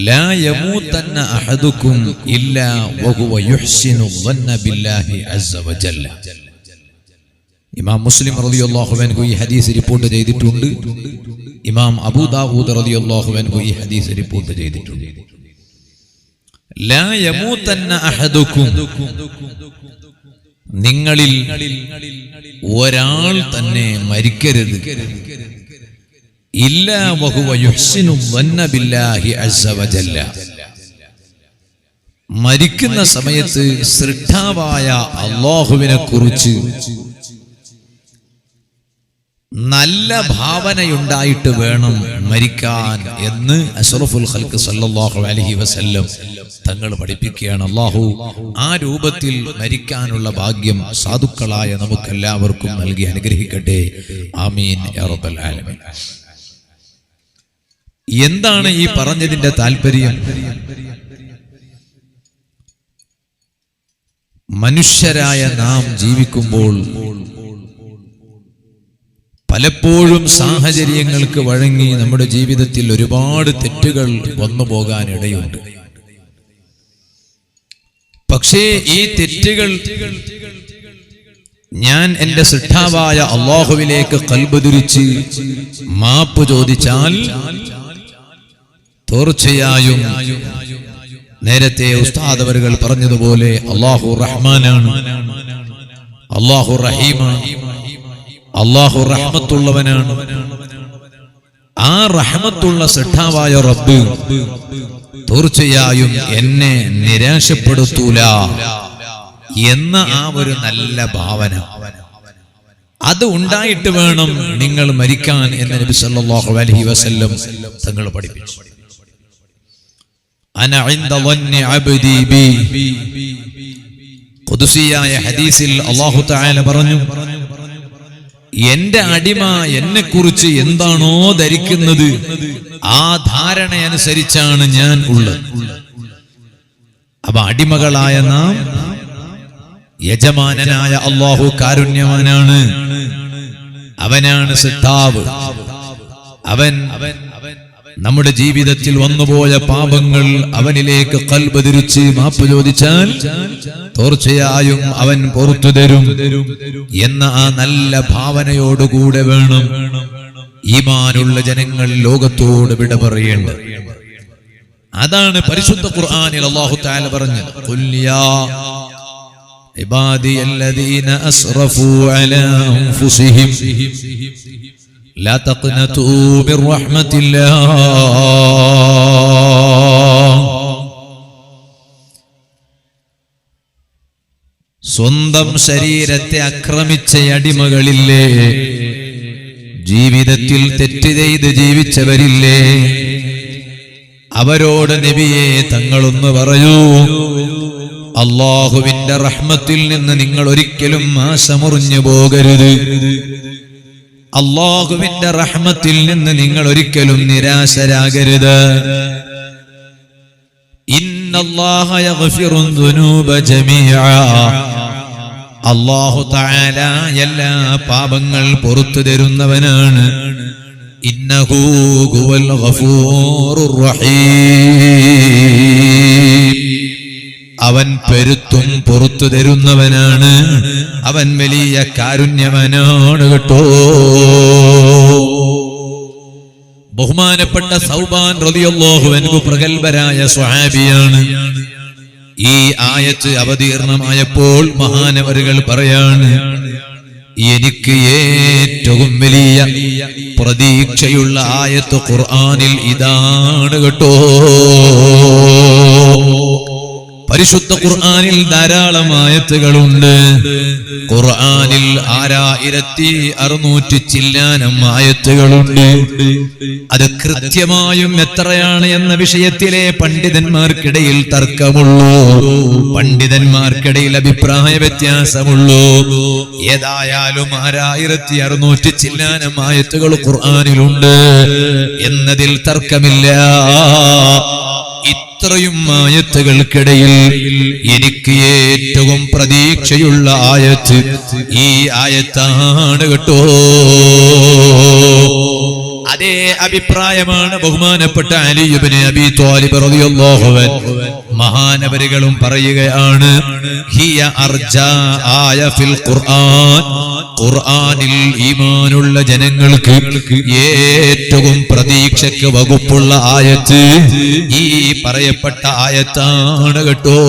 ലാ യമൂതന്ന അഹദുക്കും ഇല്ലാ വഹുവ യുഹ്സിനു ظن ബില്ലാഹി അസ്സ വജല്ല. ഇമാം മുസ്ലിം റളിയല്ലാഹു അൻഹു ഈ ഹദീസ് റിപ്പോർട്ട് ചെയ്തിട്ടുണ്ട്. ഇമാം അബൂ ദാവൂദ് റളിയല്ലാഹു അൻഹു ഈ ഹദീസ് റിപ്പോർട്ട് ചെയ്തിട്ടുണ്ട്. ലാ യമൂതന്ന അഹദുക്കും, നിങ്ങളിൽ ഒരാൾ തന്നെ മരിക്കരുത്. ഇല്ലാ വഹുവ യുഹ്സിനു ظن ബില്ലാഹി അസ്സ വജല്ല. മരിക്കുന്ന സമയത്ത് സൃഷ്ടാവായ അല്ലാഹുവിനെ കുറിച്ച് നല്ല ഭാവനയുണ്ടായിട്ട് വേണം മരിക്കാൻ എന്ന് അഷ്റഫുൽ ഖൽഖ് സല്ലല്ലാഹു അലൈഹി വസല്ലം തങ്ങൾ പഠിപ്പിക്കുകയാണ്. അല്ലാഹു ആ രൂപത്തിൽ മരിക്കാനുള്ള ഭാഗ്യം സാധുക്കളായ നമുക്കെല്ലാവർക്കും നൽകി അനുഗ്രഹിക്കട്ടെ. ആമീൻ യാ റബ്ബൽ ആലമീൻ. എന്താണ് ഈ പറഞ്ഞതിന്റെ താല്പര്യം? മനുഷ്യരായ നാം ജീവിക്കുമ്പോൾ പലപ്പോഴും സാഹചര്യങ്ങൾക്ക് വഴങ്ങി നമ്മുടെ ജീവിതത്തിൽ ഒരുപാട് തെറ്റുകൾ വന്നു പോകാൻ ഇടയുണ്ട്. പക്ഷേ ഈ തെറ്റുകൾ ഞാൻ എന്റെ സൃഷ്ടാവായ അല്ലാഹുവിലേക്ക് ഖൽബ് തിരിച്ച് മാപ്പ് ചോദിച്ചാൽ തീർച്ചയായും നേരത്തെ ഉസ്താദ് അവர்கள் പറഞ്ഞതുപോലെ അല്ലാഹു റഹ്മാനാണ്, അല്ലാഹു റഹീമാണ്, അല്ലാഹു റഹ്മത്തുള്ളവനാണ്. ആ റഹ്മത്തുള്ള സൃഷ്ടാവായ റബ്ബ് തീർച്ചയായും എന്നെ നിരാശപ്പെടുത്തൂല എന്ന ആ ഒരു നല്ല ഭാവന, അത് ഉണ്ടായിട്ട് വേണം നിങ്ങൾ മരിക്കാൻ എന്ന് നബി സല്ലല്ലാഹു അലൈഹി വസല്ലം തങ്ങൾ പഠിപ്പിച്ചു. അന ഇൻദ ളന്നി അബ്ദി ബി. ഖുദ്സിയായ ഹദീസിൽ അല്ലാഹു തആല പറഞ്ഞു, എന്റെ അടിമ എന്നെ കുറിച്ച് എന്താണോ ധരിക്കുന്നത് ആ ധാരണയനുസരിച്ചാണ് ഞാൻ ഉള്ളത്. അപ്പൊ അടിമകളായ നാം, യജമാനനായ അല്ലാഹു കാരുണ്യവാനാണ്, അവനാണ് സൃഷ്ടാവ്. അവൻ നമ്മുടെ ജീവിതത്തിൽ വന്നുപോയ പാപങ്ങൾ അവനിലേക്ക് ഖൽബ് തിരിച്ച് മാപ്പ് ചോദിച്ചാൽ തീർച്ചയായും അവൻ പുറത്തു തരും എന്ന ആ നല്ല ഭാവനയോടുകൂടെ വേണം ഈമാനുള്ള ജനങ്ങൾ ലോകത്തോട് വിട പറയേണ്ടത്. അതാണ് പരിശുദ്ധ ഖുർആനിൽ അല്ലാഹു തആല പറഞ്ഞത്, ഖുൽ യാ ഇബാദിയല്ലദീന അസ്റഫൂ അലാ അൻഫുസിഹിം ലാ തഖ്നതൂ മിർ റഹ്മത്തില്ലാഹ്. സ്വന്തം ശരീരത്തെ ആക്രമിച്ച അടിമകളില്ലേ, ജീവിതത്തിൽ തെറ്റ് ചെയ്ത് ജീവിച്ചവരില്ലേ, അവരോട് നബിയെ തങ്ങളൊന്ന് പറയൂ, അല്ലാഹുവിന്റെ റഹ്മത്തിൽ നിന്ന് നിങ്ങൾ ഒരിക്കലും ആശമുറിഞ്ഞു പോകരുത്. അല്ലാഹുവിന്റെ റഹ്മത്തിൽ നിന്ന് നിങ്ങൾ ഒരിക്കലും നിരാശരാകരുത്. ഇന്നല്ലാഹ യഗ്ഫിറു ദുനൂബ ജമീഅ. അല്ലാഹു തആല എല്ലാ പാപങ്ങൾ പുറത്തു തരുന്നവനാണ്. ഇന്നഹു ഹുവൽ ഗഫൂറുർ റഹീം. അവൻ പെരുത്തും പുറത്തു തരുന്നവനാണ്, അവൻ വലിയ കാരുണ്യവാനാണ് കേട്ടോ. ബഹുമാനപ്പെട്ട സൗബാൻ റളിയല്ലാഹു അൻഹു പ്രഗൽഭരായ സ്വഹാബിയാണ്. ഈ ആയത്ത് അവതീർണമായപ്പോൾ മഹാനവറുകൾ പറയാണ്, എനിക്ക് ഏറ്റവും വലിയ പ്രതീക്ഷയുള്ള ആയത്ത് ഖുർആനിൽ ഇതാണ് കേട്ടോ. പരിശുദ്ധ ഖുർആനിൽ ധാരാളം ആയത്തുകളുണ്ട്. ഖുർആനിൽ 6600 ചില്ലാനം ആയത്തുകളുണ്ട്. അത് കൃത്യമായും എത്രയാണ് എന്ന വിഷയത്തിലെ പണ്ഡിതന്മാർക്കിടയിൽ തർക്കമുള്ളൂ, പണ്ഡിതന്മാർക്കിടയിൽ അഭിപ്രായ വ്യത്യാസമുള്ളൂ. ഏതായാലും 6600 ചില്ലാനം ആയത്തുകൾ ഖുർആനിലുണ്ട് എന്നതിൽ തർക്കമില്ല. ഇത്രയും ആയത്തുകൾക്കിടയിൽ എനിക്ക് ഏറ്റവും പ്രതീക്ഷയുള്ള ആയത്ത് ഈ ആയത്താണ് കേട്ടോ. അതേ അഭിപ്രായമാണ് ബഹുമാനപ്പെട്ട അലി ഇബ്നു അബീ ത്വാലിബ് റളിയല്ലാഹു അൻഹു മഹാനവരുകളും പറയുകയാണ്, ഹിയ അർജാ ആയ ഫിൽ ഖുർആൻ, ഖുർആനിൽ ഈമാനുള്ള ജനങ്ങൾക്ക് ഏറ്റവും പ്രതീക്ഷയ്ക്ക് വകുപ്പുള്ള ആയത്ത് ഈ പറയപ്പെട്ട ആയത്താണ് കേട്ടോ.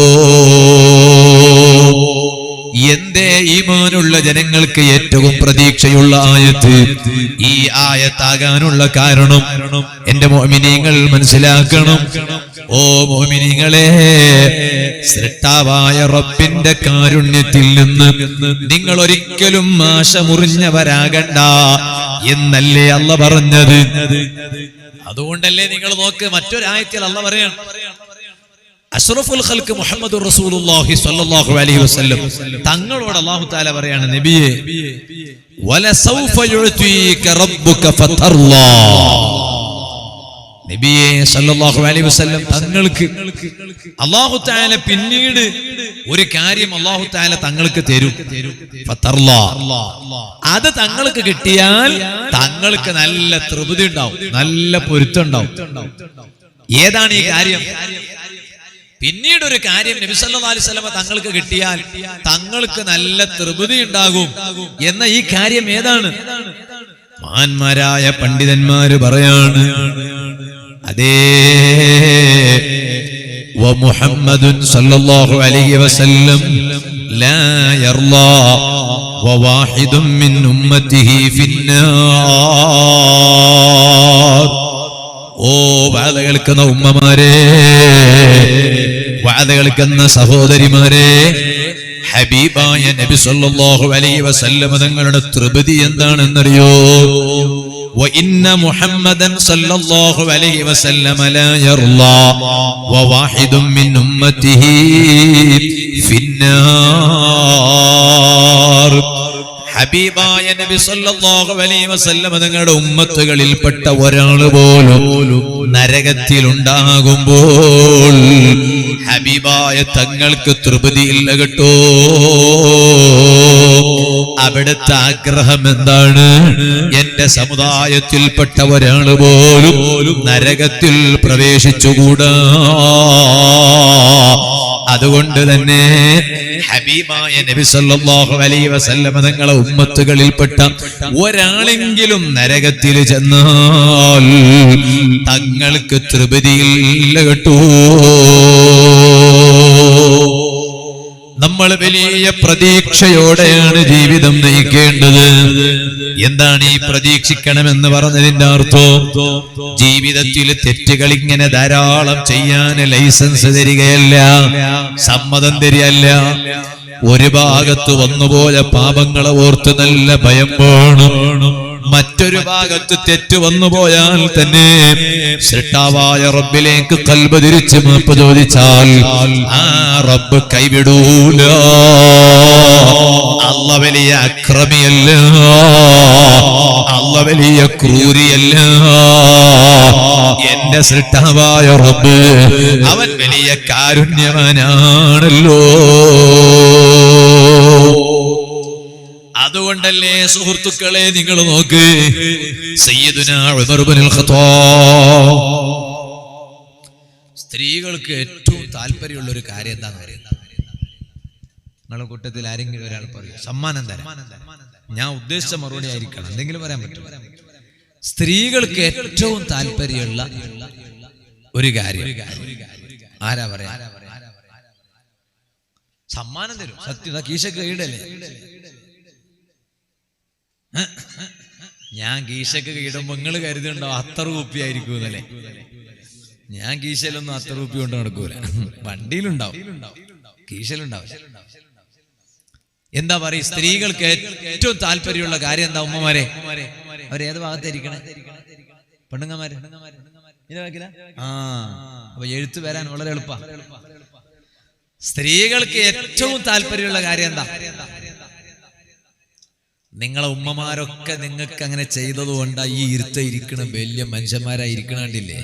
എന്തേ ഈമാനുള്ള ജനങ്ങൾക്ക് ഏറ്റവും പ്രതീക്ഷയുള്ള ആയത്ത്? ഈ ആയത്താകാനുള്ള കാരണം എന്റെ മുഅ്മിനീങ്ങൾ മനസ്സിലാക്കണം. ഓ മുഅ്മിനീങ്ങളെ, സൃഷ്ടാവായ റബ്ബിന്റെ കാരുണ്യത്തിൽ നിന്ന് നിങ്ങൾ ഒരിക്കലും ആശ മുറിഞ്ഞവരാകണ്ട എന്നല്ലേ അല്ലാഹ് പറഞ്ഞത്. അതുകൊണ്ടല്ലേ നിങ്ങൾ നോക്ക്, മറ്റൊരായത്തിൽ അല്ലാഹ് പറയാണ്, അഷ്റഫുൽ ഖൽഖ് മുഹമ്മദുർ റസൂലുള്ളാഹി സ്വല്ലല്ലാഹു അലൈഹി വസല്ലം തങ്ങളോട് അല്ലാഹു തആല പറയാണ്, നബിയേ വലസൗഫ യുഅതീക റബ്ബുക ഫതർലാ. നബിയേ സല്ലല്ലാഹു അലൈഹി വസല്ലം തങ്ങൾക്ക് അല്ലാഹു തആല പിന്നീട് ഒരു കാര്യം അല്ലാഹു തആല തങ്ങൾക്ക് തരും. ഫതർലാ, അത് തങ്ങൾക്ക് കിട്ടിയാൽ തങ്ങൾക്ക് നല്ല തൃപ്തി ഉണ്ടാവും, നല്ല പൊരുത്തം ഉണ്ടാവും. ഏതാണ് ഈ കാര്യം? പിന്നീട് ഒരു കാര്യം നബി സല്ലല്ലാഹു അലൈഹി വസല്ലം തങ്ങൾക്ക് കിട്ടിയാൽ തങ്ങൾക്ക് നല്ല തൃപ്തി ഉണ്ടാകും എന്ന ഈ കാര്യം ഏതാണ്? മഹാന്മാരായ പണ്ഡിതന്മാര് പറയാണ്, അതേ വമുഹമ്മദുൻ സല്ലല്ലാഹു അലൈഹി വസല്ലം ലാ യർലാ വവാഹിദുൻ മിൻ ഉമ്മത്തിഹി ഫിന്നാർ. ഓ വാദ കേൾക്കുന്ന ഉമ്മമാരെ, വാദ കേൾക്കുന്ന സഹോദരിമാരെ, ഹബീബായ നബി സല്ലല്ലാഹു അലൈഹി വസല്ലം തങ്ങളുടെ തൃപ്തി എന്താണെന്നറിയോ? وإن محمدا صلى الله عليه وسلم لا يرضى وواحد من أمته في النار. ഹബീബായ നബി സല്ലല്ലാഹു അലൈഹി വസല്ലം തങ്ങളുടെ ഉമ്മത്തുകളിൽപ്പെട്ട ഒരാൾ പോലും നരകത്തിലുണ്ടാകുമ്പോൾ ഹബീബായ തങ്ങൾക്ക് തൃപ്തിയില്ല കേട്ടോ. അവിടുത്തെ ആഗ്രഹം എന്താണ്? എന്റെ സമുദായത്തിൽപ്പെട്ട ഒരാൾ പോലും നരകത്തിൽ പ്രവേശിച്ചുകൂടാ. അതുകൊണ്ട് തന്നെ ഹബീബായ നബി സല്ലല്ലാഹു അലൈഹി വസല്ലം തങ്ങളെ ഉമ്മത്തുകളിൽപ്പെട്ട ഒരാളെങ്കിലും നരകത്തിൽ ചെന്നാൽ തങ്ങൾക്ക് തൃപ്തിയില്ല കേട്ടോ. നമ്മൾ വലിയ പ്രതീക്ഷയോടെയാണ് ജീവിതം നയിക്കേണ്ടത്. എന്താണ് ഈ പ്രതീക്ഷിക്കണമെന്ന് പറഞ്ഞതിന്റെ അർത്ഥം? ജീവിതത്തിൽ തെറ്റുകൾ ഇങ്ങനെ ധാരാളം ചെയ്യാൻ ലൈസൻസ് തരികയല്ല, സമ്മതം തരികയല്ല. ഒരു ഭാഗത്ത് വന്നുപോയ പാപങ്ങളെ ഓർത്ത് നല്ല ഭയം വേണം. മറ്റൊരു ഭാഗത്ത് തെറ്റ് വന്നുപോയാൽ തന്നെ സൃഷ്ടാവായ റബ്ബിലേക്ക് ഖൽബ് തിരിച്ച് മാപ്പ് ചോദിച്ചാൽ ആ റബ്ബ് കൈവിടൂല. അല്ലാഹ് വലിയ അക്രമിയല്ല, അല്ലാഹ് വലിയ ക്രൂരിയല്ല. എന്റെ സൃഷ്ടാവായ റബ്ബ് അവൻ വലിയ കാരുണ്യവാനാണല്ലോ. അതുകൊണ്ടല്ലേ സുഹൃത്തുക്കളെ, നിങ്ങൾ നോക്ക്, സയ്യിദുനാ ഉമർ ഇബ്നുൽ ഖത്താബ് സ്ത്രീകൾക്ക് ഏറ്റവും താല്പര്യമുള്ള ഒരു കാര്യം എന്താണെന്ന് പറയുന്നത്? നിങ്ങളുടെ കൂട്ടത്തിൽ ആരെങ്കിലും ഒരാൾ പറയും സമ്മാനം തരാം. ഞാൻ ഉദ്ദേശിച്ച മറുപടി ആയിരിക്കണം, എന്തെങ്കിലും പറയാൻ പറ്റും. സ്ത്രീകൾക്ക് ഏറ്റവും താല്പര്യമുള്ള ഒരു കാര്യം ആരാ പറയാ? സമ്മാനം തരും. സത്യം, കീശക്ക് കീഴല്ലേ? ഞാൻ കീശക്ക് കീടുമ്പോ നിങ്ങൾ കരുതുണ്ടോ 10 കുപ്പി ആയിരിക്കും എന്നല്ലേ? ഞാൻ കീശയിലൊന്നും 10 കുപ്പി കൊണ്ട് നടക്കൂല. വണ്ടിയിലുണ്ടാവും, കീശയിലുണ്ടാവും. എന്താ പറയുക? സ്ത്രീകൾക്ക് ഏറ്റവും താല്പര്യമുള്ള കാര്യം എന്താ ഉമ്മമാരെ? അവരേത് ഭാഗത്തായിരിക്കണേ? പെണ്ണുങ്ങമാര് അപ്പൊ എഴുത്ത് വരാൻ വളരെ എളുപ്പ. സ്ത്രീകൾക്ക് ഏറ്റവും താല്പര്യമുള്ള കാര്യം എന്താ? നിങ്ങളെ ഉമ്മമാരൊക്കെ നിങ്ങൾക്ക് അങ്ങനെ ചെയ്തതുകൊണ്ടാ ഈ ഇരുത്ത ഇരിക്കണം, വലിയ മനുഷ്യന്മാരായിരിക്കണില്ലേ?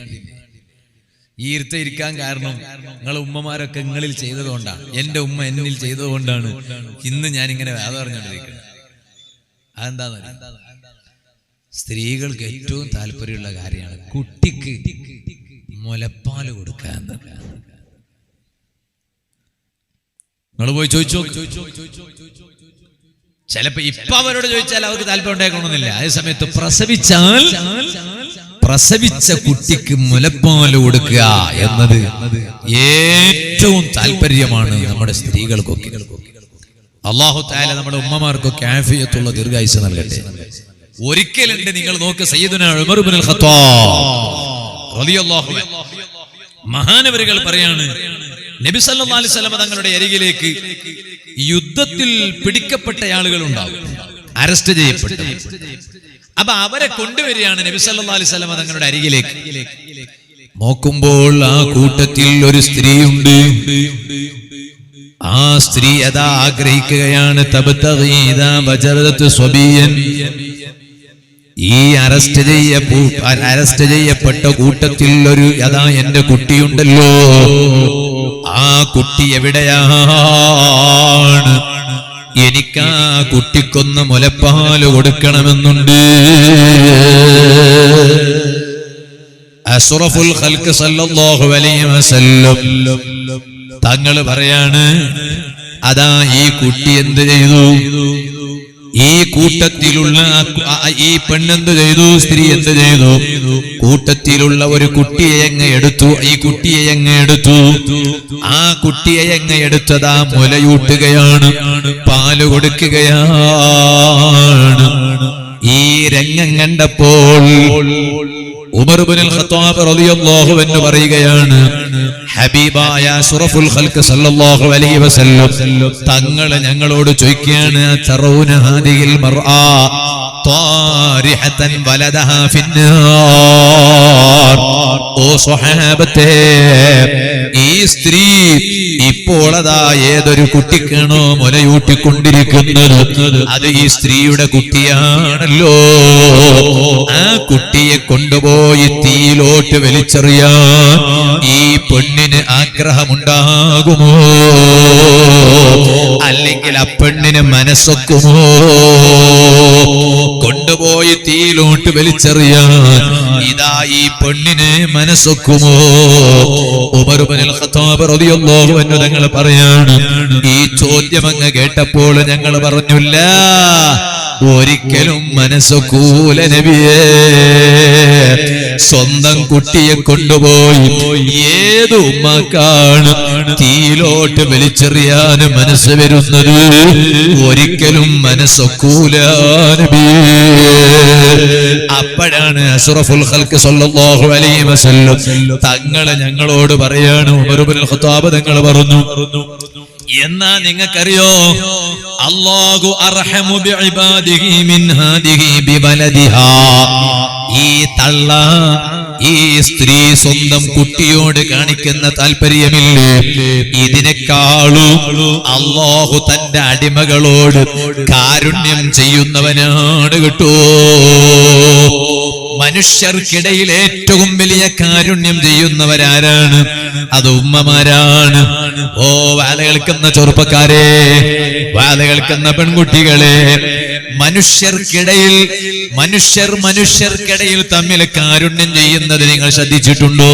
ഈ ഇരുത്ത ഇരിക്കാൻ കാരണം നിങ്ങളെ ഉമ്മമാരൊക്കെ നിങ്ങളിൽ ചെയ്തതുകൊണ്ടാണ്. എന്റെ ഉമ്മ എന്നിൽ ചെയ്തതുകൊണ്ടാണ് ഇന്ന് ഞാനിങ്ങനെ വേദ പറഞ്ഞുകൊണ്ടിരിക്കുന്നത്. അതെന്താന്ന് സ്ത്രീകൾക്ക് ഏറ്റവും താല്പര്യമുള്ള കാര്യമാണ് കുട്ടിക്ക് മുലപ്പാല് കൊടുക്കാൻ. നിങ്ങൾ പോയി ചോദിച്ചോ. ചിലപ്പോ ഇപ്പൊ അവരോട് ചോദിച്ചാൽ അവർക്ക് താല്പര്യം ഉണ്ടായിക്കൊള്ളുന്നില്ല. അതേ സമയത്ത് പ്രസവിച്ച കുട്ടിക്ക് മുലപ്പാല് കൊടുക്കുക എന്നത് ഏറ്റവും താല്പര്യമാണ് നമ്മുടെ സ്ത്രീകൾക്കൊക്കെ. അല്ലാഹു തആല നമ്മുടെ ഉമ്മമാർക്കൊക്കെ ആഫിയത്തുള്ള ദീർഘായുസ്സ് നൽകട്ടെ. ഒരിക്കലുണ്ട്, നിങ്ങൾ നോക്ക്, സയ്യിദുനാ ഉമർ ഇബ്നുൽ ഖത്താബ് റളിയല്ലാഹു അൻഹു മഹാനവരുകൾ പറയാണ്, നബി സല്ലല്ലാഹു അലൈഹി വസല്ലം തങ്ങളുടെ അരികിലേക്ക് യുദ്ധത്തിൽ പിടിക്കപ്പെട്ട ആളുകൾ ഉണ്ടാവും, അറസ്റ്റ് ചെയ്യപ്പെട്ട. അപ്പൊ അവരെ കൊണ്ടുവരികയാണ് നബി സല്ലല്ലാഹു അലൈഹി വസല്ലം തങ്ങളുടെ അരികിലേക്ക്. നോക്കുമ്പോൾ ആ കൂട്ടത്തിൽ ഒരു സ്ത്രീയുണ്ട്. ആ സ്ത്രീ അതാ ആഗ്രഹിക്കുകയാണ്, ഈ അറസ്റ്റ് ചെയ്യപ്പെട്ട കൂട്ടത്തിൽ ഒരു അതാ എന്റെ കുട്ടിയുണ്ടല്ലോ, ആ കുട്ടി എവിടെയാണ്? എനിക്ക് ആ കുട്ടിക്കൊന്ന് മുലപ്പാല് കൊടുക്കണമെന്നുണ്ട്. അഷ്റഫുൽ ഖൽഖ് സല്ലല്ലാഹു അലൈഹി വസല്ലം തങ്ങൾ പറയാണ്, അതാ ഈ കുട്ടി എന്ത് ചെയ്തു? ഈ കൂട്ടത്തിലുള്ള ഈ പെണ്ണെന്ത് ചെയ്തു? സ്ത്രീ എന്ത് ചെയ്തു? കൂട്ടത്തിലുള്ള ഒരു കുട്ടിയെ അങ്ങ് എടുത്തു. ഈ കുട്ടിയെ അങ്ങ് എടുത്തു. ആ കുട്ടിയെ അങ്ങ് എടുത്തതാ മുലയൂട്ടുകയാണ്, പാല് കൊടുക്കുകയാണ്. ഈ രംഗം കണ്ടപ്പോൾ ഉമർ ഇബ്നുൽ ഖത്താബ് റളിയല്ലാഹു അൻഹു പറയുകയാണ്, ഹബീബായ അഷ്റഫുൽ ഖൽഖ് സല്ലല്ലാഹു അലൈഹി വസല്ലം തങ്ങൾ ഞങ്ങളോട് ചോദിക്കുകയാണ്, തറൗന ഹാദിഹിൽ മർആ ത്വാരിഹതൻ വലദഹാ ഫിന്നാർ. ഓ സ്വഹാബത്തെ, ഈ സ്ത്രീ ഇപ്പോൾ അതാ ഏതൊരു കുട്ടിക്കാണോ മുലയൂട്ടിക്കൊണ്ടിരിക്കുന്നത്, അത് ഈ സ്ത്രീയുടെ കുട്ടിയാണല്ലോ. ആ കുട്ടിയെ കൊണ്ടുപോയി തീയിലോട്ട് വലിച്ചെറിയാൻ ഈ പെണ്ണിന് ആഗ്രഹമുണ്ടാകുമോ? അല്ലെങ്കിൽ ആ പെണ്ണിന് മനസ്സൊക്കുമോ? കൊണ്ടുപോയി തീയിലോട്ട് വലിച്ചെറിയാൻ ഇതാ ഈ പെണ്ണിന് മനസ്സൊക്കുമോ? ഉമർ ഇബ്നുൽ ഖത്താബ് റളിയല്ലാഹു അൻഹു തങ്ങൾ പറയാണ്, ഈ ചോദ്യം അങ്ങ് കേട്ടപ്പോൾ ഞങ്ങൾ പറഞ്ഞില്ല, ഒരിക്കലും മനസ്സൊക്കൂല നബിയേ. സ്വന്തം കുട്ടിയെ കൊണ്ടുപോയി ഏത് ഉമ്മക്കാണ് തീയിലോട്ട് വലിച്ചെറിയാൻ മനസ്സ് വരുന്നത്? ഒരിക്കലും മനസ്സൊക്കൂല നബിയേ. അപ്പോഴാണ് അഷ്റഫുൽ ഖൽഖ് സല്ലല്ലാഹു അലൈഹി വസല്ലം തങ്ങൾ ഞങ്ങളോട് പറയാണ്, ഉമർ ഇബ്നുൽ ഖത്താബ് തങ്ങൾ പറഞ്ഞു, എന്നാ നിങ്ങൾക്കറിയോ, അല്ലാഹു അർഹമു ബിഇബാദിഹി മിൻ ഹാദിഹി ബിവലദിഹാ. ഈ തള്ള, ഈ സ്ത്രീ സ്വന്തം കുട്ടിയോട് കാണിക്കുന്ന താല്പര്യമില്ലേ, ഇതിനേക്കാളും അല്ലാഹു തന്റെ അടിമകളോട് കാരുണ്യം ചെയ്യുന്നവനാണ് കേട്ടോ. മനുഷ്യർക്കിടയിൽ ഏറ്റവും വലിയ കാരുണ്യം ചെയ്യുന്നവരാരാണ്? അത് ഉമ്മമാരാണ്. ഓ വാല കേൾക്കുന്ന ചെറുപ്പക്കാരെ, വാല കേൾക്കുന്ന പെൺകുട്ടികളെ, മനുഷ്യർക്കിടയിൽ തമ്മിൽ കാരുണ്യം ചെയ്യുന്നത് നിങ്ങൾ ശ്രദ്ധിച്ചിട്ടുണ്ടോ?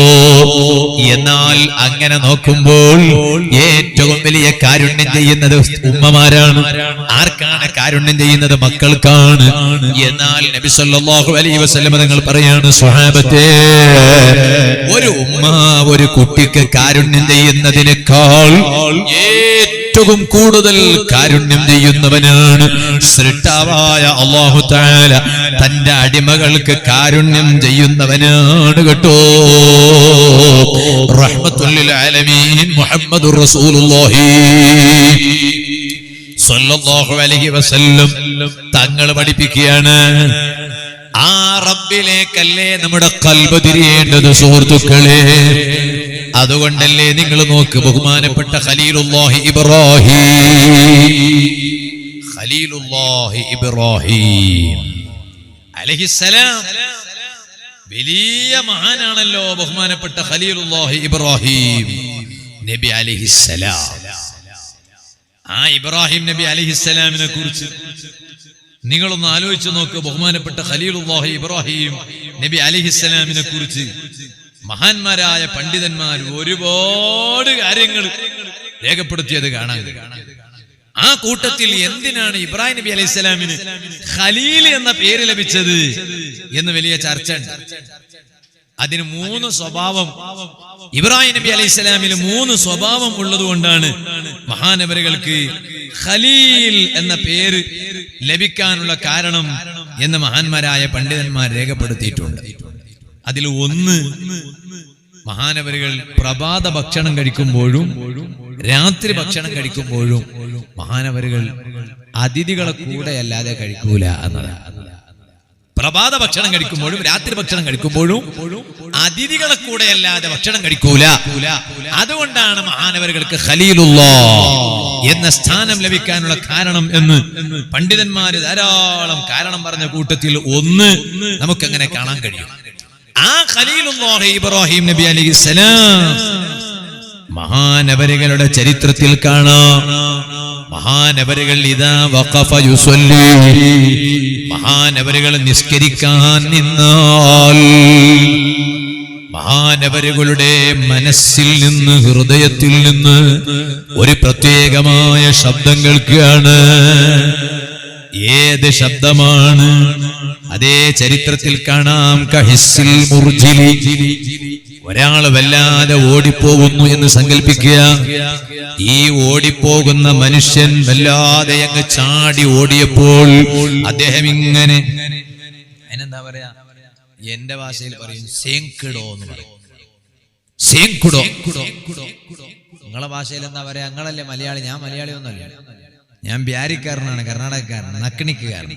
എന്നാൽ അങ്ങനെ നോക്കുമ്പോൾ ഏറ്റവും വലിയ കാരുണ്യം ചെയ്യുന്നത് ഉമ്മമാരാണ്. ആർക്കാണ് കാരുണ്യം ചെയ്യുന്നത്? മക്കൾക്കാണ്. എന്നാൽ നബി സല്ലല്ലാഹു അലൈഹി വസല്ലം തങ്ങൾ പറയാണ്, സ്വഹാബത്തെ, ഒരു ഉമ്മ ഒരു കുട്ടിക്ക് കാരുണ്യം ചെയ്യുന്നതിനേക്കാൾ ഏറ്റവും കൂടുതൽ കാരുണ്യം ചെയ്യുന്നവനാണ് സൃഷ്ടാവായ അല്ലാഹു തആല. തന്റെ അടിമകൾക്ക് കാരുണ്യം ചെയ്യുന്നവനാണ് കേട്ടോ. റഹ്മത്തുൽ ലിൽ ആലമീൻ മുഹമ്മദുർ റസൂലുള്ളാഹി സ്വല്ലല്ലാഹു അലൈഹി വസല്ലം തങ്ങൾ പഠിപ്പിക്കുകയാണ്, ആ റബ്ബിലേക്കല്ലേ നമ്മുടെ ഖൽബ് തിരിയേണ്ടത് സുഹൃത്തുക്കളെ. അതുകൊണ്ടല്ലേ നിങ്ങൾ നോക്ക്, ബഹുമാനപ്പെട്ട ഖലീലുല്ലാഹി ഇബ്രാഹിം അലൈഹിസ്സലാം വലിയ മഹാനാണല്ലോ, ബഹുമാനപ്പെട്ട ഖലീലുല്ലാഹി ഇബ്രാഹിം നബി അലൈഹിസ്സലാം. ആ ഇബ്രാഹിം നബി അലൈഹിസ്സലാമിനെ കുറിച്ച് നിങ്ങളൊന്ന് ആലോചിച്ചു നോക്ക്. ബഹുമാനപ്പെട്ട ഖലീലുല്ലാഹി ഇബ്രാഹിം നബി അലൈഹിസ്സലാമിനെ കുറിച്ച് മഹാന്മാരായ പണ്ഡിതന്മാർ ഒരുപാട് കാര്യങ്ങൾ രേഖപ്പെടുത്തിയത് കാണാൻ. ആ കൂട്ടത്തിൽ എന്തിനാണ് ഇബ്രാഹിം നബി അലൈഹിസ്സലാമിന് ഖലീൽ എന്ന പേര് ലഭിച്ചത് എന്ന് വലിയ ചർച്ച ഉണ്ട്. അതിന് 3 സ്വഭാവം, ഇബ്രാഹിം നബി അലൈഹിസ്സലാമിന് 3 സ്വഭാവം ഉള്ളത് കൊണ്ടാണ് മഹാനവരുകൾക്ക് ഖലീൽ എന്ന പേര് ലഭിക്കാനുള്ള കാരണം എന്ന് മഹാന്മാരായ പണ്ഡിതന്മാർ രേഖപ്പെടുത്തിയിട്ടുണ്ട്. അതിൽ ഒന്ന്, മഹാനവരുകൾ പ്രഭാത ഭക്ഷണം കഴിക്കുമ്പോഴും രാത്രി ഭക്ഷണം കഴിക്കുമ്പോഴും മഹാനവരുകൾ അതിഥികളെ കൂടെ അല്ലാതെ കഴിക്കൂല എന്നതാണ്. പ്രഭാത ഭക്ഷണം കഴിക്കുമ്പോഴും രാത്രി ഭക്ഷണം കഴിക്കുമ്പോഴും അതിഥികളെ കൂടെ അല്ലാതെ ഭക്ഷണം കഴിക്കൂല. അതുകൊണ്ടാണ് മഹാനവരുകൾക്ക് ഖലീലുല്ലാഹ് എന്ന സ്ഥാനം ലഭിക്കാനുള്ള കാരണം എന്ന് പണ്ഡിതന്മാര് ധാരാളം കാരണം പറഞ്ഞ കൂട്ടത്തിൽ ഒന്ന് നമുക്കങ്ങനെ കാണാൻ കഴിയും. ആ ഖലീലുല്ലാഹി ഇബ്രാഹിം നബി അലൈഹിസ്സലാം മഹാനവരുകളുടെ ചരിത്രത്തിൽ കാണാം. മഹാനവരുകൾ ഇദാ വഖഫ യുസല്ലി, മഹാനവരുകൾ നിസ്കരിക്കാൻ നിന്നാൽ മഹാനവരുകളുടെ മനസ്സിൽ നിന്ന്, ഹൃദയത്തിൽ നിന്ന് ഒരു പ്രത്യേകമായ ശബ്ദം കേൾക്കുകയാണ്. ഏത് ശബ്ദമാണ്? അതേ ചരിത്രത്തിൽ കാണാം. കഹിസ്സിൽ മുർജിലി, ഒരാൾ വല്ലാതെ ഓടിപ്പോകുന്നു എന്ന് സങ്കല്പിക്കുക. ഈ ഓടിപ്പോകുന്ന മനുഷ്യൻ വല്ലാതെ അങ്ങ് ചാടി ഓടിയപ്പോൾ അദ്ദേഹം ഇങ്ങനെ, അതിനെന്താ പറയാ, എന്റെ ഭാഷയിൽ പറയും സേങ്കിടോ എന്ന് പറയും. സേങ്കിടോ. നിങ്ങളെ ഭാഷയിൽ എന്താ പറയാ? നിങ്ങളല്ലേ മലയാളി, ഞാൻ മലയാളി ഒന്നല്ല, ഞാൻ ബിഹാരിക്കാരനാണ്, കർണാടകക്കാരൻ, നക്കിണിക്കുകാരൻ.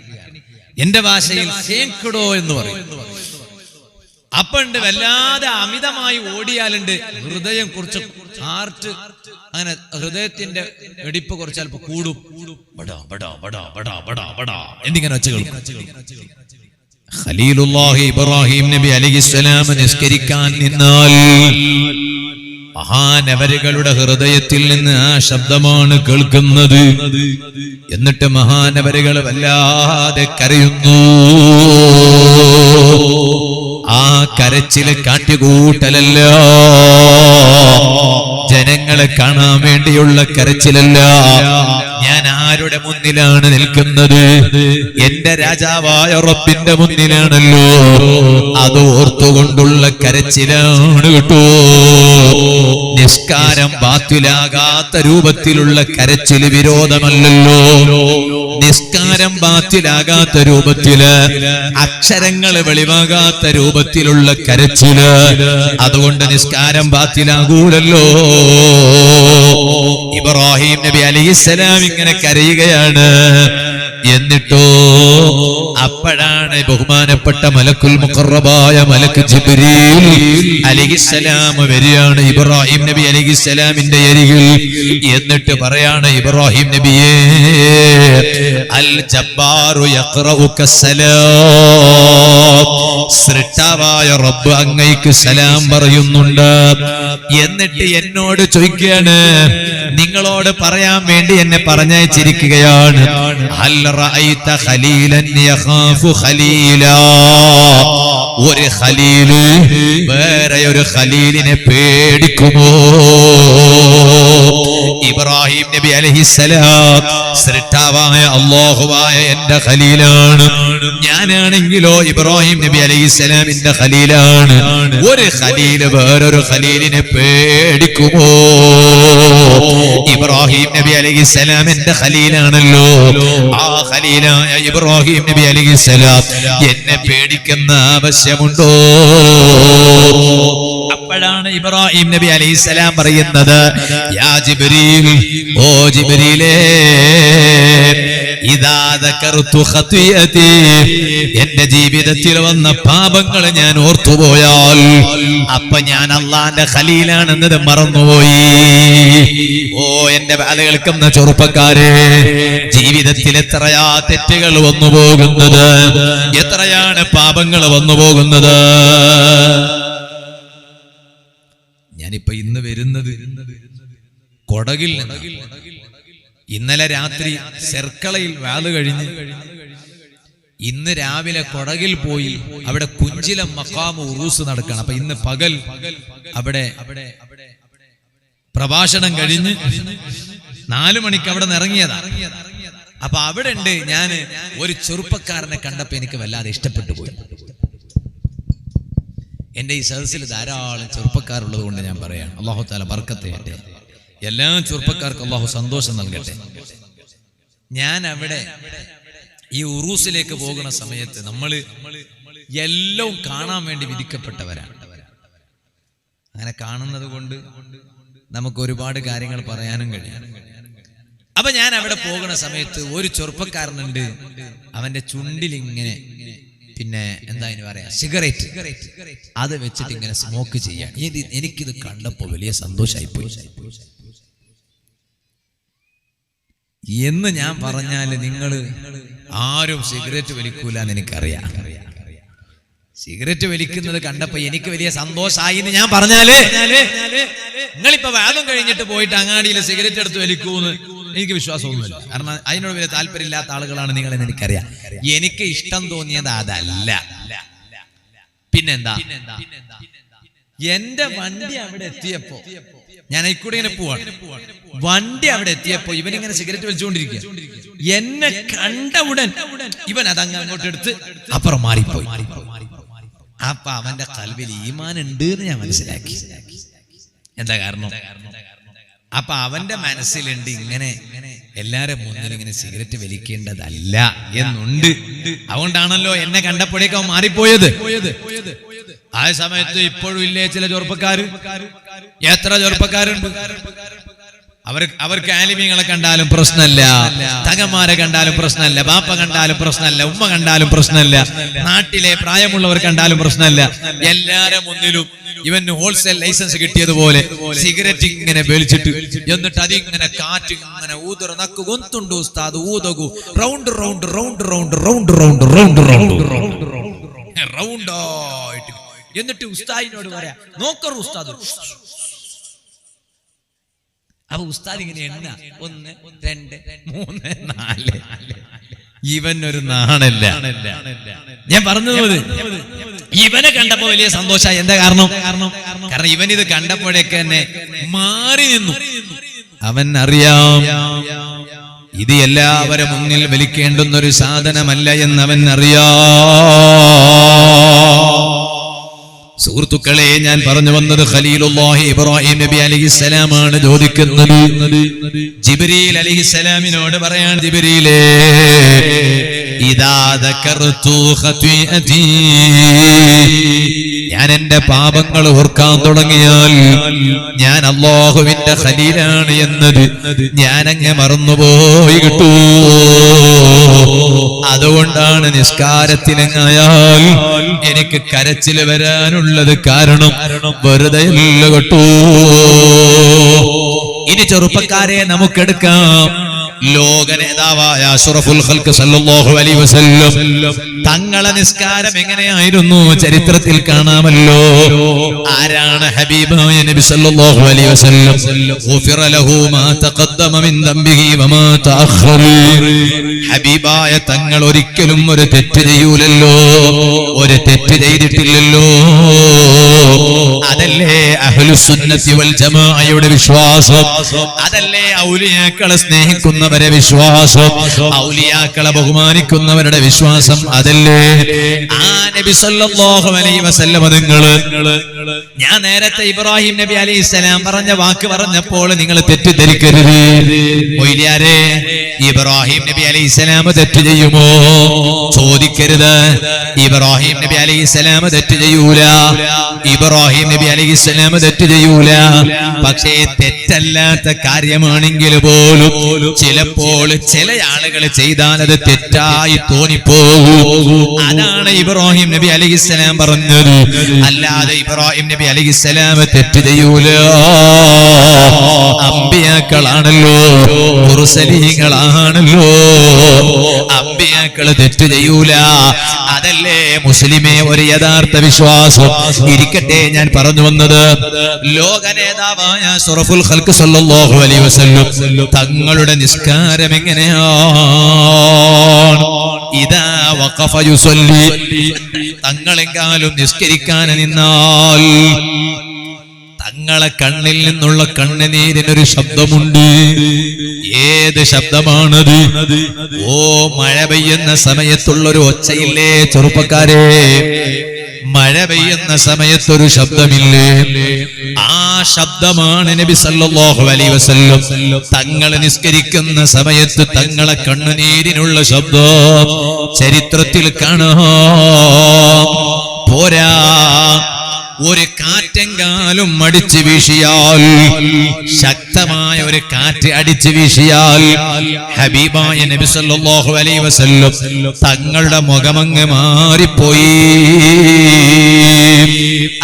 എന്റെ ഭാഷയിൽ സേങ്കിടോ എന്ന് പറയും. അപ്പണ്ട് വല്ലാതെ അമിതമായി ഓടിയാലുണ്ട് ഹൃദയം കുറച്ച് ഹാർട്ട്, അങ്ങനെ ഹൃദയത്തിന്റെ വെടിപ്പ് കുറച്ച് അല്പം കൂടും. എന്നിങ്ങനെ വെച്ച് കേൾക്കും. ഖലീലുല്ലാഹി ഇബ്രാഹിം നബി അലൈഹിസ്സലാം നിസ്കരിക്കാൻ നിന്നാൽ മഹാനവരുകളുടെ ഹൃദയത്തിൽ നിന്ന് ആ ശബ്ദമാണ് കേൾക്കുന്നത്. എന്നിട്ട് മഹാനവരുകൾ വല്ലാതെ കരയുന്നു. ആ കരച്ചില് കാട്ടിക്കൂട്ടലല്ല, ജനങ്ങളെ കാണാൻ വേണ്ടിയുള്ള കരച്ചിലല്ല. ഞാൻ ആരുടെ മുന്നിലാണ് നിൽക്കുന്നത്? എന്റെ രാജാവായ റബ്ബിന്റെ മുന്നിലാണല്ലോ. അത് ഓർത്തുകൊണ്ടുള്ള കരച്ചിലാണ് കേട്ടോ. നിസ്കാരം ബാത്തിലാകാത്ത രൂപത്തിലുള്ള കരച്ചില് വിരോധമല്ലല്ലോ. നിസ്കാരം ബാത്തിലാകാത്ത രൂപത്തില്, അക്ഷരങ്ങൾ വെളിവാകാത്ത രൂപത്തിലുള്ള കരച്ചില്, അതുകൊണ്ട് നിസ്കാരം ബാത്തിലാകൂലല്ലോ. ഇബ്രാഹിം നബി അലൈഹിസ്സലാം ഇങ്ങനെ കരയുകയാണ്. എന്നിട്ടോ അപ്പോഴാണ് ബഹുമാനപ്പെട്ട മലക്കുൽ മുഖറബായ മലക്ക് ജിബ്രീൽ അലൈഹിസ്സലാം വരികയാണ് ഇബ്രാഹിം നബി അലൈഹിസ്സലാമിന്റെ അരികിൽ. എന്നിട്ട് പറയാണ്, ഇബ്രാഹിം നബിയേ, അൽ ജബ്ബാറു യഖറഉക സലാം, സൃഷ്ടാവായ റബ്ബ് അങ്ങയ്ക്ക് സലാം പറയുന്നുണ്ട്. എന്നിട്ട് എന്നോട് ചോദിക്കുകയാണ്, നിങ്ങളോട് പറയാൻ വേണ്ടി എന്നെ പറഞ്ഞയച്ചിരിക്കുകയാണ്. ഹൽ റഅയ്ത ഖലീലൻ യഖാഫു ഖലീലാ, ഒരു ഖലീല് വേറെ ഒരു ഖലീലിനെ പേടിക്കുമോ? ഇബ്രാഹിം നബി അലൈഹിസ്സലാം സൃഷ്ടാവായ അല്ലാഹുവായ എന്റെ ഖലീലാണ്. ഞാനാണെങ്കിലോ ഇബ്രാഹിം നബി അലൈഹിസ്സലാമിന്റെ ഖലീലാണ്. ഒരു ഖലീല് വേറൊരു ഖലീലിനെ പേടിക്കുമോ? ഇബ്രാഹിം നബി അലൈഹിസ്സലാം എന്റെ ഖലീലാണല്ലോ. ആ ഖലീലായ ഇബ്രാഹിം നബി അലൈഹിസ്സലാം എന്നെ പേടിക്കുന്ന ആവശ്യമുണ്ടോ? അപ്പോഴാണ് ഇബ്രാഹിം നബി അലൈഹിസ്സലാം പറയുന്നത്, യാ ജിബ്രീൽ, ഓ ജിബ്രീലേ, ഇദാ ദകർതു ഖതിയതി, എന്റെ ജീവിതത്തിൽ വന്ന പാപങ്ങൾ ഞാൻ ഓർത്തുപോയാൽ അപ്പൊ ഞാൻ അള്ളാന്റെ ഖലീലാണെന്നത് മറന്നുപോയി. ഓ എന്റെ ബാല കേൾക്കുന്ന ചെറുപ്പക്കാരെ, ജീവിതത്തിൽ എത്രയാ തെറ്റുകൾ വന്നു പോകുന്നത്, എത്രയാണ് പാപങ്ങൾ വന്നു പോകുന്നത്. ഞാനിപ്പോ ഇന്ന് വരുന്നത് കൊടകിൽ. ഇന്നലെ രാത്രി ചെർക്കളയിൽ വാല് കഴിഞ്ഞ് ഇന്ന് രാവിലെ കൊടകിൽ പോയി അവിടെ കുഞ്ചിലം മഖാമു ഉറൂസ് നടക്കണം. അപ്പൊ ഇന്ന് പകൽ അവിടെ പ്രഭാഷണം കഴിഞ്ഞ് 4 മണിക്ക് അവിടെ നിന്ന് ഇറങ്ങിയതാ. അപ്പൊ അവിടെ ഉണ്ട്, ഞാൻ ഒരു ചെറുപ്പക്കാരനെ കണ്ടപ്പോ എനിക്ക് വല്ലാതെ ഇഷ്ടപ്പെട്ടു പോയി. എന്റെ ഈ സദസ്സിൽ ധാരാളം ചെറുപ്പക്കാരുള്ളത് കൊണ്ട് ഞാൻ പറയാം, അല്ലാഹു തആല ബർക്കത്ത് ചെയ്യട്ടെ, എല്ലാ ചെറുപ്പക്കാർക്കും അല്ലാഹു സന്തോഷം നൽകട്ടെ. ഞാൻ അവിടെ ഈ ഉറൂസിലേക്ക് പോകുന്ന സമയത്ത് നമ്മൾ എല്ലാം കാണാൻ വേണ്ടി വിധിക്കപ്പെട്ടവരാണ്. അങ്ങനെ കാണുന്നത് കൊണ്ട് നമുക്ക് ഒരുപാട് കാര്യങ്ങൾ പറയാനും കഴിയും. അപ്പൊ ഞാൻ അവിടെ പോകുന്ന സമയത്ത് ഒരു ചെറുപ്പക്കാരനുണ്ട്, അവന്റെ ചുണ്ടിൽ ഇങ്ങനെ പിന്നെ എന്താ ഇനി പറയാ സിഗരറ്റ്, അത് വെച്ചിട്ട് ഇങ്ങനെ സ്മോക്ക് ചെയ്യാൻ. എനിക്കിത് കണ്ടപ്പോ വലിയ സന്തോഷമായി പോയി. എന്ന് ഞാൻ പറഞ്ഞാല് നിങ്ങൾ ആരും സിഗരറ്റ് വലിക്കൂല എന്ന് എനിക്കറിയാം. സിഗരറ്റ് വലിക്കുന്നത് കണ്ടപ്പോ എനിക്ക് വലിയ സന്തോഷമായി എന്ന് ഞാൻ പറഞ്ഞാല് നിങ്ങളിപ്പോ വാദം കഴിഞ്ഞിട്ട് പോയിട്ട് അങ്ങാടിയിൽ സിഗരറ്റ് എടുത്ത് വലിക്കൂന്ന് എനിക്ക് വിശ്വാസമൊന്നുമില്ല. കാരണം അതിനോട് വലിയ താല്പര്യമില്ലാത്ത ആളുകളാണ് നിങ്ങളെന്ന് എനിക്കറിയാം. എനിക്ക് ഇഷ്ടം തോന്നിയത് അതല്ല. പിന്നെന്താ, എന്റെ വണ്ടി അവിടെ എത്തിയപ്പോ ഞാൻ ഇക്കൂടെ ഇങ്ങനെ പോവാണ്. വണ്ടി അവിടെ എത്തിയപ്പോ ഇവനിങ്ങനെ സിഗരറ്റ് വലിച്ചുകൊണ്ടിരിക്കുക. എന്നെ കണ്ട ഉടൻ ഇവൻ അതങ്ങ് അങ്ങോട്ട് എടുത്ത് അപ്പുറം മാറിപ്പോയി. അപ്പൊ അവന്റെ കൽവിൽ ഈമാൻ ഉണ്ട് എന്ന് ഞാൻ മനസ്സിലാക്കി. എന്താ കാരണം? അപ്പൊ അവന്റെ മനസ്സിലുണ്ട് ഇങ്ങനെ എല്ലാരും മുന്നിൽ ഇങ്ങനെ സിഗരറ്റ് വലിക്കേണ്ടതല്ല എന്നുണ്ട്. അതുകൊണ്ടാണല്ലോ എന്നെ കണ്ടപ്പോഴേക്കും അവൻ മാറിപ്പോയത്. ആ സമയത്ത് ഇപ്പോഴും ഇല്ലേ ചില ചെറുപ്പക്കാര്, എത്ര ചെറുപ്പക്കാരുണ്ട്, അവർക്ക് ആലിമീങ്ങളെ കണ്ടാലും പ്രശ്നമല്ല, തങ്ങന്മാരെ കണ്ടാലും പ്രശ്നമല്ല, ബാപ്പ കണ്ടാലും പ്രശ്നമല്ല, ഉമ്മ കണ്ടാലും പ്രശ്നമല്ല, നാട്ടിലെ പ്രായമുള്ളവർ കണ്ടാലും പ്രശ്നമല്ല. എല്ലാരും മുന്നിലും ഇവന് ഹോൾസെയിൽ ലൈസൻസ് കിട്ടിയതുപോലെ സിഗരറ്റ് ഇങ്ങനെ വലിച്ചിട്ട് എന്നിട്ട് അതിങ്ങനെ കാറ്റ് ഇങ്ങനെ ഊതുറ നക്ക് ഗൊന്തുണ്ട് ഉസ്താദ് ഊതകു round round round round round round round round round ആയിട്ട് എന്നിട്ട് ഉസ്താദിനോട് പറയാ, നോക്കറു ഉസ്താദ്. അപ്പൊ ഉസ്താദ് ഇങ്ങനെ എണ്ണ 1 2 3 4. ഇവനൊരു നാണല്ല. ഞാൻ പറഞ്ഞത് ഇവനെ കണ്ടപ്പോ വലിയ സന്തോഷമായി. എന്താ കാരണം? കാരണം ഇവൻ ഇത് കണ്ടപ്പോഴേക്ക് തന്നെ മാറി നിന്നു. അവൻ അറിയാം ഇത് എല്ലാവരും മുന്നിൽ വലിക്കേണ്ടുന്ന ഒരു സാധനമല്ല എന്നവൻ അറിയാം. സുഹൃത്തുക്കളെ, ഞാൻ പറഞ്ഞു വന്നത് ഖലീലുല്ലാഹി ഇബ്രാഹിം നബി അലൈഹിസ്സലാമാണ് ചോദിക്കുന്നത്. ജിബ്രീൽ അലൈഹിസ്സലാമിനോട് പറയാൻ, ജിബ്രീലേ ഇദാ ദകർതു ഖതീഅതി, ഞാൻ എന്റെ പാപങ്ങൾ ഓർക്കാൻ തുടങ്ങിയാൽ ഞാൻ അല്ലാഹുവിന്റെ ഖലീലാണ് എന്നത് ഞാൻ അങ്ങ് മറന്നുപോയി കിട്ടൂ. അതുകൊണ്ടാണ് നിസ്കാരത്തിലെങ്ങായാൽ എനിക്ക് കരച്ചിൽ വരാനുള്ളത്. കാരണം വെറുതെ അല്ല കേട്ടോ. ഇനി ചെറുപ്പക്കാരെ നമുക്കെടുക്കാം. ലോക നേതാവായ അഷ്റഫുൽ ഖൽഖ് സല്ലല്ലാഹു അലൈഹി വസല്ലം തങ്ങളെ നിസ്കാരം എങ്ങനെയായിരുന്നു ചരിത്രത്തിൽ കാണാമല്ലോ. ആരാണ് ഹബീബായ നബി സല്ലല്ലാഹു അലൈഹി വസല്ലം? ഗുഫിറ ലഹു മാ തഖദ്ദമ മിൻ ദംബിഹി വമാ തഅഖറ. ഹബീബായ തങ്ങൾ ഒരിക്കലും ഒരു തെറ്റ് ചെയ്യൂലല്ലോ, ഒരു തെറ്റ് ചെയ്തിട്ടില്ലല്ലോ. അതല്ലേ അഹ്ലുസ് സുന്നത്തി വൽ ജമാഅയുടെ വിശ്വാസം. അതല്ലേ ഔലിയാക്കളെ സ്നേഹിക്കുന്നവരെ വിശ്വാസം, ഔലിയാക്കളെ ബഹുമാനിക്കുന്നവരുടെ വിശ്വാസം. അതല്ലേ ആ നബി സല്ലല്ലാഹു അലൈഹി വസല്ലം നിങ്ങള്, ഞാൻ നേരത്തെ ഇബ്രാഹിം നബി അലൈഹിസ്സലാം പറഞ്ഞ വാക്ക് പറഞ്ഞപ്പോൾ നിങ്ങൾ തെറ്റിദ്ധരിക്കരുത്. മൊയ്ലിയാരെ, ഇബ്രാഹിം നബി അലൈഹിസ്സലാം തെറ്റ് ചെയ്യുമോ? ചോദിക്കരുത്. ഇബ്രാഹിം നബി അലൈഹിസ്സലാം തെറ്റ് ചെയ്യൂല. ഇബ്രാഹിം നബി അലൈഹിസ്സലാം തെറ്റ് ചെയ്യൂല. പക്ഷേ തെറ്റല്ലാത്ത കാര്യമാണെങ്കിൽ പോലും ചിലപ്പോൾ ചില ആളുകൾ ചെയ്താൽ അത് തെറ്റായി തോന്നിപ്പോകും. അതാണ് ഇബ്രാഹിം നബി അലൈഹിസ്സലാം പറഞ്ഞത്. അല്ലാതെ ഇബ്രാഹിം നബി അലൈഹിസ്സലാം തെറ്റ് ചെയ്യൂല. അമ്പിയാക്കളാണല്ലോ, മുർസലീങ്ങളാണല്ലോ, അമ്പിയാക്കള് തെറ്റ് ചെയ്യൂല. അതല്ലേ മുസ്ലിമേ ഒരു യഥാർത്ഥ വിശ്വാസം. ഇരിക്കട്ടെ, ഞാൻ പറഞ്ഞു വന്നത് ലോക നേതാവായ അഷ്റഫുൽ ഖൽഖ് സല്ലല്ലാഹു അലൈഹി വസല്ലം തങ്ങളുടെ നിസ്കാരം നിസ്കാരം എങ്ങനെയാണ്? ഇദാ വഖഫ യുസല്ലി, തങ്ങളെങ്കാലും നിസ്കരിക്കാൻ നിന്നാൽ തങ്ങളെ കണ്ണിൽ നിന്നുള്ള കണ്ണുനീരിനൊരു ശബ്ദമുണ്ട്. ഏത് ശബ്ദമാണത്? ഓ, മഴ പെയ്യുന്ന സമയത്തുള്ളൊരു ഒച്ചയില്ലേ ചെറുപ്പക്കാരെ? മഴ പെയ്യുന്ന സമയത്തൊരു ശബ്ദമില്ലേ? ആ ശബ്ദമാണ് നബി സല്ലല്ലാഹു അലൈഹി വസല്ലം തങ്ങൾ നിസ്കരിക്കുന്ന സമയത്ത് തങ്ങളെ കണ്ണുനീരിനുള്ള ശബ്ദം ചരിത്രത്തിൽ കാണാം. പോരാ, ഒരു കാറ്റെങ്കാലും അടിച്ചു വീശിയാൽ, ശക്തമായ ഒരു കാറ്റ് അടിച്ചു വീശിയാൽ ഹബീബായ നബി സല്ലല്ലാഹു അലൈഹി വസല്ലം തങ്ങളുടെ മുഖമങ്ങ് മാറിപ്പോയി.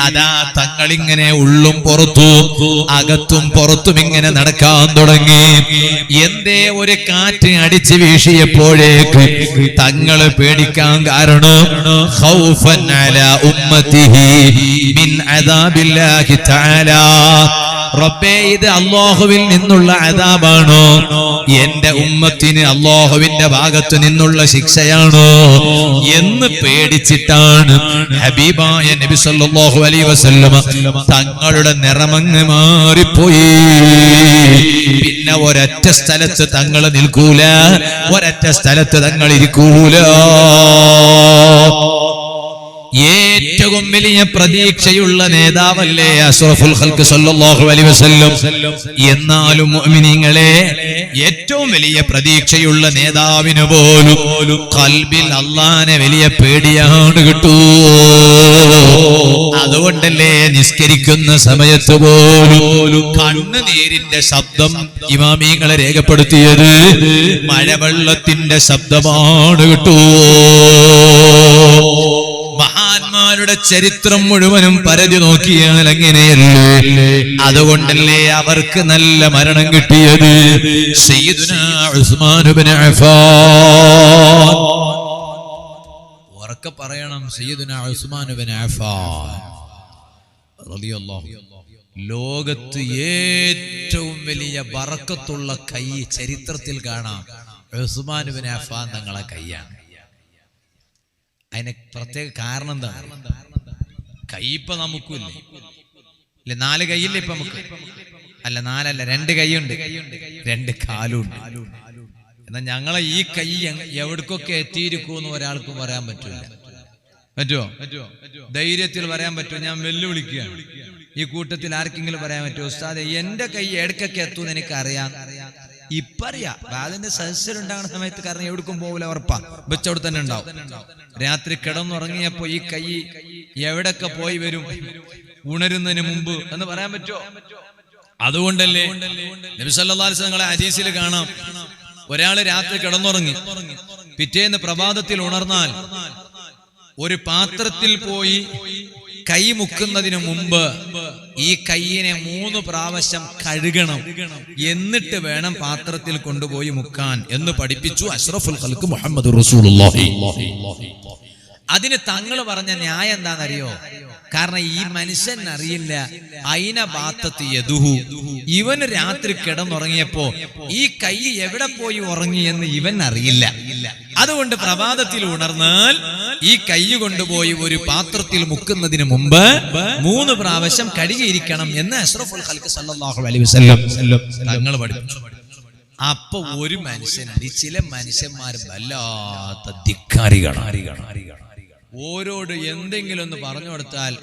അതാ തങ്ങളിങ്ങനെ ഉള്ളും പുറത്തും അകത്തും പുറത്തും ഇങ്ങനെ നടക്കാൻ തുടങ്ങി. എന്തേ? ഒരു കാറ്റ് അടിച്ചു വീശിയപ്പോഴേക്ക് തങ്ങള് പേടിക്കാൻ കാരണം ഖൗഫൻ അലാ ഉമ്മത്തിഹി മിൻ അദാബില്ലാഹി തആല. റബ്ബേ, ഇത് അല്ലാഹുവിൽ നിന്നുള്ള അദാബാണോ? എന്റെ ഉമ്മത്തിന് അല്ലാഹുവിന്റെ ഭാഗത്തു നിന്നുള്ള ശിക്ഷയാണോ എന്ന് പേടിച്ചിട്ടാണ് ഹബീബായ നബി സല്ലല്ലാഹു അലൈഹി വസല്ലമ തങ്ങളുടെ നിറമങ്ങ് മാറിപ്പോയി. പിന്നെ ഒരൊറ്റ സ്ഥലത്ത് തങ്ങൾ നിൽക്കൂല, ഒരൊറ്റ സ്ഥലത്ത് തങ്ങൾ ഇരിക്കൂല. ഏറ്റവും വലിയ പ്രതീക്ഷയുള്ള നേതാവല്ലേ അഷ്റഫുൽ ഖൽഖ് സല്ലല്ലാഹു അലൈഹി വസല്ലം? എന്നാലും മുഅ്മിനീങ്ങളെ, ഏറ്റവും വലിയ പ്രതീക്ഷയുള്ള നേതാവിന് പോലും ഖൽബിൽ അല്ലാഹനെ വലിയ പേടിയാണ് കിട്ടൂ. അതുകൊണ്ടല്ലേ നിസ്കരിക്കുന്ന സമയത്ത് പോലും കണ്ണുനീരിന്റെ ശബ്ദം ഇമാമീങ്ങളെ രേഖപ്പെടുത്തിയത് മഴവെള്ളത്തിന്റെ ശബ്ദമാണ് കിട്ടൂ. മഹാന്മാരുടെ ചരിത്രം മുഴുവനും പരതി നോക്കിയാൽ അങ്ങനെയല്ലേ? അതുകൊണ്ടല്ലേ അവർക്ക് നല്ല മരണം കിട്ടിയത്? സയ്യിദുനാ ഉസ്മാൻ ഇബ്നു അഫ്ഫാൻ. ഉറക്കെ പറയണം, സയ്യിദുനാ ഉസ്മാൻ ഇബ്നു അഫ്ഫാൻ റളിയല്ലാഹു. ലോകത്ത് ഏറ്റവും വലിയ ബറക്കത്തുള്ള കൈ ചരിത്രത്തിൽ കാണാം. ഉസ്മാൻ ഇബ്നു അഫ്ഫാൻ തങ്ങളെ കൈയാണ്. അതിന് പ്രത്യേക കാരണം എന്താ? കൈ ഇപ്പൊ നമുക്കില്ലേ? 4 കൈയില്ലേ ഇപ്പൊ നമുക്ക്? അല്ല, 4 അല്ല, 2 കൈയുണ്ട്, 2 കാലുണ്ട്. എന്നാൽ ഞങ്ങളെ ഈ കൈ എവിടേക്കൊക്കെ എത്തിയിരിക്കുമെന്ന് ഒരാൾക്കും പറയാൻ പറ്റില്ല. പറ്റുമോ? ധൈര്യത്തിൽ പറയാൻ പറ്റുമോ? ഞാൻ വെല്ലുവിളിക്കുകയാണ്. ഈ കൂട്ടത്തിൽ ആർക്കെങ്കിലും പറയാൻ പറ്റുമോ? ഉസ്താദെ, എന്റെ കൈ എവിടേക്കൊക്കെ എത്തുമെന്ന് എനിക്കറിയാം. ഇപ്പറിയാം, അതിന്റെ സദസ്യരുണ്ടാകുന്ന സമയത്ത് കാരണം എവിടേക്കും പോകില്ല, ഉറപ്പാ, വെച്ചവിടെ തന്നെ ഉണ്ടാവും. രാത്രി കിടന്നുറങ്ങിയപ്പോ ഈ കൈ എവിടൊക്കെ പോയി വരും ഉണരുന്നതിന് മുമ്പ് എന്ന് പറയാൻ പറ്റുമോ? അതുകൊണ്ടല്ലേ നബി സല്ലല്ലാഹു അലൈഹി വസല്ലം ഹദീസിൽ കാണാം, ഒരാള് രാത്രി കിടന്നുറങ്ങി, പിറ്റേന്ന് പ്രഭാതത്തിൽ ഉണർന്നാൽ ഒരു പാത്രത്തിൽ പോയി കൈ മുക്കുന്നതിന് മുമ്പ് ഈ കൈയിനെ 3 പ്രാവശ്യം കഴുകണം, എന്നിട്ട് വേണം പാത്രത്തിൽ കൊണ്ടുപോയി മുക്കാൻ എന്ന് പഠിപ്പിച്ചു അഷ്റഫുൽ ഖൽഖ് മുഹമ്മദ് റസൂലുള്ളാഹി. അതിന് തങ്ങൾ പറഞ്ഞ ന്യായം എന്താണെന്നറിയോ? കാരണം ഈ മനുഷ്യൻ അറിയില്ല അയിന ബാത്തത്ത് യദുഹു, ഇവന് രാത്രി കിടന്നുറങ്ങിയപ്പോ ഈ കൈ എവിടെ പോയി ഉറങ്ങി എന്ന് ഇവൻ അറിയില്ല. അതുകൊണ്ട് പ്രഭാതത്തിൽ ഉണർന്നാൽ ഈ കൈ കൊണ്ടുപോയി ഒരു പാത്രത്തിൽ മുക്കുന്നതിന് മുമ്പ് 3 പ്രാവശ്യം കഴുകിയിരിക്കണം എന്ന് അഷ്റഫുൽ ഖൽഖ് സല്ലല്ലാഹു അലൈഹി വസല്ലം തങ്ങൾ പഠിപ്പിച്ചു. അപ്പൊ ഒരു മനുഷ്യനാണ്, ചില മനുഷ്യന്മാർ വല്ലാത്ത ധിക്കാരികളാണ്. ഓരോട് എന്തെങ്കിലും ഒന്ന് പറഞ്ഞു കൊടുത്താൽ,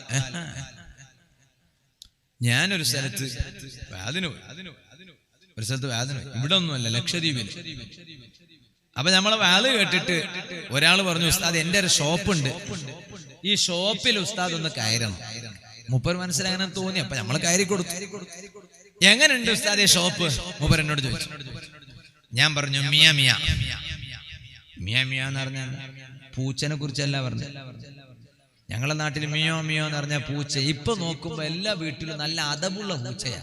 ഞാനൊരു സ്ഥലത്ത് വേദന ഇവിടെ ഒന്നുമല്ല, ലക്ഷദ്വീപിൽ. അപ്പൊ നമ്മളെ വാല് കേട്ടിട്ട് ഒരാൾ പറഞ്ഞു, ഉസ്താദ് എന്റെ ഒരു ഷോപ്പുണ്ട്, ഈ ഷോപ്പിൽ ഉസ്താദ് ഒന്ന് കയറണം. മൂപ്പര് മനസ്സിലങ്ങനെ തോന്നി, അപ്പൊ നമ്മൾ കയറി കൊടുത്തു. എങ്ങനെയുണ്ട് ഉസ്താദ് ഷോപ്പ്? മൂപ്പർ എന്നോട് ചോദിച്ചു. ഞാൻ പറഞ്ഞു മിയ മിയ മിയ മിയ എന്ന് പറഞ്ഞാൽ പൂച്ചനെ കുറിച്ചല്ല പറഞ്ഞു. ഞങ്ങളെ നാട്ടിൽ മിയോ മിയോ എന്ന് പറഞ്ഞ പൂച്ച. ഇപ്പൊ നോക്കുമ്പോ എല്ലാ വീട്ടിലും നല്ല അതവുള്ള പൂച്ചയാ.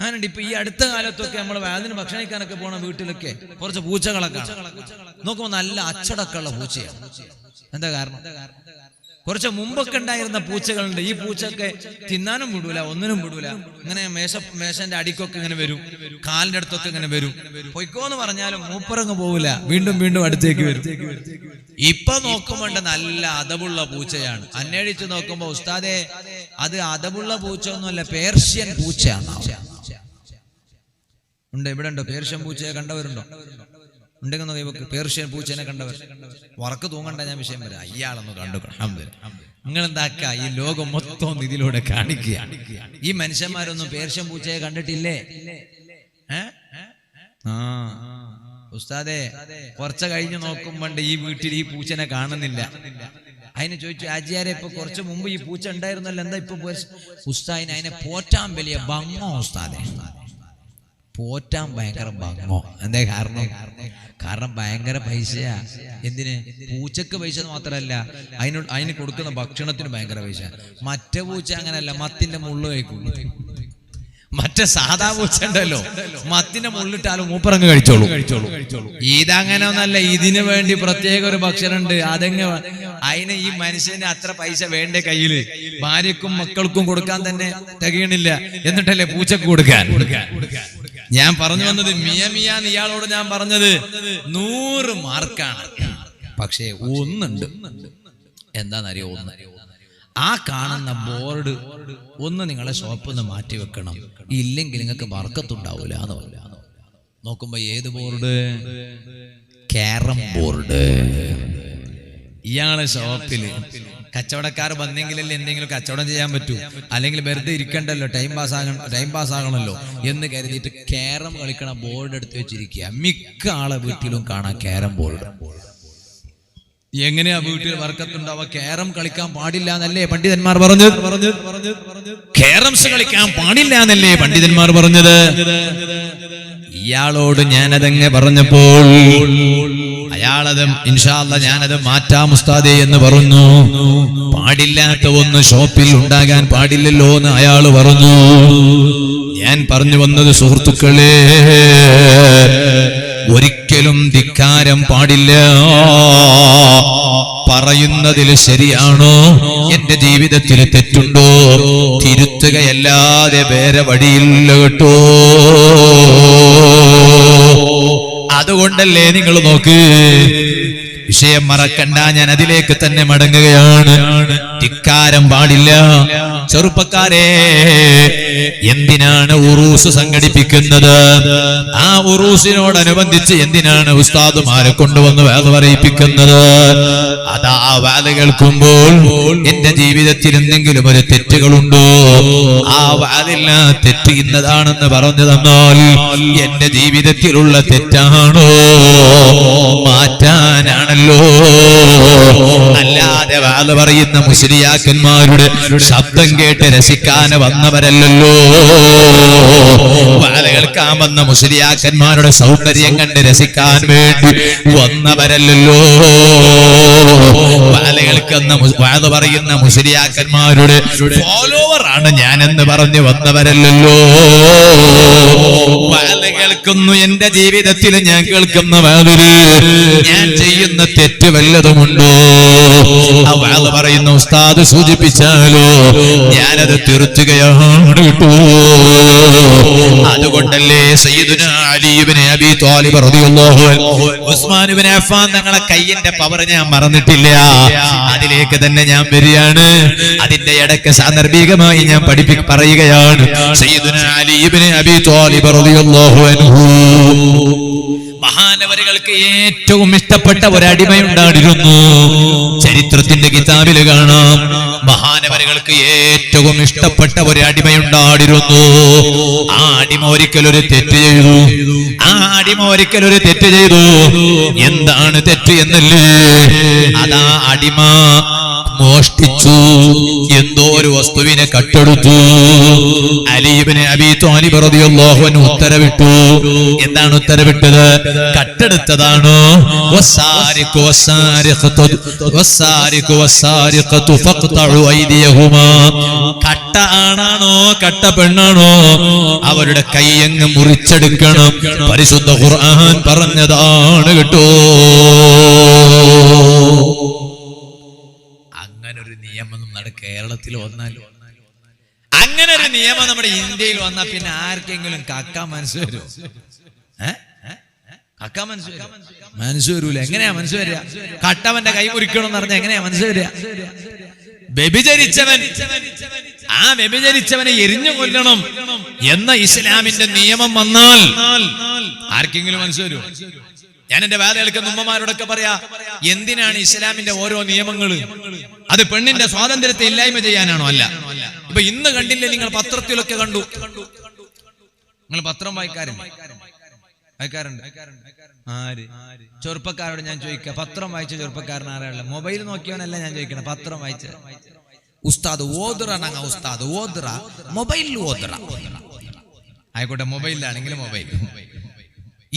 ആനുണ്ട്. ഇപ്പൊ ഈ അടുത്ത കാലത്തൊക്കെ നമ്മൾ വാതിന് ഭക്ഷണം കഴിക്കാനൊക്കെ പോണ വീട്ടിലൊക്കെ കുറച്ച് പൂച്ചകളൊക്കെ നോക്കുമ്പോ നല്ല അച്ചടക്കമുള്ള പൂച്ചയാണ്. എന്താ കാരണം? കുറച്ച് മുമ്പൊക്കെ ഉണ്ടായിരുന്ന പൂച്ചകളുണ്ട്. ഈ പൂച്ചയൊക്കെ തിന്നാനും വിടൂല, ഒന്നിനും വിടൂല. ഇങ്ങനെ മേശന്റെ അടിക്കൊക്കെ ഇങ്ങനെ വരും, കാലിന്റെ അടുത്തൊക്കെ ഇങ്ങനെ വരും. പൊയ്ക്കോന്ന് പറഞ്ഞാലും മൂപ്പറങ്ങ് പോവില്ല, വീണ്ടും വീണ്ടും അടുത്തേക്ക് വരും. ഇപ്പൊ നോക്കുമ്പോണ്ട് നല്ല അതവുള്ള പൂച്ചയാണ്. അന്വേഷിച്ച് നോക്കുമ്പോ ഉസ്താദെ അത് അതവുള്ള പൂച്ച ഒന്നുമല്ല, പേർഷ്യൻ പൂച്ചയാണ്. ഉണ്ട്, ഇവിടെ ഉണ്ടോ പേർഷ്യൻ പൂച്ചയെ കണ്ടവരുണ്ടോ? ഉണ്ടെങ്കിൽ ഇവക്ക് പേർഷ്യൻ പൂച്ചേനെ കണ്ടവർ വറക്ക് തൂങ്ങണ്ട. ഞാൻ വിഷയം വരാം. അയാളൊന്ന് കണ്ടു. നിങ്ങൾ എന്താക്ക ഈ ലോകം മൊത്തം ഇതിലൂടെ കാണിക്കുക. ഈ മനുഷ്യന്മാരൊന്നും പേർഷ്യൻ പൂച്ചയെ കണ്ടിട്ടില്ലേ? ഉസ്താദെ കുറച്ച് കഴിഞ്ഞ് നോക്കുമ്പോണ്ട് ഈ വീട്ടിൽ ഈ പൂച്ചനെ കാണുന്നില്ല. അതിന് ചോദിച്ചു, ആജിയാരെ ഇപ്പൊ കുറച്ച് മുമ്പ് ഈ പൂച്ച ഉണ്ടായിരുന്നല്ലോ, എന്താ ഇപ്പൊ? ഉസ്താദിന് അതിനെ പോറ്റാൻ വലിയ ഭംഗോ ഉസ്താദെ, പോറ്റാൻ ഭയങ്കര ഭംഗോ. എന്താ കാരണം ഭയങ്കര പൈസയാ. എന്തിന്? പൂച്ചക്ക് പൈസ മാത്രല്ല, അതിന് കൊടുക്കുന്ന ഭക്ഷണത്തിന് ഭയങ്കര പൈസ. മറ്റേ പൂച്ച അങ്ങനല്ല, മത്തിന്റെ മുള്ളു കഴിക്കും. മറ്റേ സാധാ പൂച്ച ഉണ്ടല്ലോ, മത്തിന്റെ മുള്ളിട്ടാലും മൂപ്പറങ്ങ് കഴിച്ചോളൂ. ഇതങ്ങനെ ഒന്നല്ല, ഇതിന് വേണ്ടി പ്രത്യേക ഒരു ഭക്ഷണം ഉണ്ട്. അതിന് ഈ മനുഷ്യന് അത്ര പൈസ വേണ്ട കയ്യില്. ഭാര്യക്കും മക്കൾക്കും കൊടുക്കാൻ തന്നെ തികയണില്ല, എന്നിട്ടല്ലേ പൂച്ചക്ക് കൊടുക്കാൻ. ഞാൻ പറഞ്ഞു വന്നത് മിയാന്ന് ഇയാളോട് ഞാൻ പറഞ്ഞത് 100 മാർക്കാണ്. പക്ഷേ ഒന്നുണ്ട്, എന്താണെന്നറിയോ? ആ കാണുന്ന ബോർഡ് ഒന്ന് നിങ്ങളെ ഷോപ്പിൽ നിന്ന് മാറ്റി വെക്കണം, ഇല്ലെങ്കിൽ നിങ്ങൾക്ക് ബർക്കത്തുണ്ടാവൂല എന്ന് പറഞ്ഞു. നോക്കുമ്പോ ഏത് ബോർഡ്? Carrom board. ഇയാളെ ഷോപ്പില് കച്ചവടക്കാർ വന്നെങ്കിലല്ലേ എന്തെങ്കിലും കച്ചവടം ചെയ്യാൻ പറ്റൂ, അല്ലെങ്കിൽ വെറുതെ ഇരിക്കണ്ടല്ലോ, ടൈം പാസ് ആകണല്ലോ എന്ന് കരുതിയിട്ട് ക്യാരം കളിക്കണ ബോർഡ് എടുത്ത് വെച്ചിരിക്കുക. മിക്ക ആളെ വീട്ടിലും കാണാം ക്യാരം ബോർഡ്. എങ്ങനെയാ വീട്ടിൽ ബർക്കത്തുണ്ടാവുക? ക്യാരം കളിക്കാൻ പാടില്ല എന്നല്ലേ പണ്ഡിതന്മാർ പറഞ്ഞത്? ക്യാരംസ് കളിക്കാൻ പാടില്ല എന്നല്ലേ പണ്ഡിതന്മാർ പറഞ്ഞത്? ഇയാളോട് ഞാനതങ്ങ് പറഞ്ഞപ്പോൾ അയാളത് ഇൻഷാ അല്ലാഹ് ഞാനത് മാറ്റാം ഉസ്താദേ എന്ന് പറഞ്ഞു. പാടില്ലാത്ത ഒന്ന് ഷോപ്പിൽ ഉണ്ടാകാൻ പാടില്ലല്ലോ എന്ന് അയാൾ പറഞ്ഞു. ഞാൻ പറഞ്ഞു വന്നത്, സുഹൃത്തുക്കളെ, ഒരിക്കലും ധിക്കാരം പാടില്ല. പറയുന്നതിൽ ശരിയാണോ, എന്റെ ജീവിതത്തിൽ തെറ്റുണ്ടോ, തിരുത്തുകയല്ലാതെ വേറെ വഴിയില്ല കേട്ടോ. അതുകൊണ്ടല്ലേ നിങ്ങൾ നോക്ക്, വിഷയം മറക്കണ്ട, ഞാൻ അതിലേക്ക് തന്നെ മടങ്ങുകയാണ്. ധിക്കാരം പാടില്ല. ചെറുപ്പക്കാരെ, എന്തിനാണ് ഉറൂസ് സംഘടിപ്പിക്കുന്നത്? ആ ഉറൂസിനോടനുബന്ധിച്ച് എന്തിനാണ് ഉസ്താദുമാരെ കൊണ്ടുവന്ന് വേദ പറയിപ്പിക്കുന്നത്? അതാ വേദ കേൾക്കുമ്പോൾ എന്റെ ജീവിതത്തിൽ എന്തെങ്കിലും ഒരു തെറ്റുകളുണ്ടോ, ആ വേദെല്ലാം തെറ്റ് ഇന്നതാണെന്ന് പറഞ്ഞു തന്നാൽ എന്റെ ജീവിതത്തിലുള്ള തെറ്റാണോ മാറ്റാനാണല്ലോ. അല്ലാതെ വേദ പറയുന്ന മുസ്ലിയാക്കന്മാരുടെ ശബ്ദം കേട്ട് രസിക്കാൻ വന്നവരല്ലല്ലോ. വേദ കേൾക്കാൻ വന്ന മുസ്ലിയാക്കന്മാരുടെ സൗന്ദര്യം കണ്ട് രസിക്കാൻ വേണ്ടി വന്നവരല്ലല്ലോ. വേദ പറയുന്ന മുസ്ലിയാക്കന്മാരുടെ ഫോളോവർ ആണ് ഞാനെന്ന് പറഞ്ഞു വന്നവരല്ലല്ലോ. വേദ കേൾക്കുന്നു, എന്റെ ജീവിതത്തിൽ ഞാൻ കേൾക്കുന്ന വേദന, ഞാൻ ചെയ്യുന്ന തെറ്റ് വല്ലതുമുണ്ടോ? ആ വേദ പറയുന്ന ഉസ്താദ് സൂചിപ്പിച്ചാലോ ഞാനത് തിരുത്തുകയാണ് കേട്ടോ. അതുകൊണ്ടല്ലേ സയ്യിദുനാ അലി ഇബ്നു അബീ ത്വാലിബ് റളിയല്ലാഹു അൻഹു, ഉസ്മാൻ ഇബ്നു അഫ്ഫാൻ തങ്ങളെ കയ്യിന്റെ പവർ ഞാൻ മറന്നിട്ടില്ല. അതിലേക്ക് തന്നെ ഞാൻ വരികയാണ്. അതിന്റെ ഇടയ്ക്ക് സാന്ദർഭികമായി ഞാൻ പറയുകയാണ്. സയ്യിദുനാ അലി ഇബ്നു അബീ ത്വാലിബ് റളിയല്ലാഹു അൻഹു മഹാനവരുകൾക്ക് ഏറ്റവും ഇഷ്ടപ്പെട്ട ഒരടിമയുണ്ടായിരുന്നു. ചരിത്രത്തിന്റെ കിതാബിൽ കാണാം, മഹാനവരുകൾക്ക് ഏറ്റവും ഇഷ്ടപ്പെട്ട ഒരടിമയുണ്ടായിരുന്നു. ആ അടിമ ഒരിക്കലൊരു തെറ്റ് ചെയ്തു. എന്താണ് തെറ്റ് എന്നല്ലേ? അതാ അടിമ മോഷ്ടിച്ചു, എന്തോ ഒരു വസ്തുവിനെ കട്ടെടുത്തു. അലി ഇബ്നു അബീ ത്വാലിബ് റളിയല്ലാഹു അൻഹു ഉത്തരവിട്ടു. എന്താണ് ഉത്തരവിട്ടത്? കട്ടെടുത്തതാണോ? കട്ട ആണാണോ കട്ട പെണ്ണാണോ അവരുടെ കൈയങ്ങ് മുറിച്ചെടുക്കണം. പരിശുദ്ധ ഖുർആൻ പറഞ്ഞതാണ് കേട്ടോ. അങ്ങനൊരു നമ്മുടെ കേരളത്തിൽ വന്നാലും അങ്ങനെ ഒരു നിയമം നമ്മുടെ ഇന്ത്യയിൽ വന്നാൽ പിന്നെ ആർക്കെങ്കിലും കക്കാൻ മനസ്സ് വരുമോ? കക്കാൻ മനസ്സ് വരൂല. എങ്ങനെയാ മനസ്സ് വരിക? കട്ടവന്റെ കൈ മുറിക്കണം എന്ന് പറഞ്ഞാൽ എങ്ങനെയാ മനസ്സ് വരിക? വ്യഭിചരിച്ചവനെ എരിഞ്ഞു കൊല്ലണം എന്ന ഇസ്ലാമിന്റെ നിയമം വന്നാൽ ആർക്കെങ്കിലും മനസ്സ് വരുമോ? ഞാൻ എന്റെ വേദ കേൾക്കുന്ന ഉമ്മമാരോടൊക്കെ പറയാ, എന്തിനാണ് ഇസ്ലാമിന്റെ ഓരോ നിയമങ്ങൾ? അത് പെണ്ണിന്റെ സ്വാതന്ത്ര്യത്തെ ഇല്ലായ്മ ചെയ്യാനാണോ? അല്ല. ഇപ്പൊ ഇന്ന് കണ്ടില്ലേ നിങ്ങൾ, പത്രത്തിലൊക്കെ കണ്ടു. നിങ്ങൾ പത്രം വായിക്കാറുണ്ട്? ആര്? ചെറുപ്പക്കാരോട് ഞാൻ ചോദിക്കുക, പത്രം വായിച്ച ചെറുപ്പക്കാരൻ ആരാളെ? മൊബൈൽ നോക്കിയവനല്ല ഞാൻ ചോദിക്കണം, പത്രം വായിച്ച ഉസ്താദ് ഓതുറ. ഉസ്താദ് ഓതുറ, മൊബൈലിൽ ഓതുറ ആയിക്കോട്ടെ, മൊബൈലിലാണെങ്കിലും മൊബൈൽ.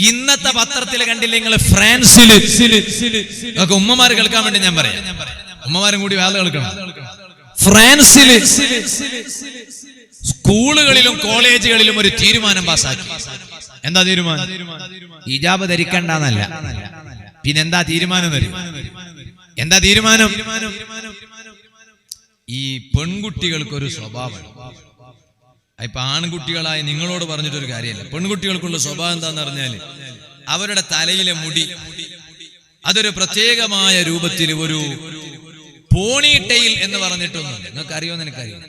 ഇന്നത്തെ പത്രത്തിൽ കണ്ടില്ലേ നിങ്ങൾ, ഫ്രാൻസില് ഒക്കെ ഉമ്മമാര് കേൾക്കാൻ വേണ്ടി ഞാൻ പറയാം, ഉമ്മമാരും കൂടി വേദ കേൾക്കണം. ഫ്രാൻസില് സ്കൂളുകളിലും കോളേജുകളിലും ഒരു തീരുമാനം പാസ്സാക്കി. എന്താ തീരുമാനം? ഹിജാബ് ധരിക്കണ്ടെന്നല്ല. പിന്നെന്താ തീരുമാനം? എന്താ തീരുമാനം? ഈ പെൺകുട്ടികൾക്കൊരു സ്വഭാവം. ഇപ്പൊ ആൺകുട്ടികളായ നിങ്ങളോട് പറഞ്ഞിട്ടൊരു കാര്യമല്ല, പെൺകുട്ടികൾക്കുള്ള സ്വഭാവം എന്താന്ന് പറഞ്ഞാല് അവരുടെ തലയിലെ മുടി അതൊരു പ്രത്യേകമായ രൂപത്തിൽ ഒരു പോണിടെയിൽ എന്ന് പറഞ്ഞിട്ടൊന്നുണ്ട്. നിങ്ങൾക്ക് അറിയുമെന്ന് എനിക്കറിയാം.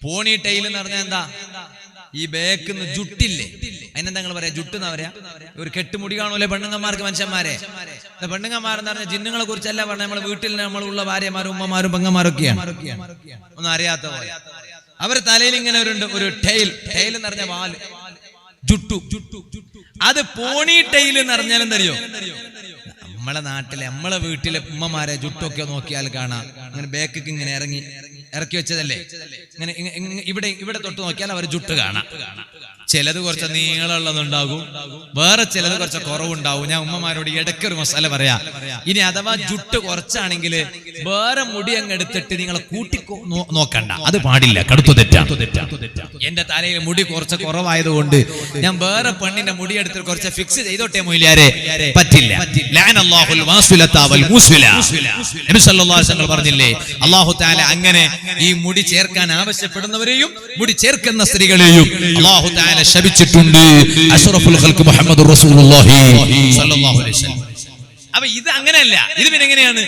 പോണിടെയിൽ എന്ന് പറഞ്ഞാൽ എന്താ? ഈ ബേക്കുന്ന ജുട്ടില്ലേ, അതിനെന്താ നിങ്ങൾ പറയാ? ജുട്ട് എന്നാ പറയാ. ഒരു കെട്ടുമുടി കാണൂല്ലേ പെണ്ണുങ്ങന്മാർക്ക്? മനുഷ്യന്മാരെ പെണ്ണുങ്ങന്മാരെന്ന് പറഞ്ഞാൽ ജിന്നുകളെ കുറിച്ചല്ല പറഞ്ഞ, നമ്മളെ വീട്ടിൽ നമ്മളുള്ള ഭാര്യമാരും ഉമ്മമാരും പെങ്ങന്മാരൊക്കെയാണ്. ഒന്നും അറിയാത്ത പോലെ അവർ തലയിൽ ഇങ്ങനെ ഒരു ടെയിൽ എന്ന് പറഞ്ഞ വാല്, ജുട്ടു. അത് പോണി ടെയിൽ എന്ന് പറഞ്ഞാൽ എന്തറിയോ? നമ്മളെ നാട്ടിലെ നമ്മളെ വീട്ടിലെ ഉമ്മമാരെ ജുട്ടൊക്കെ നോക്കിയാൽ കാണാം, അങ്ങനെ ബേക്ക് ഇങ്ങനെ ഇറക്കി വെച്ചതല്ലേ, ഇങ്ങനെ ഇവിടെ തൊട്ട് നോക്കിയാൽ അവർ ജുട്ട് കാണാം. ചിലത് കുറച്ച് നീളമുള്ളതുണ്ടാകും, വേറെ ചിലത് കുറച്ച് കുറവുണ്ടാവും. ഞാൻ ഉമ്മമാരോട് ഇടയ്ക്കൊരു മസാല പറയാ, ഇനി അഥവാ ജുട്ട് കുറച്ചാണെങ്കിൽ വേറെ മുടി അങ്ങ് എടുത്തിട്ട് നിങ്ങളെ കൂട്ടി നോക്കണ്ട, അത് പാടില്ല, കടുത്തു തെറ്റാണ്. എന്റെ തലയിൽ മുടി കുറച്ച് കുറവായതുകൊണ്ട് ഞാൻ വേറെ പെണ്ണിന്റെ മുടി എടുത്തിട്ട് കുറച്ച് ഫിക്സ് ചെയ്തോട്ടെ മൊയ്ലിയാരെ? പറ്റില്ല. പറഞ്ഞില്ലേ അല്ലാഹു തആല അങ്ങനെ ഈ മുടി ചേർക്കാൻ ആവശ്യപ്പെടുന്നവരെയും മുടി ചേർക്കുന്ന സ്ത്രീകളെയും അല്ലാഹു തആല ശപിച്ചിട്ടുണ്ട്. അഷ്റഫുൽ ഖൽഖ് മുഹമ്മദുർ റസൂലുള്ളാഹി സ്വല്ലല്ലാഹു അലൈഹി വസല്ലം. അപ്പൊ ഇത് അങ്ങനെയല്ല. ഇത് പിന്നെ എങ്ങനെയാണ്?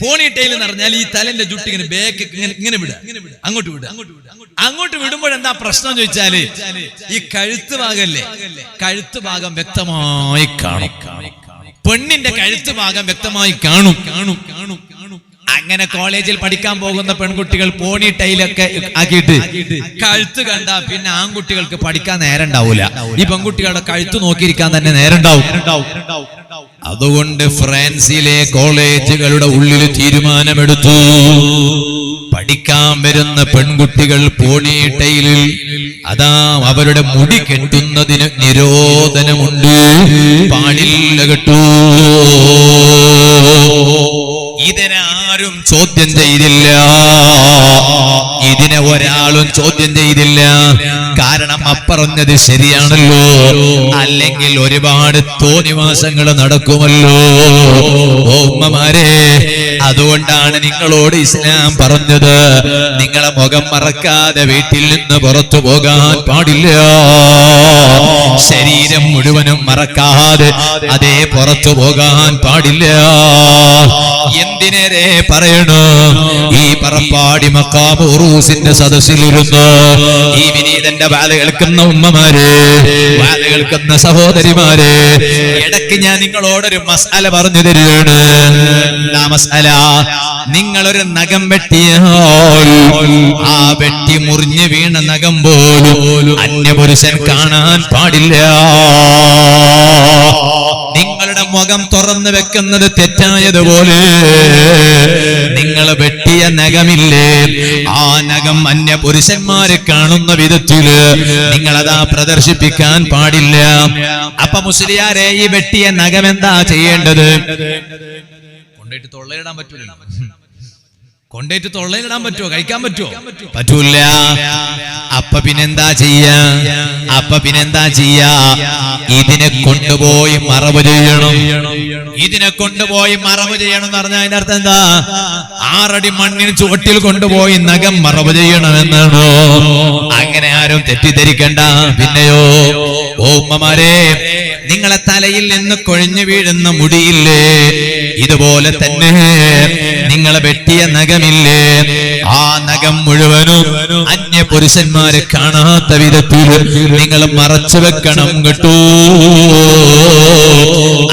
പോണിടെയിൽ എന്ന് പറഞ്ഞാൽ ഈ തലന്റെ ജുട്ട് ഇങ്ങനെ ബേക്ക് ഇങ്ങനെ വിടുക, അങ്ങോട്ട് വിടുമ്പോഴെന്താ പ്രശ്നം ചോദിച്ചാല്, ഈ കഴുത്ത് ഭാഗല്ലേ, കഴുത്ത് ഭാഗം വ്യക്തമായി കാണും. പെണ്ണിന്റെ കഴുത്ത് ഭാഗം വ്യക്തമായി കാണും. അങ്ങനെ കോളേജിൽ പഠിക്കാൻ പോകുന്ന പെൺകുട്ടികൾ പോണി ടൈലൊക്കെ ആക്കിയിട്ട് കഴുത്ത് കണ്ടാ പിന്നെ ആൺകുട്ടികൾക്ക് പഠിക്കാൻ നേരം ഉണ്ടാവൂല. ഈ പെൺകുട്ടികളുടെ കഴുത്ത് നോക്കിയിരിക്കാൻ തന്നെ നേരം ഉണ്ടാവും. അതുകൊണ്ട് ഫ്രാൻസിലെ കോളേജുകളുടെ ഉള്ളിൽ തീരുമാനമെടുത്തു, പഠിക്കാൻ വരുന്ന പെൺകുട്ടികൾ പോണി ടൈലിൽ അതാ അവരുടെ മുടി കെട്ടുന്നതിന് നിരോധനമുണ്ട്, പാടില്ല കേട്ടു. ഇതിനാരും ചോദ്യം ചെയ്തില്ല, ഇതിനെ ഒരാളും ചോദ്യം ചെയ്തില്ല. കാരണം അപ്പറഞ്ഞത് ശരിയാണല്ലോ, അല്ലെങ്കിൽ ഒരുപാട് തോന്നിവാസങ്ങൾ നടക്കുമല്ലോ. ഉമ്മമാരെ, അതുകൊണ്ടാണ് നിങ്ങളോട് ഇസ്ലാം പറഞ്ഞത്, നിങ്ങളെ മുഖം മറക്കാതെ വീട്ടിൽ നിന്ന് പുറത്തു പോകാൻ പാടില്ല. ശരീരം മുഴുവനും മറക്കാതെ അതേ പുറത്തു പോകാൻ പാടില്ല. എന്തിനേരെ പറയണു? ഈ പറപ്പാടി മഖാം ഉറൂസിന്റെ സദസ്സിലിരുന്ന് ഈ വിനീതന്റെ വാല കേൾക്കുന്ന ഉമ്മമാരെ, വാല കേൾക്കുന്ന സഹോദരിമാരെ, ഇടയ്ക്ക് ഞാൻ നിങ്ങളോടൊരു മസാല പറഞ്ഞു തരികയാണ്. എന്താ മസാല? നിങ്ങളൊരു നഖം വെട്ടിയാൽ ആ വെട്ടി മുറിഞ്ഞു വീണ നഖം പോലും അന്യപുരുഷൻ കാണാൻ പാടില്ല. നിങ്ങളുടെ മുഖം തുറന്നു വെക്കുന്നത് തെറ്റായതുപോലെ നിങ്ങൾ വെട്ടിയ നഖമില്ലേ, ആ നഖം അന്യ പുരുഷന്മാരെ കാണുന്ന വിധത്തില് നിങ്ങളതാ പ്രദർശിപ്പിക്കാൻ പാടില്ല. അപ്പൊ മുസ്ലിയാരെ, ഈ വെട്ടിയ നഖം എന്താ ചെയ്യേണ്ടത്? കൊണ്ടുപോയിട്ട് തൊള്ളയിടാൻ പറ്റൂല. കൊണ്ടേറ്റ് തൊള്ളയിലിടാൻ പറ്റുമോ? കഴിക്കാൻ പറ്റുമോ? പറ്റൂല. അപ്പൊ പിന്നെന്താ ചെയ്യാ? ഇതിനെ കൊണ്ടുപോയി മറവ് ചെയ്യണം. ഇതിനെ കൊണ്ടുപോയി മറവ് ചെയ്യണം എന്ന് പറഞ്ഞാൽ അതിന്റെ അർത്ഥം എന്താ? 6 അടി മണ്ണിന് ചുവട്ടിൽ കൊണ്ടുപോയി നഖം മറവ് ചെയ്യണമെന്നാണോ? അങ്ങനെ ആരും തെറ്റിദ്ധരിക്കണ്ട. പിന്നെയോ, ഓ ഉമ്മമാരെ, നിങ്ങളെ തലയിൽ നിന്ന് കൊഴിഞ്ഞു വീഴുന്ന മുടിയില്ലേ, ഇതുപോലെ തന്നെ നിങ്ങളെ വെട്ടിയ നഖമില്ലേ, ആ നഖം മുഴുവനും അന്യ പുരുഷന്മാരെ കാണാത്ത വിധത്തിൽ നിങ്ങൾ മറച്ചു വെക്കണം കേട്ടോ.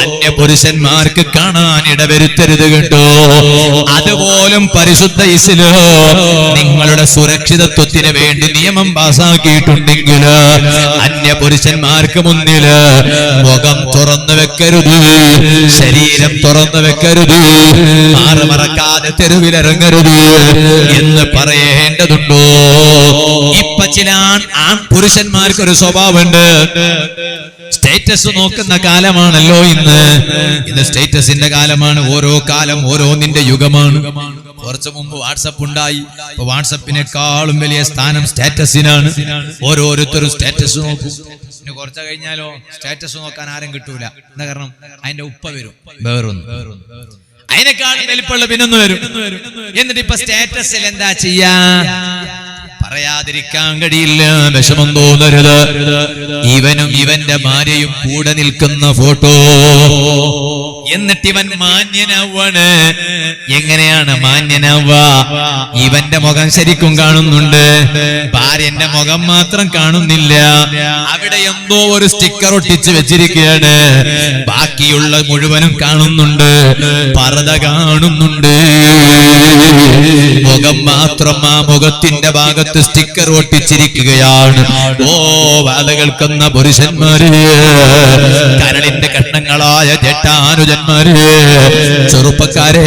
അന്യ പുരുഷന്മാർക്ക് കാണാൻ ഇടവരുത്തരുത് കേട്ടോ. അതുപോലും പരിശുദ്ധ ഇസ്ലാം നിങ്ങളുടെ സുരക്ഷിതത്വത്തിന് വേണ്ടി നിയമം പാസാക്കിയിട്ടുണ്ടെങ്കിൽ അന്യ പുരുഷന്മാർക്ക് മുന്നിൽ മുഖം തുറന്നു വെക്കരുത്, ശരീരം തുറന്നു വെക്കരുത്, മറക്കാതെ തെരുവിലിറങ്ങരുത് എന്ന് പറയേണ്ടതുണ്ടോ? ഇപ്പൊ ചില പുരുഷന്മാർക്ക് ഒരു സ്വഭാവമുണ്ട്. സ്റ്റേറ്റസ് നോക്കുന്ന കാലമാണല്ലോ ഇന്ന് സ്റ്റേറ്റസിന്റെ കാലമാണ്. ഓരോ കാലം ഓരോന്നിന്റെ യുഗമാണ്. കുറച്ചു മുമ്പ് വാട്സപ്പ് ഉണ്ടായി. ഇപ്പൊ വാട്സപ്പിനേക്കാളും വലിയ സ്ഥാനം സ്റ്റാറ്റസിനാണ്. ഓരോരുത്തരും സ്റ്റാറ്റസ് നോക്കും. പിന്നെ കുറച്ച് കഴിഞ്ഞാലോ സ്റ്റാറ്റസ് നോക്കാൻ ആരും കിട്ടൂല. എന്താ കാരണം? അതിന്റെ ഉപ്പ വരും, വേറൊന്നും അതിനെക്കാളും വലിപ്പമുള്ള പിന്നൊന്ന് വരും. എന്നിട്ട് ഇപ്പൊ സ്റ്റാറ്റസിൽ എന്താ ചെയ്യാ? പറയാതിരിക്കാൻ കഴിയില്ല, വിഷമം തോന്നരുത്. ഇവനും ഇവന്റെ ഭാര്യയും കൂടെ നിൽക്കുന്ന ഫോട്ടോ. എന്നിട്ട് ഇവൻ മാന്യനാവാണ്. എങ്ങനെയാണ് മാന്യനാവുക? ഇവന്റെ മുഖം ശരിക്കും കാണുന്നുണ്ട്, ഭാര്യന്റെ മുഖം മാത്രം കാണുന്നില്ല. അവിടെ എന്തോ ഒരു സ്റ്റിക്കർ ഒട്ടിച്ച് വെച്ചിരിക്കുകയാണ്. ബാക്കിയുള്ള മുഴുവനും കാണുന്നുണ്ട്, പർദ്ദ കാണുന്നുണ്ട്. മുഖം മാത്രം ആ മുഖത്തിന്റെ ഭാഗത്ത് സ്റ്റിക്കർ ഒട്ടിച്ചിരിക്കുകയാണ്. ഓ വാത കേൾക്കുന്ന പുരുഷന്മാര്, കരളിന്റെ കഷ്ണങ്ങളായ ജട്ടാനുജന്മാര്, ചെറുപ്പക്കാരെ,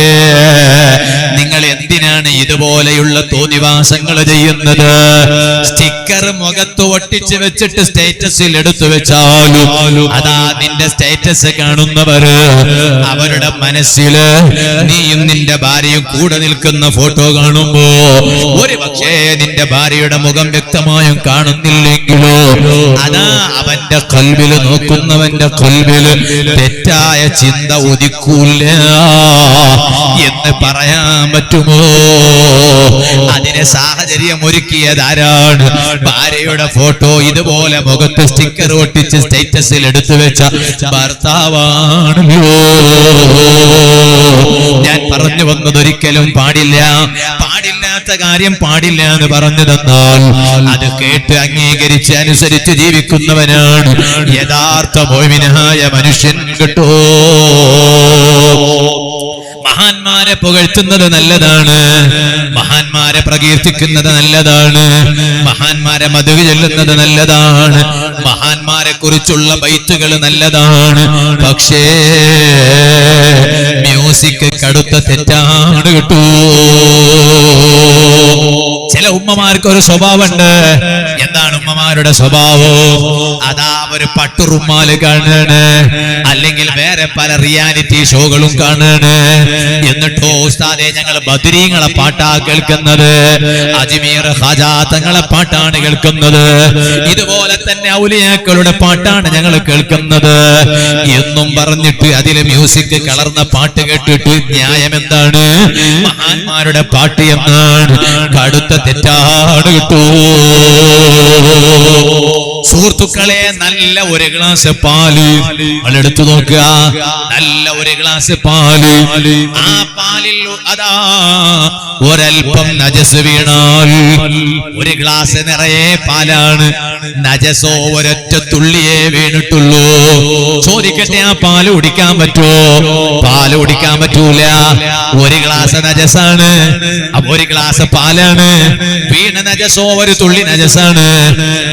നിങ്ങൾ എന്തിനാണ് ഇതുപോലെയുള്ള തോന്നിവാസങ്ങൾ ചെയ്യുന്നത്? സ്റ്റിക്കർ മുഖത്ത് ഒട്ടിച്ച് വെച്ചിട്ട് സ്റ്റേറ്റസിൽ എടുത്തു വെച്ചാലും അതാ നിന്റെ സ്റ്റേറ്റസ് കാണുന്നവര് അവരുടെ മനസ്സില് നീയും നിന്റെ ഭാര്യയും കൂടെ നിൽക്കുന്ന ഫോട്ടോ കാണുമ്പോ ഒരു പക്ഷേ നിന്റെ ഭാര്യയുടെ മുഖം വ്യക്തമായും കാണുന്നില്ലെങ്കിലോ അതാ അവന്റെ കൽബില്, നോക്കുന്നവന്റെ കൽബില് തെറ്റായ ചിന്ത ഉദിക്കൂല എന്ന് പറയാൻ പറ്റുമോ? അതിനെ സാഹചര്യം ഒരുക്കിയതാരാണ്? ഭാര്യയുടെ ഫോട്ടോ ഇതുപോലെ മുഖത്ത് സ്റ്റിക്കർ ഒട്ടിച്ച് സ്റ്റേറ്റസിൽ എടുത്തു വെച്ച ഭർത്താവാണല്ലോ. ഞാൻ പറഞ്ഞു വന്നതൊരിക്കലും പാടില്ലാത്ത കാര്യം പാടില്ല എന്ന് പറഞ്ഞു തന്നാൽ അത് കേട്ട് അംഗീകരിച്ച് അനുസരിച്ച് ജീവിക്കുന്നവനാണ് യഥാർത്ഥ മുഅ്മിനായ മനുഷ്യൻ കേട്ടോ. മഹാന്മാരെ പുകഴ്ത്തുന്നത് നല്ലതാണ്, മഹാന്മാരെ പ്രകീർത്തിക്കുന്നത് നല്ലതാണ്, മഹാന്മാരെ മദ്ഹ് ചൊല്ലുന്നത് നല്ലതാണ്, മഹാന്മാരെ കുറിച്ചുള്ള ബൈത്തുകൾ നല്ലതാണ്. പക്ഷേ മ്യൂസിക് കടുത്ത തെറ്റാണ് കേട്ടോ. ചില ഉമ്മമാർക്ക് ഒരു സ്വഭാവമുണ്ട്. എന്താണ് ഉമ്മമാരുടെ സ്വഭാവം? അതാ ഒരു പട്ടുറുമാല് കാണാണ്, അല്ലെങ്കിൽ വേറെ പല റിയാലിറ്റി ഷോകളും കാണാണ്. എന്നിട്ടോ ഉസ്താദേ ഞങ്ങൾ ബദരീങ്ങളെ പാട്ടാ കേൾക്കുന്നത്, അജ്മീർ ഖാജാ തങ്ങളെ പാട്ടാണ് കേൾക്കുന്നത്, ഇതുപോലെ തന്നെ ഔലിയാക്കളുടെ പാട്ടാണ് ഞങ്ങൾ കേൾക്കുന്നത് എന്നും പറഞ്ഞിട്ട് അതിലെ മ്യൂസിക് കലർന്ന പാട്ട് കേട്ടിട്ട് ന്യായം എന്താണ്? മഹാന്മാരുടെ പാട്ട് എന്നാണ്. കടുത്ത തെറ്റാണ് കേട്ടോ. സുഹൃത്തുക്കളെ, നല്ല ഒരു ഗ്ലാസ് പാല് എടുത്തു നോക്കുക. നല്ല ഒരു ഗ്ലാസ് പാല്, ആ പാലിൽ അതാ ഒരൽപ്പം നജസ് വീണാൽ, ഒരു ഗ്ലാസ് നിറയെ പാലാണ്, നജസോ ഒരൊറ്റ തുള്ളിയേ വീണിട്ടുള്ളൂ. ചോദിക്കട്ടെ, ആ പാല് കുടിക്കാൻ പറ്റുമോ? പാല് കുടിക്കാൻ പറ്റൂല. ഒരു ഗ്ലാസ് നജസാണ്, അപ്പൊ ഒരു ഗ്ലാസ് പാലാണ്, വീണ നജസോ ഒരു തുള്ളി നജസാണ്,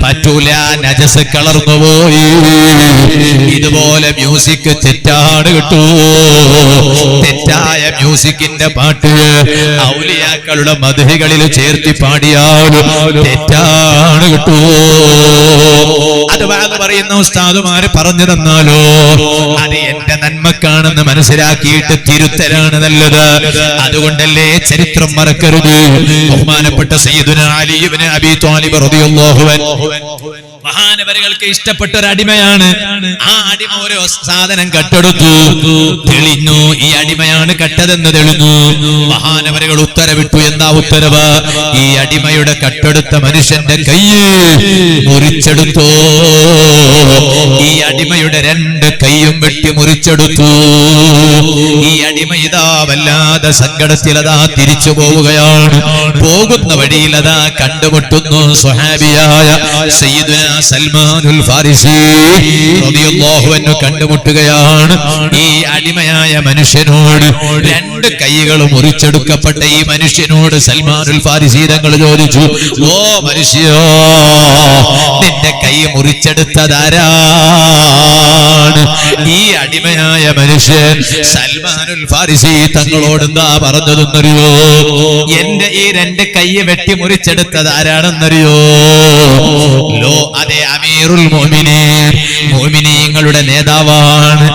പറ്റൂല. നജസ് കളർന്നുപോയി. ഇതുപോലെ മ്യൂസിക് തെറ്റാണ് കേട്ടോ. തെറ്റായ മ്യൂസിക്കിന്റെ പാട്ട് ഔലിയാക്കളുടെ മദ്ഹികളിൽ ചേർത്തി പാടിയാലും തെറ്റാണ് കേട്ടോ. അത് വാദ് പറയുന്ന ഉസ്താദുമാര് പറഞ്ഞു തന്നാലോ അത് എന്റെ നന്മക്കാണെന്ന് മനസ്സിലാക്കിയിട്ട് തിരുത്തലാണ് നല്ലത്. അതുകൊണ്ടല്ലേ ചരിത്രം മറക്കരുത്. ബഹുമാനപ്പെട്ട സയ്യിദുനാ അലി ഇബ്നു അബീ ത്വാലിബ് റളിയല്ലാഹു അൻഹു മഹാനവരുകൾക്ക് ഇഷ്ടപ്പെട്ട ഒരു അടിമയാണ്. ആ അടിമ ഒരു സാധനം കട്ടെടുത്തു, തെളിഞ്ഞു ഈ അടിമയാണ് കട്ടതെന്ന് തെളിഞ്ഞു. മഹാനവരുകൾ ഉത്തരവിട്ടു. എന്താ ഉത്തരവ്? ഈ അടിമയുടെ കട്ടെടുത്ത മനുഷ്യന്റെ കൈ മുറിച്ചെടുത്തു. ഈ അടിമയുടെ 2 കൈയും വെട്ടി മുറിച്ചെടുത്തു. ഈ അടിമ ഇതാ വല്ലാതെ സങ്കടത്തിലതാ തിരിച്ചു പോവുകയാണ്. പോകുന്ന വഴിയിൽ അതാ കണ്ടുമുട്ടുന്നു സ്വഹാബിയായ സയ്യിദുനാ സൽമാനുൽ ഫാരിസി റളിയല്ലാഹു അൻഹു കണ്ടുമുട്ടുകയാണ്. ഈ അടിമയായ മനുഷ്യനോട് 2 കൈകൾ മുറിച്ചെടുക്കപ്പെട്ട ഈ മനുഷ്യനോട് സൽമാനുൽ ഫാരിസി തങ്ങൾ ചോദിച്ചു, ഓ മനുഷ്യോ, നിന്റെ കൈ മുറിച്ചെടുത്തതാരാണ്? ഈ അടിമയായ മനുഷ്യൻ സൽമാനുൽ ഫാരിസി തങ്ങളോട് എന്താ പറഞ്ഞതെന്നറിയോ? എന്റെ ഈ 2 കൈ വെട്ടി മുറിച്ചെടുത്തത് ആരാണെന്നറിയോ? അതെ, അമീറുൽ മുഅ്മിനീൻ, മുഅ്മിനീങ്ങളുടെ നേതാവാണ്.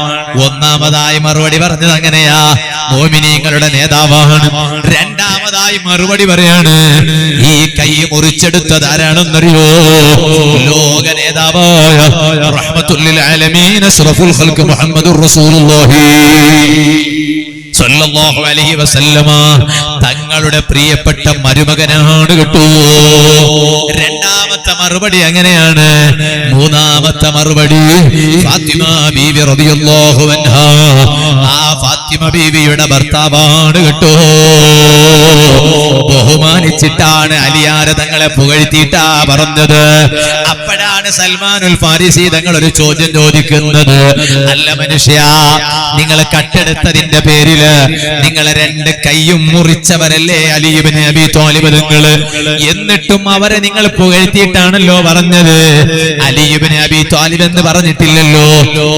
ഒന്നാമതായി മറുപടി പറഞ്ഞത് അങ്ങനെയാ, മുഅ്മിനീങ്ങളുടെ നേതാവാണ്. രണ്ടാമതായി മറുപടി പറയാണ്, ഈ കൈ മുറിച്ചെടുത്തത് ആരാണെന്നറിയോ? ലോക നേതാവായ റഹ്മത്തുൽ ലിൽ ആലമീൻ അഷ്റഫുൽ ഖൽഖ് മുഹമ്മദുർ റസൂലുള്ളാഹി സല്ലല്ലാഹു അലൈഹി വസല്ലമ തങ്ങളുടെ പ്രിയപ്പെട്ട മരുമകനാണ് കേട്ടോ. രണ്ടാമത്തെ മറുപടി അങ്ങനെയാണ്. മൂന്നാമത്തെ മറുപടി ഫാത്തിമ ബീവി റളിയല്ലാഹു അൻഹാ, ആ ഫാത്തിമ ബീവിയുടെ ഭർത്താവാണ് കേട്ടോ. ബഹുമാനിച്ചിട്ടാണ് അലിയാർ തങ്ങളെ പുകഴ്ത്തിയിട്ടാ പറഞ്ഞത്. അപ്പോഴാണ് സൽമാനുൽ ഫാരിസി തങ്ങൾ ഒരു ചോദ്യം ചോദിക്കുന്നത്, അല്ല മനുഷ്യ, നിങ്ങൾ കട്ടെടുത്തതിന്റെ പേരില് നിങ്ങളെ 2 കൈയും മുറിച്ചവരല്ലേ അലി ഇബ്നു അബീ ത്വാലിബ് തങ്ങള്? എന്നിട്ടും അവരെ നിങ്ങൾ പുകഴ്ത്തിയിട്ടാണല്ലോ പറഞ്ഞത്. അലി ഇബ്നു അബീ ത്വാലിബ് എന്ന് പറഞ്ഞിട്ടില്ലല്ലോ.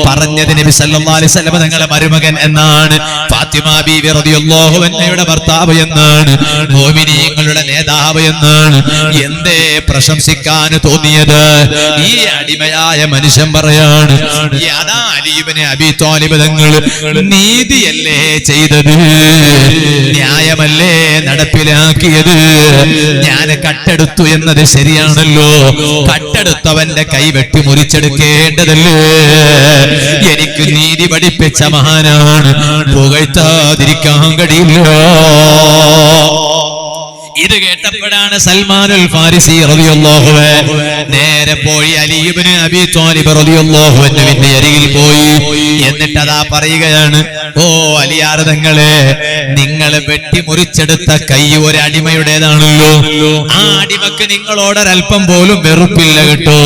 പറഞ്ഞത് നബി സല്ലല്ലാഹു അലൈഹി വസല്ലം തങ്ങളെ മരുമകൻ എന്നാണ്, ഫാത്തിമ ബീവി റളിയല്ലാഹു അൻഹയുടെ ഭർത്താവ് എന്നാണ്, മുഅ്മിനീങ്ങളുടെ നേതാവ് എന്നാണ്. എന്തേ പ്രശംസിക്കാൻ തോന്നിയത്? ഈ അടിമയായ മനുഷ്യൻ പറയാണ്, അതാ അലി ഇബ്നു അബീ ത്വാലിബ് തങ്ങൾ നീതിയല്ലേ ചെയ്തത്, ന്യായമല്ലേ നടപ്പിലാക്കിയത്. ഞാൻ കട്ടെടുത്തു എന്നത് ശരിയാണല്ലോ, കട്ടെടുത്തവന്റെ കൈ വെട്ടി മുറിച്ചെടുക്കേണ്ടതല്ലേ. എനിക്ക് നീതി പഠിപ്പിച്ച മഹാനാണ്, പുകഴ്ത്താതിരിക്കാൻ കഴിയില്ല. ഇത് കേട്ടപ്പോഴാണ് സൽമാനുൽ ഫാരിസി റളിയല്ലാഹു അൻഹു നേരെ പോയി അലി ഇബ്നു അബീ ത്വാലിബ് റളിയല്ലാഹു അൻഹുവിന്റെ അരികിൽ പോയി. എന്നിട്ട് അതാ പറയുകയാണ്, ഓ അലിയാർ തങ്ങളെ, നിങ്ങൾ വെട്ടി മുറിച്ചെടുത്ത കൈ ഒരു അടിമയുടേതാണല്ലോ. ആ അടിമക്ക് നിങ്ങളോടൊരൽപ്പം പോലും വെറുപ്പില്ല കേട്ടോ.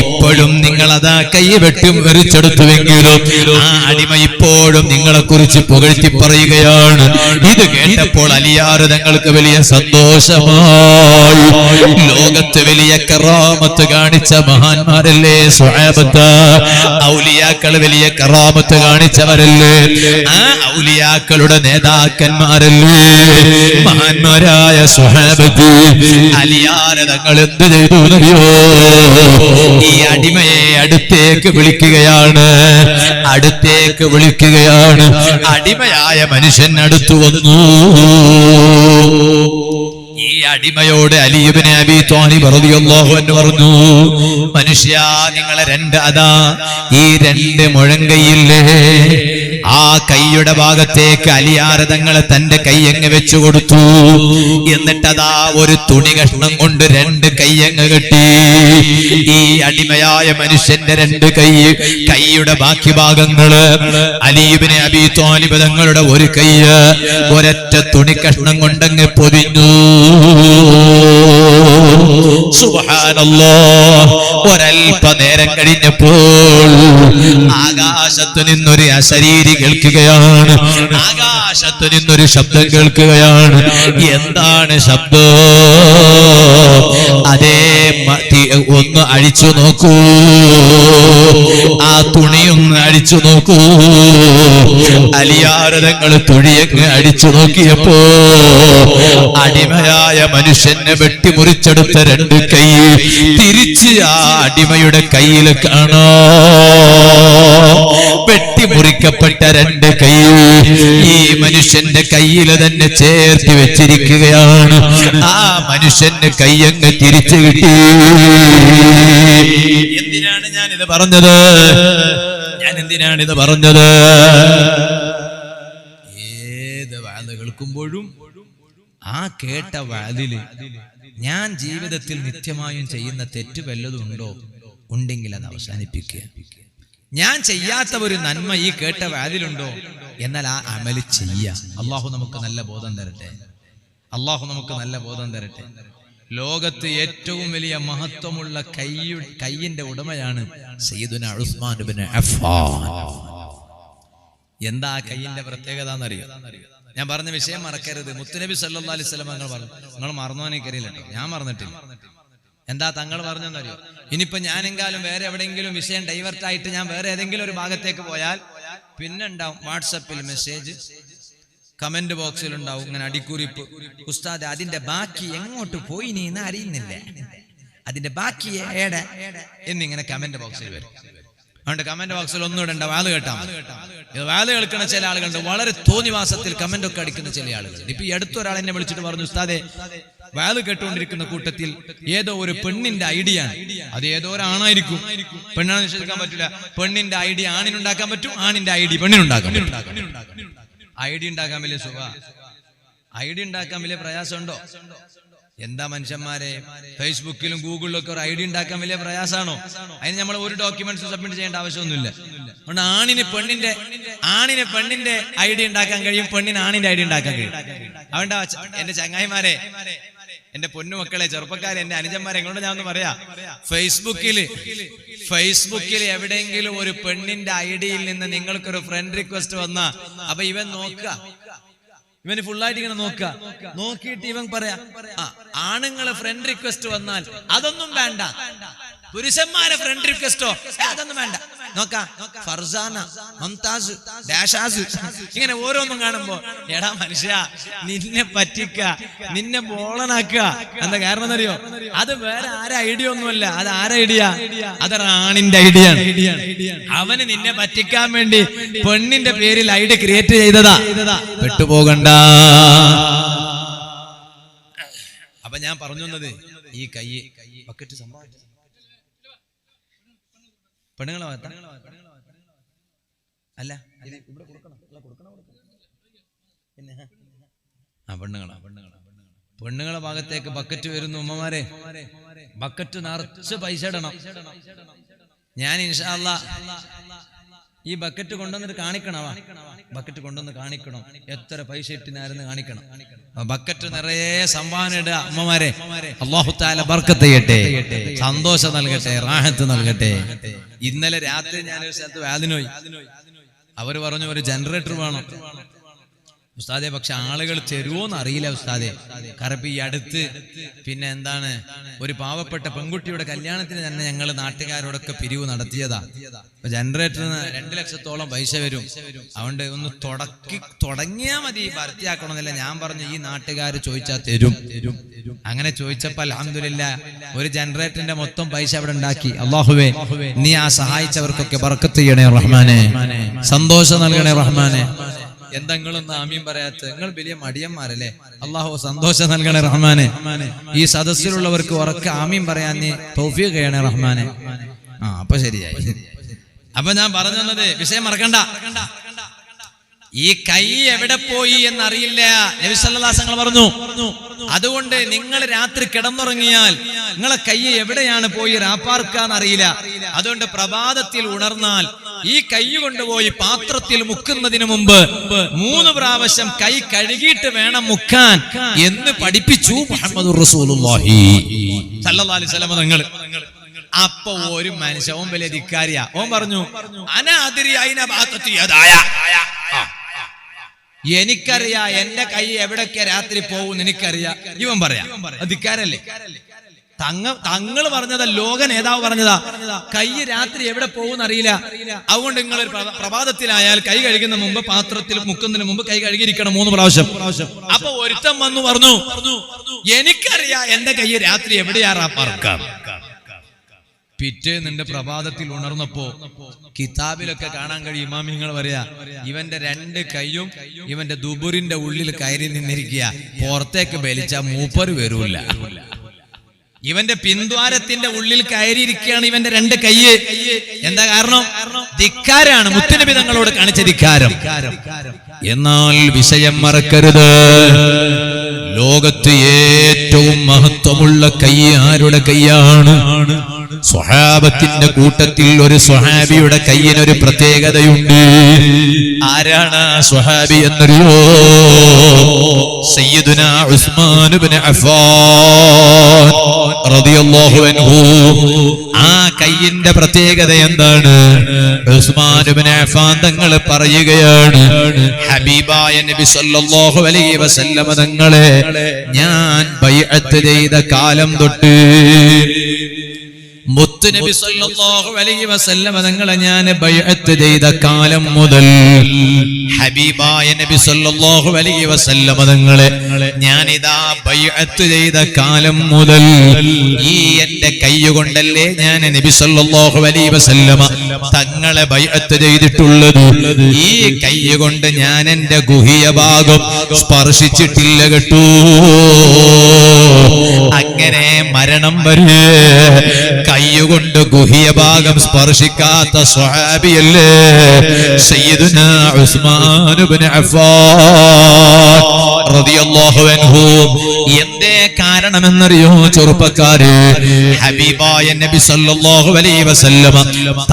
ഇപ്പോഴും നിങ്ങൾ അതാ കൈ വെട്ടി മുറിച്ചെടുത്തുവെങ്കിലും ആ അടിമ ഇപ്പോഴും നിങ്ങളെ കുറിച്ച് പുകഴ്ത്തി പറയുകയാണ്. ഇത് കേട്ടപ്പോൾ അലിയാർ തങ്ങൾക്ക് വലിയ സന്തോഷമായി. ലോകത്ത് വലിയ കറാമത്ത് കാണിച്ച മഹാന്മാരല്ലേ സ്വഹാബത്ത്, ഔലിയാക്കൾ വലിയ കറാമത്ത് കാണിച്ചവരല്ലേ, ആ ഔലിയാക്കളുടെ നേതാക്കന്മാരല്ലേ മഹാന്മാരായ സ്വഹാബത്ത്. അലിയാർ തങ്ങൾ എന്ത് ചെയ്തു എന്നറിയോ? ഈ അടിമയെ അടുത്തേക്ക് വിളിക്കുകയാണ്, അടുത്തേക്ക് വിളിക്കുകയാണ്. അടിമയായ മനുഷ്യൻ അടുത്തു വന്നു. ഈ അടിമയോട് അലി ഇബ്നു അബീ ത്വാലിബ് റളിയല്ലാഹു അൻഹു പറഞ്ഞു, മനുഷ്യ, നിങ്ങളെ 2 അതാ ഈ 2 മുഴങ്കൈയില്ലേ, ആ കൈയുടെ ഭാഗത്തേക്ക് അലിയാർ തങ്ങൾ തന്റെ കൈ അങ്ങ് വെച്ചു കൊടുത്തു. എന്നിട്ടതാ ഒരു തുണി കഷ്ണം കൊണ്ട് 2 കൈയങ്ങ് കെട്ടി. ഈ അടിമയായ മനുഷ്യന്റെ 2 കൈയുടെ ബാക്കി ഭാഗങ്ങള് അലി ഇബ്നു അബീ ത്വാലിബ് തങ്ങളുടെ ഒരു കൈ ഒരൊറ്റ തുണി കഷ്ണം കൊണ്ടങ്ങ് പൊതിഞ്ഞു. സുബ്ഹാനല്ലാഹ്. ഒരൽപ നേരം കഴിഞ്ഞപ്പോൾ ആകാശത്തു നിന്നൊരു അശരീരി കേൾക്കുകയാണ്, ആകാശത്തു നിന്നൊരു ശബ്ദം കേൾക്കുകയാണ്. എന്താണ് ശബ്ദം? അതേ ഒന്ന് അഴിച്ചു നോക്കൂ, ആ തുണിയൊന്ന് അഴിച്ചു നോക്കൂ. അലിയാരതങ്ങൾ തുണിയൊക്കെ അടിച്ചു നോക്കിയപ്പോ അടിമയായ മനുഷ്യനെ വെട്ടിമുറിച്ചെടുത്ത രണ്ട് കൈ തിരിച്ച് ആ അടിമയുടെ കയ്യിൽ കാണോ. വെട്ടിമുറിക്കപ്പെട്ട രണ്ട് കൈ ഈ മനുഷ്യന്റെ കയ്യിൽ തന്നെ ചേർത്ത് വെച്ചിരിക്കുകയാണ്. ആ മനുഷ്യന് കൈയങ്ങ് തിരിച്ചു കിട്ടി. എന്തിനാണ് ഞാനിത് പറഞ്ഞത്? ഏത് വാദ കേൾക്കുമ്പോഴും ആ കേട്ട വാദില് ഞാൻ ജീവിതത്തിൽ നിത്യമായും ചെയ്യുന്ന തെറ്റ് വല്ലതും ഉണ്ടെങ്കിൽ അത് അവസാനിപ്പിക്കുക. ഞാൻ ചെയ്യാത്ത ഒരു നന്മ ഈ കേട്ട വാദിലുണ്ടോ എന്നാൽ ആ അമല് ചെയ്യാം. അള്ളാഹു നമുക്ക് നല്ല ബോധം തരട്ടെ. ലോകത്ത് ഏറ്റവും വലിയ മഹത്വമുള്ള കൈയിന്റെ ഉടമയാണ് സയ്യിദുനാ ഉസ്മാൻ ഇബ്നു അഫ്ഫാൻ. എന്താ കൈയിന്റെ പ്രത്യേകത എന്നറിയോ? ഞാൻ പറഞ്ഞ വിഷയം മറക്കരുത്. മുത്തുനബി സല്ലല്ലാഹു അലൈഹി വസല്ലം തങ്ങൾ പറഞ്ഞു, നിങ്ങൾ മറന്നോനെനിക്കറിയില്ല കേട്ടോ, ഞാൻ മറന്നിട്ടില്ല. എന്താ തങ്ങൾ പറഞ്ഞെന്നറിയോ? ഇനിയിപ്പോ ഞാനെങ്കാലും വേറെ എവിടെയെങ്കിലും വിഷയം ഡൈവേർട്ട് ആയിട്ട് ഞാൻ വേറെ ഏതെങ്കിലും ഒരു ഭാഗത്തേക്ക് പോയാൽ പിന്നെ ഉണ്ടാവും വാട്സപ്പിൽ മെസ്സേജ്, കമന്റ് ബോക്സിൽ ഉണ്ടാവും ഇങ്ങനെ അടിക്കുറിപ്പ്, ഉസ്താദ് അതിന്റെ ബാക്കി എങ്ങോട്ട് പോയി നീ എന്ന് അറിയുന്നില്ല, അതിന്റെ ബാക്കി ഏടെ എന്നിങ്ങനെ കമന്റ് ബോക്സിൽ വരും. അതുകൊണ്ട് കമന്റ് ബോക്സിൽ ഒന്നും ഇടണ്ട, വാത് കേട്ടാ. വാത് കേൾക്കുന്ന ചില ആളുകളുണ്ട്, വളരെ തോന്നിവാസത്തിൽ കമന്റ് ഒക്കെ അടിക്കുന്ന ചില ആളുകളുണ്ട്. ഇപ്പൊ ഈ അടുത്തൊരാൾ എന്നെ വിളിച്ചിട്ട് പറഞ്ഞു, ഉസ്താദെ വാത് കേട്ടുകൊണ്ടിരിക്കുന്ന കൂട്ടത്തിൽ ഏതോ ഒരു പെണ്ണിന്റെ ഐഡിയ ആണ്, അത് ഏതോ ഒരാണായിരിക്കും, പെണ്ണാണെന്ന് വിശ്വസിക്കാൻ പറ്റില്ല. പെണ്ണിന്റെ ഐഡിയ ആണിനുണ്ടാക്കാൻ പറ്റും, ആണിന്റെ ഐഡിയ പെണ്ണിനുണ്ടാക്കാൻ പറ്റും. ഐഡിയ ഉണ്ടാക്കാൻ വലിയ ഐഡിയ ഉണ്ടാക്കാൻ വലിയ പ്രയാസമുണ്ടോ? എന്താ മനുഷ്യന്മാരെ, ഫേസ്ബുക്കിലും ഗൂഗിളിലും ഒക്കെ ഒരു ഐഡിയ ഉണ്ടാക്കാൻ വലിയ പ്രയാസമാണോ? അതിന് നമ്മൾ ഒരു ഡോക്യുമെന്റ്സ് സബ്മിറ്റ് ചെയ്യേണ്ട ആവശ്യമൊന്നുമില്ല. അതുകൊണ്ട് ആണിന് പെണ്ണിന്റെ ഐഡിയ ഉണ്ടാക്കാൻ കഴിയും, പെണ്ണിന് ആണിന്റെ ഐഡിയ ഉണ്ടാക്കാൻ കഴിയും. അതുകൊണ്ട് എന്റെ ചങ്ങായിമാരെ, എന്റെ പൊന്നുമക്കളെ, ചെറുപ്പക്കാരെ, എന്റെ അനുജന്മാരെ, എങ്ങോട്ട് ഞാൻ ഒന്ന് പറയാ, ഫേസ്ബുക്കിൽ എവിടെയെങ്കിലും ഒരു പെണ്ണിന്റെ ഐഡിയിൽ നിന്ന് നിങ്ങൾക്കൊരു ഫ്രണ്ട് റിക്വസ്റ്റ് വന്നാ അപ്പൊ ഇവൻ ഇവന് ഫുള്ളായിട്ട് ഇങ്ങനെ നോക്കിയിട്ട് ഇവൻ പറയാ, ആണുങ്ങളെ ഫ്രണ്ട് റിക്വസ്റ്റ് വന്നാൽ അതൊന്നും വേണ്ട, പുരുഷന്മാരെ ഫ്രണ്ട് റിക്വസ്റ്റോ അതൊന്നും വേണ്ട, ഫർസാന, മംതാസ്, ഡാഷാസ്, ഇങ്ങനെ ഓരോന്നും കാണുമ്പോ എടാ മനുഷ്യ, നിന്നെ പറ്റിക്ക, നിന്നെ ബോളനാക്കുക. എന്താ കാരണം എന്നറിയോ? അത് വേറെ ആരെ ഐഡിയ ഒന്നുമല്ല, അത് ആരെ ഐഡിയ? അതൊരു ആണിന്റെ ഐഡിയ ആണ്. അവന് നിന്നെ പറ്റിക്കാൻ വേണ്ടി പെണ്ണിന്റെ പേരിൽ ഐഡിയ ക്രിയേറ്റ് ചെയ്തതാ. പെട്ടുപോകണ്ട. അപ്പൊ ഞാൻ പറഞ്ഞു തന്നത്, ഈ കൈ ബക്കറ്റ് സംഭവം പെണ്ണുങ്ങളെ അല്ല, പെണ്ണുങ്ങളെ ഭാഗത്തേക്ക് ബക്കറ്റ് വരുന്നു. ഉമ്മമാരെ, ബക്കറ്റ് നിറച്ച് പൈസ ഇടണം. ഞാൻ ഇൻഷാ അല്ലാഹ് ഈ ബക്കറ്റ് കൊണ്ടുവന്നിട്ട് കാണിക്കണവാ, ബക്കറ്റ് കൊണ്ടുവന്ന് കാണിക്കണം, എത്ര പൈസ ഇട്ടിനായിരുന്നു കാണിക്കണം. ബക്കറ്റ് നിറയെ സംഭാവന ഇടുക. അമ്മമാരെ, അല്ലാഹു തആല ബർക്കത്ത് ചെയ്യട്ടെ, സന്തോഷം നൽകട്ടെ, റാഹത്ത് നൽകട്ടെ. ഇന്നലെ രാത്രി ഞാനൊരു സ്ഥലത്ത് വാദിനോയി. അവർ പറഞ്ഞു ഒരു ജനറേറ്റർ വേണം ഉസ്താദെ, പക്ഷെ ആളുകൾ തരുമോന്ന് അറിയില്ല ഉസ്താദെ. കാരണം ഈ അടുത്ത് പിന്നെ എന്താണ്, ഒരു പാവപ്പെട്ട പെൺകുട്ടിയുടെ കല്യാണത്തിന് തന്നെ ഞങ്ങൾ നാട്ടുകാരോടൊക്കെ പിരിവ് നടത്തിയതാ. അപ്പൊ ജനറേറ്ററിന് 2 ലക്ഷത്തോളം പൈസ വരും. അതുകൊണ്ട് ഒന്ന് തുടങ്ങിയാൽ മതി, ഭർത്തിയാക്കണമെന്നില്ല. ഞാൻ പറഞ്ഞു ഈ നാട്ടുകാർ ചോദിച്ചാൽ തരും. അങ്ങനെ ചോദിച്ചപ്പോ അൽഹംദുലില്ലാഹ് ഒരു ജനറേറ്ററിന്റെ മൊത്തം പൈസ അവിടെ ഉണ്ടാക്കി. അല്ലാഹുവേ, നീ ആ സഹായിച്ചവർക്കൊക്കെ ബർക്കത്ത് ചെയ്യണേ റഹ്മാനെ, സന്തോഷം നൽകണേ റഹ്മാനെ. എന്തെങ്കിലൊന്നും ആമീൻ പറയാത്ത നിങ്ങൾ വലിയ മടിയന്മാരല്ലേ. അല്ലാഹു സന്തോഷം നൽകണേ റഹ്മാനെ. ഈ സദസ്സിലുള്ളവർക്ക് ഉറക്കെ ആമീൻ പറയാൻ നീ തൗഫീഖ് ചെയ്യണേ റഹ്മാനെ. അപ്പൊ ശരിയായി. അപ്പൊ ഞാൻ പറഞ്ഞു തന്നത് വിഷയം മറക്കണ്ട. ഈ കൈ എവിടെ പോയി എന്നറിയില്ല. നബി സല്ലല്ലാഹു അലൈഹി വസല്ലം പറഞ്ഞു, അതുകൊണ്ട് നിങ്ങൾ രാത്രി കിടന്നുറങ്ങിയാൽ നിങ്ങളെ കൈ എവിടെയാണ് പോയി രാപ്പാർക്കാന്നറിയില്ല. അതുകൊണ്ട് പ്രഭാതത്തിൽ ഉണർന്നാൽ ഈ കൈ കൊണ്ടുപോയി പാത്രത്തിൽ മുക്കുന്നതിന് മുമ്പ് 3 പ്രാവശ്യം കൈ കഴുകിയിട്ട് വേണം മുക്കാൻ എന്ന് പഠിപ്പിച്ചു മുഹമ്മദുർ റസൂലുള്ളാഹി സല്ലല്ലാഹു അലൈഹി വസല്ലം തങ്ങൾ. അപ്പൊ ഒരു മനുഷ്യൻ, ഓൻ വലിയ ധിക്കാരിയാ, ഓൻ പറഞ്ഞു എനിക്കറിയാ എന്റെ കൈ എവിടൊക്കെ രാത്രി പോകും എനിക്കറിയാ. ഇവൻ പറയാ ധിക്കാരല്ലേ. തങ്ങൾ പറഞ്ഞതാ, ലോക നേതാവ് പറഞ്ഞതാ, കൈ രാത്രി എവിടെ പോകുന്ന അറിയില്ല. അതുകൊണ്ട് നിങ്ങൾ പ്രഭാതത്തിലായാൽ കൈ കഴുകുന്ന മുമ്പ് പാത്രത്തിൽ മുക്കുന്നതിന് മുമ്പ് കൈ കഴുകിയിരിക്കണം 3 പ്രാവശ്യം. അപ്പൊ ഒരുത്തം വന്നു പറഞ്ഞു, എനിക്കറിയാം എന്റെ കൈ രാത്രി എവിടെയാറാ പറക്കാം. പിറ്റേന്നിന്റെ പ്രഭാതത്തിൽ ഉണർന്നപ്പോ കിതാബിലൊക്കെ കാണാൻ കഴിയും, ഇമാമിങ്ങൾ പറയാ, ഇവന്റെ 2 കൈയും ഇവന്റെ ദുബുറിന്റെ ഉള്ളിൽ കയറി നിന്നിരിക്കുക. പുറത്തേക്ക് വലിച്ച മൂപ്പര് വരൂല്ല. ഇവന്റെ പിന്ദ്വാരത്തിന്റെ ഉള്ളിൽ കയറിയിരിക്കുകയാണ് ഇവന്റെ 2 കൈ. എന്താ കാരണം? ധിക്കാരാണ്, മുത്തുനബി തങ്ങളോട് കാണിച്ച ധിക്കാരം. എന്നാൽ വിഷയം മറക്കരുത്, ലോകത്ത് ഏറ്റവും മഹത്വമുള്ള കൈ ആരുടെ കൈയാണ്? സ്വഹാബത്തിന്റെ കൂട്ടത്തിൽ ഒരു സ്വഹാബിയുടെ കയ്യിനൊരു പ്രത്യേകതയുണ്ട്. ആരാണ് സ്വഹാബി എന്നറിയോ? സയ്യിദുനാ ഉസ്മാൻ ഇബ്നു അഫ്ഫാൻ റളിയല്ലാഹു അൻഹു. ആ കയ്യിന്റെ പ്രത്യേകത എന്താണ്? ഉസ്മാൻ ഇബ്നു അഫ്ഫാൻ തങ്ങൾ പറയുകയാണ്, ഹബീബായ നബി സല്ലല്ലാഹു അലൈഹി വസല്ലം തങ്ങളെ ഞാൻ ബൈഅത്ത് ചെയ്ത കാലം തൊട്ട്, മുത്തുനബി സല്ലല്ലാഹു അലൈഹി വസല്ലം തങ്ങളെ ഞാൻ ബൈഅത്ത് ചെയ്ത കാലം മുതൽ, ഹബീബായ നബി സല്ലല്ലാഹു അലൈഹി വസല്ലം തങ്ങളെ ഞാൻ ഇതാ ബൈഅത്ത് ചെയ്ത കാലം മുതൽ ഈ എന്റെ കൈകൊണ്ടല്ലേ ഞാൻ നബി സല്ലല്ലാഹു അലൈഹി വസല്ലം തങ്ങളെ ബൈഅത്ത് ചെയ്തിട്ടുള്ളത്. ഈ കൈകൊണ്ട് ഞാൻ എന്റെ ഗുഹ്യ ഭാഗം സ്പർശിച്ചിട്ടില്ല കേട്ടോ. അങ്ങനെ മരണം വരെ കൈകൊണ്ട് ഗുഹ്യ ഭാഗം സ്പർശിക്കാത്ത സ്വഹാബിയല്ലേ സയ്യിദുനാ ഉസ്മാൻ ഇബ്നു അഫ്ഫാൻ റളിയല്ലാഹു അൻഹു. എന്തേ കാരണമെന്നറിയോ ചെറുപ്പക്കാരെ? ഹബീബായ നബി സല്ലല്ലാഹു അലൈഹി വസല്ലം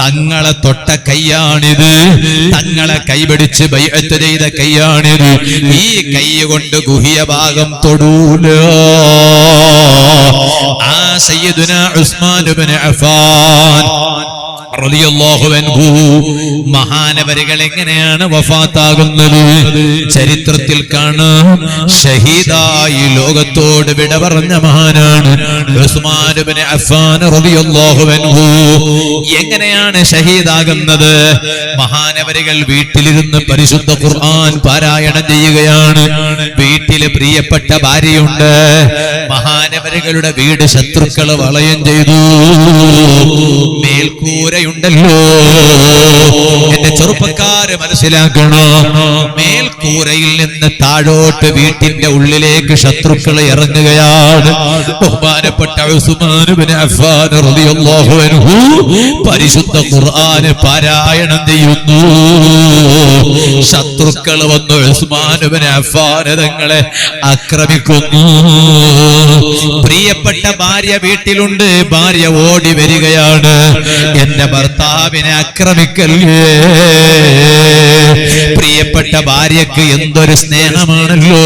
തങ്ങളെ തൊട്ട കൈയാണിത്, തങ്ങളെ കൈപിടിച്ച് ബൈഅത്ത് ചെയ്ത കൈയാണിത്. ഈ കൈ കൊണ്ട് ഗുഹ്യ ഭാഗം തൊടൂല. ആ സയ്യിദുനാ ഉസ്മാൻ ഇബ്നു അഫ്ഫാൻ റളിയല്ലാഹു അൻഹു മഹാനവരികൾ എങ്ങനെയാണ് വഫാത്താകുന്നത്? ചരിത്രത്തിൽ കാണാം, ഷഹീദായി ലോകത്തോട് വിട പറഞ്ഞ മഹാനാണ് ഉസ്മാൻ ഇബ്നു അഫ്ഫാൻ റളിയല്ലാഹു അൻഹു. എങ്ങനെയാണ് ഷഹീദാകുന്നത്? മഹാനവരികൾ വീട്ടിലിരുന്ന് പരിശുദ്ധ ഖുർആൻ പാരായണം ചെയ്യുകയാണ്. വീട്ടില് പ്രിയപ്പെട്ട ഭാര്യയുണ്ട്. മഹാനവരികളുടെ വീട് ശത്രുക്കൾ വളയം ചെയ്തു. മേൽക്കൂരയുണ്ടല്ലോ, എന്റെ ചെറുപ്പക്കാര് മനസ്സിലാക്കണോ, മേൽക്കൂരയിൽ നിന്ന് താഴോട്ട് വീട്ടിന്റെ ഉള്ളിലേക്ക് ശത്രുക്കൾ ഇറങ്ങുകയാണ്. ബഹുമാനപ്പെട്ട ഉസ്മാൻ ഇബ്നു അഫ്ഫാൻ റളിയല്ലാഹു അൻഹു പരിശുദ്ധ ഖുർആൻ പാരായണം ചെയ്യുന്നു. ശത്രുക്കൾ വന്ന് ഉസ്മാൻ ഇബ്നു അഫ്ഫാൻ തങ്ങളെ ആക്രമിക്കുന്നു. പ്രിയപ്പെട്ട ഭാര്യ വീട്ടിലുണ്ട്. ഭാര്യ ഓടി വരികയാണ്, എന്റെ ഭർത്താവിനെ ആക്രമിക്കല്ലേ. പ്രിയപ്പെട്ട ഭാര്യക്ക് എന്തൊരു സ്നേഹമാണല്ലോ.